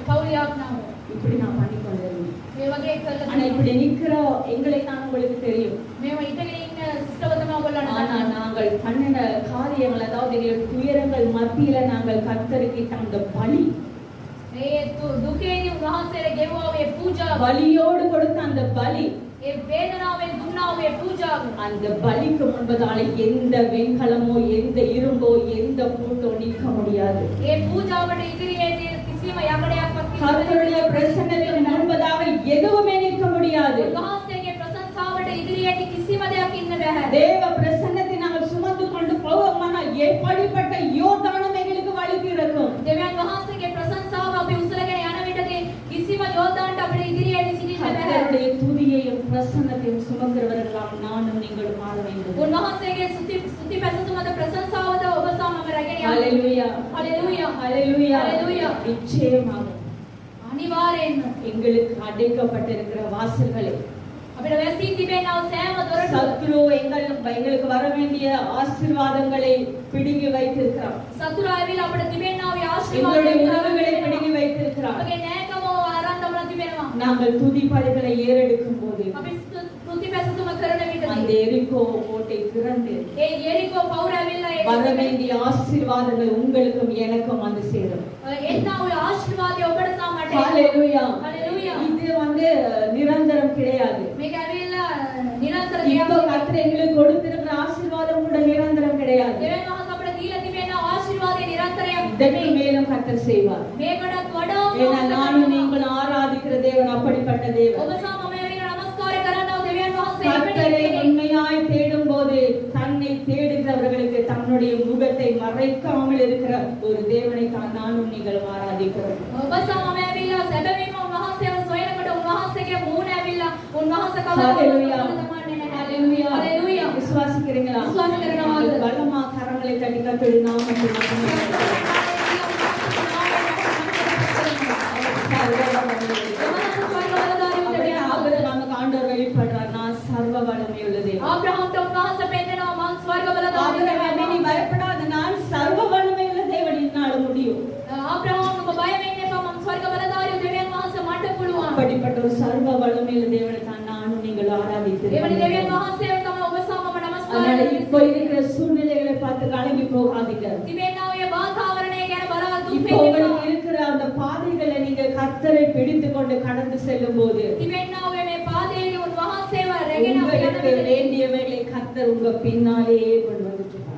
පවුල් යාඥාව இப்படி நான் பண்ணி கொண்டிருந்தேன். මේ වගේ ஆனா කළා. இப்படி நிக்கிற எங்களை தான் உங்களுக்கு தெரியும். මේව ඉතගෙන ඉන්න සිස්ටර්වතම ඔයගොල්ලන්ට ஆனா நாங்கள் பண்ணின காரியங்கள், அதாவது எங்கள் துயரங்கள் மத்தியில நாங்கள் கர்த்தருக்கு அந்த பலி, මේ දුකේදී උන්වහන්සේට ගෙවුවා මේ පූජාව, பலியோடு கொடுத்த அந்த பலி, ඒ වේදනාවෙන් දුන්නා මේ පූජාව, அந்த பலிக்கு முன்பதால எந்த வெண்கலமோ எந்த இரும்போ எந்த பூட்டோ நிற்க முடியாது. ඒ පූජාවට ඉදිරියේදී කිසිම යකඩයක්වත් கர்த்தருடைய பிரசன்னத்துக்கு முன்பதாக எதுவுமே நிற்க முடியாது. උන්වහන්සේගේ ප්‍රශංසාවට ඉදිරියේදී කිසිම දෙයක් ඉන්න බෑ. தேவ பிரசன்னத்தை நாங்கள் சுமந்து கொண்டு போவோமானால் எப்படிப்பட்ட யோர்தானும் எங்களுக்கு வழி திறக்கும். දෙවියන් වහන්සේගේ ප්‍රශංසාව අපි උසලගෙන යන විටදී කිසිම යෝධාන්ට අපේ ඉදිරියේදී සිටින්න බෑ. கர்த்தருடைய துதியையும் பிரசன்னத்தையும் சுமக்கிறவர்களாம் நானும் நீங்களும் ஆள வேண்டும். උන්වහන්සේගේ ස්තුති පැසසුමද ප්‍රශංසාවද ඔබ සමග රැගෙන යන්න. ஹalleluya, ஹalleluya, ஹalleluya, ஹalleluya. நிச்சயமாக අනිවාර්යෙන්ම எங்களுக்கு அடைக்கப்பட்டிருக்கிற வாசல்களை අපිට වැසී තිබෙනා සෑම දොරටුව சத்ரு எங்களுக்கு வர வேண்டிய ஆசீர்வாதங்களை பிடுங்கி வைத்திருக்கிறார். සතුරා ඇවිල්ලා අපිට තිබෙනා වූ எங்களுடைய ආශිර්වාදங்களை உறவுகளை பிடுங்கி வைத்திருக்கிறார். අපගේ නෑකම ආරම්භ කරලා තිබෙනවා. நாங்கள் துதிப்படைகளை ஏறெடுக்கும் போது අපි ස්තුති පැසසුම කරන அந்த විටදී எரிகோ கோட்டை திறந்து ඒ යෙරිකෝ පවුර ඇවිල්ලා வர வேண்டிய ஆசீர்வாதங்கள் உங்களுக்கும் எனக்கும் வந்து சேரும். එන්නා වූ ආශිර්වාදය ඔබට සහ මට. ஹalleluya. ஹalleluya. இது நிரந்தரம் கிடையாது. මේක ඇවිල්ලා නිරන්තර இப்போ දෙයක්. கர்த்தர் எங்களுக்கு கொடுத்திருக்கிற ஆசீர்வாதம் கூட நிரந்தரம் கிடையாது. දෙවියන් වහන්සේ අපිට දීලා තිබෙනා ආශිර්වාදය නිරන්තරයක්. இதற்கு மேலும் கர்த்தர் செய்வார். මේකටත් වඩා ஏன்னா நானும் நீங்களும் ஆராதிக்கிற தேவன் அப்படிப்பட்ட தேவன். ඔබ සහ මම ඇවිල්ලා නමස්කාර කරනවා දෙවියන් වහන්සේ கர்த்தரை අපිට உண்மையாய் தேடும் போது தன்னை தேடுகிறவர்களுக்கு தன்னுடைய முகத்தை மறைக்காமல் இருக்கிற ஒரு தேவனை தான் நானும் நீங்களும் ஆராதிக்கிறோம். ඔබ සහ මම ඇවිල්ලා සැබවින්ම උන්වහන්සේව සොයනකොට උන්වහන්සේගේ මූණ ඇවිල්ලා උන්වහන්සේ ஹalleluya, කවදාවත් දමන්නේ නැහැ. ஹalleluya. ஹalleluya. விசுவாசிக்கிறீங்களா? விசுவாசம் இருக்கிறவங்க. வல்லமா கரங்களை தட்டி கர்த்தருடைய நாமத்தை மகிமைப்படுத்துங்கள். ஆபிரகாமுக்கு ஆண்டவர் வெளிப்படுறார், நான் சர்வ வல்லமையுள்ள தேவன். ආබ්‍රහම්ට උන්වහන්සේ පෙන්නනවා මං ස්වර්ග බලධාරී ஆபிரகாமே, நீ பயப்படாத, நான் சர்வ வல்லமையுள்ள தேவன், என்னால முடியும். ආබ්‍රහම් ඔබ බය වෙන්න එපා මං ස්වර්ග බලධාරී දෙවියන් වහන්සේ මට පුළුවන්. அப்படிப்பட்ட ஒரு சர்வ வல்லமையுள்ள தேவனை தான் நானும் நீங்கள் එවැනි ஆராதிக்கிறோம். දෙවියන් වහන්සේව තමයි ඔබ සහ මම නමස්කාර அதனால இப்போ කරන්නේ. இருக்கிற சூழ்நிலைகளை பார்த்து கலங்கி போகாதீங்க. තිබෙනා ඔය වාතාවරණය ගැන බලා දුක් இப்போ වෙන්න உங்களுக்கு එපා. இருக்கிற அந்த பாதைகளை நீங்க கர்த்தரை பிடித்துக் கொண்டு கடந்து செல்லும் போது තිබෙනා ඔය මේ පාදයේ උන්වහන්සේව රැගෙන අපි යන உங்களுக்கு විට வேண்டியவைகளை கர்த்தர் உங்க பின்னாலேயே கொண்டு வந்துட்டார்.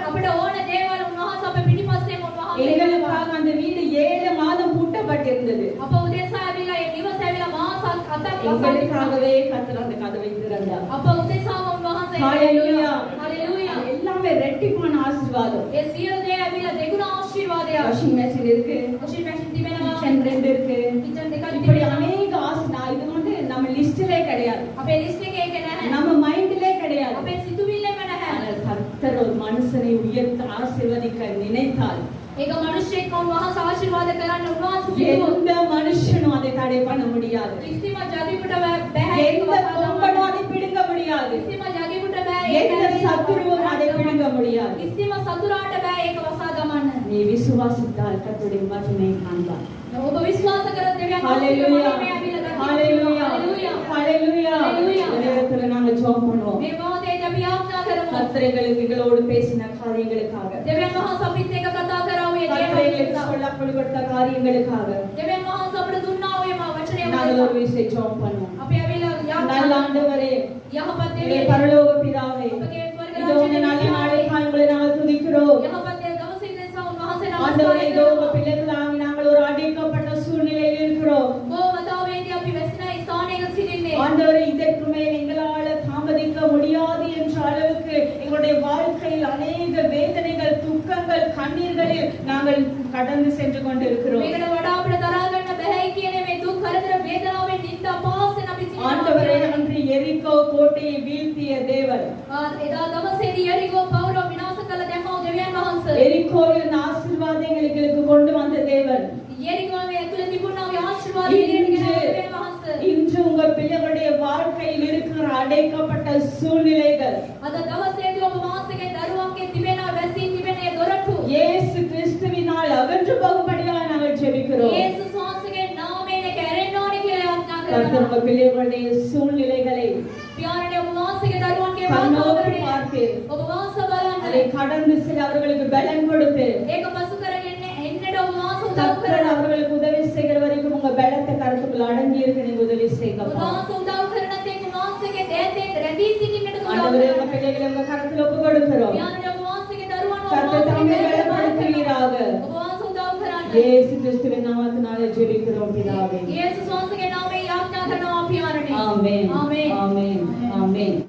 අපිට ඕන දේවල් උන්වහන්සේ අපේ පිටිපස්සෙන් උන්වහන්සේ எங்களுக்காக அந்த வீடு 7 மாதம் பூட்டப்பட்டிருந்தது. අප උදෙසා ඇවිල්ලා ඒ නිවස ඇවිල්ලා මාසක් 7ක් වසන් எங்களுக்காகவே கர்த்தர் அந்த கதவை திறந்தார். අප උදෙසාම උන්වහන්සේ ஹalleluya. හalleluya. எல்லாமே ரெட்டிப்பான ஆசீர்வாதம். ඒ සියලු දේ ඇවිල්ලා දෙගුණ ආශිර්වාදයක්. வாஷிங் மெஷின் இருக்கு, washing machine තිබෙනවා. கிச்சன் 2 இருக்கு. කිචන් දෙකක් இப்படி තිබෙනවා. அநேக இது வந்து நம்ம லிஸ்ட்லயே கிடையாது, අපේ ලිස්ට් එකේ ඒක නැහැ. நம்ம மைண்ட்லயே கிடையாது. අපේ සිතුවිල්ලෙම නැහැ. ஆனால் கர்த்தர் ஒரு மனுஷனை உயர்த்த ஆசீர்வதிக்க நினைத்தால் ඒක මිනිස්සෙක් උන්වහන්සේ ආශිර්වාද කරන්න උන්වහන්සේ සිදුවොත් எந்த மனுஷனும் அதை தடை பண்ண முடியாது. කිසිම ජගිකුට බෑ. எந்த கொம்பனும் அதை பிடுங்க முடியாது. කිසිම ජගිකුට බෑ. எந்த சத்துருவும் அதை பிடுங்க முடியாது. කිසිම සතුරාට බෑ ඒක වසා ගමන්න. நீ விசுவாசித்தால் கர்த்தருடைய மகிமையை காண்பாய். ඔබ විශ්වාස කරොත් දෙවියන් ஹalleluya, ஹalleluya, ஹalleluya. ஹalleluya. ஹalleluya. இந்த நேரத்துல நாங்க ஜெபம் பண்ணுவோம். මේ මොහොතේදී අපි යාඥා කරමු. கர்த்தர் எங்களோடு பேசின காரியங்களுக்காக, දෙවියන් වහන්සේ අපිත් එක්ක කතා කරා වූ ඒ கர்த்தர் எங்களுக்கு දේවල් சொல்ல கொடுத்த காரியங்களுக்காக දෙවියන් වහන්සේ අපිට දුන්නා වූ මේ වචනය நாங்கள் ஒரு விஷயம் ஜெபம் பண்ணுவோம். අපි ඇවිල්ලා நல்ல යාඥා ஆண்டவரே, යහපත් எங்கள் දෙවියන් பரலோக பிதாவே, අපගේ ස්වර්ග இதோ இந்த நல்ல රාජ්‍යයේ நாளுக்காக உங்களை நாங்கள் துதிக்கிறோம். යහපත් දවසේ දෙසා උන්වහන්සේ ஆண்டவரே இதோ உங்க பிள்ளைகளாகி நாங்கள் ஒரு அடைக்கப்பட்ட சூழ்நிலையில் இருக்கிறோம் වතාවේදී අපි වැසෙන ස්ථානයක සිටින්නේ. ஆண்டவரே இதற்கு மேல் எங்களால தாமதிக்க முடியாது என்ற அளவுக்கு எங்களுடைய வாழ்க்கையில் அநேக வேதனைகள் துக்கங்கள் கண்ணீர்களில் நாங்கள் கடந்து சென்று கொண்டிருக்கிறோம் මේකට වඩා අපිට දරා ගන්න බැහැ කියන මේ දුක් කරදර වේදනාවෙන් නින්දා පාසෙන් අපි ஆண்டவரே සිටිනවා. அன்று எரிகோ கோட்டையை வீழ்த்திய தேவன் එදා දවසේදී යරිකෝ පවුර විනාශ කළ දැමෝ දෙවියන් වහන්සේ. எரிகோவின் ஆசீர்வாதங்களை எங்களுக்கு கொண்டு வந்த தேவன் යරිකෝවේ ඇතුළේ තිබුණා වූ ආශිර්වාද එළියට ගෙන දෙවියන් වහන්සේ. இன்று உங்க பிள்ளைகளுடைய வாழ்க்கையில் இருக்கிற அடைக்கப்பட்ட சூழ்நிலைகள் අද දවසේදී ඔබ වහන්සේගේ දරුවන්ගේ තිබෙන වැසී තිබෙන ඒ දොරටු இயேசு கிறிஸ்துவினால் அகன்று போகும்படியாக நாங்கள் ஜெபிக்கிறோம் යේසුස් වහන්සේගේ නාමයෙන් ඒක ඇරෙන්න ඕනේ කියලා යාඥා கர்த்தர் කරනවා. உங்க பிள்ளைகளுடைய சூழ்நிலைகளை පියාණනේ ඔබ වහන්සේගේ දරුවන්ගේ கண்ணோக்கி වාතාවරණය பார்த்து ඔබ වහන්සේ බලන්න. அதை கடந்து செல்ல அவர்களுக்கு பலன் கொடுத்து ඒක පසු කරගෙන එන්නට ඔබ වහන්සේ උදව් கர்த்தர் කරනවා. அவர்களுக்கு உதவி செய்கிற வரைக்கும் உங்க பலத்தை கருத்துக்குள் அடங்கி இருக்க நீங்க உதவி செய்யப்பா වහන්සේ උදව් කරන තෙක් වහන්සේගේ දෑතේ රැඳී සිටින්නට උදව් ஆண்டவரே உங்க කරනවා. பிள்ளைகளை உங்க கருத்துல ஒப்பு கொடுக்கிறோம் පියාණනේ ඔබ වහන්සේගේ දරුවන් ඔබ கர்த்தர் தம்மை වහන්සේගේ பலப்படுத்துவீராக ඔබ වහන්සේ උදව් කරන්න. இயேசு கிறிஸ்துவின் நாமத்தினாலே ஜெபிக்கிறோம் பிதாவே යේසුස් වහන්සේගේ නාමයෙන් යාඥා කරනවා පියාණනේ. ஆமென் ආමේන්. ஆமென் ஆமென்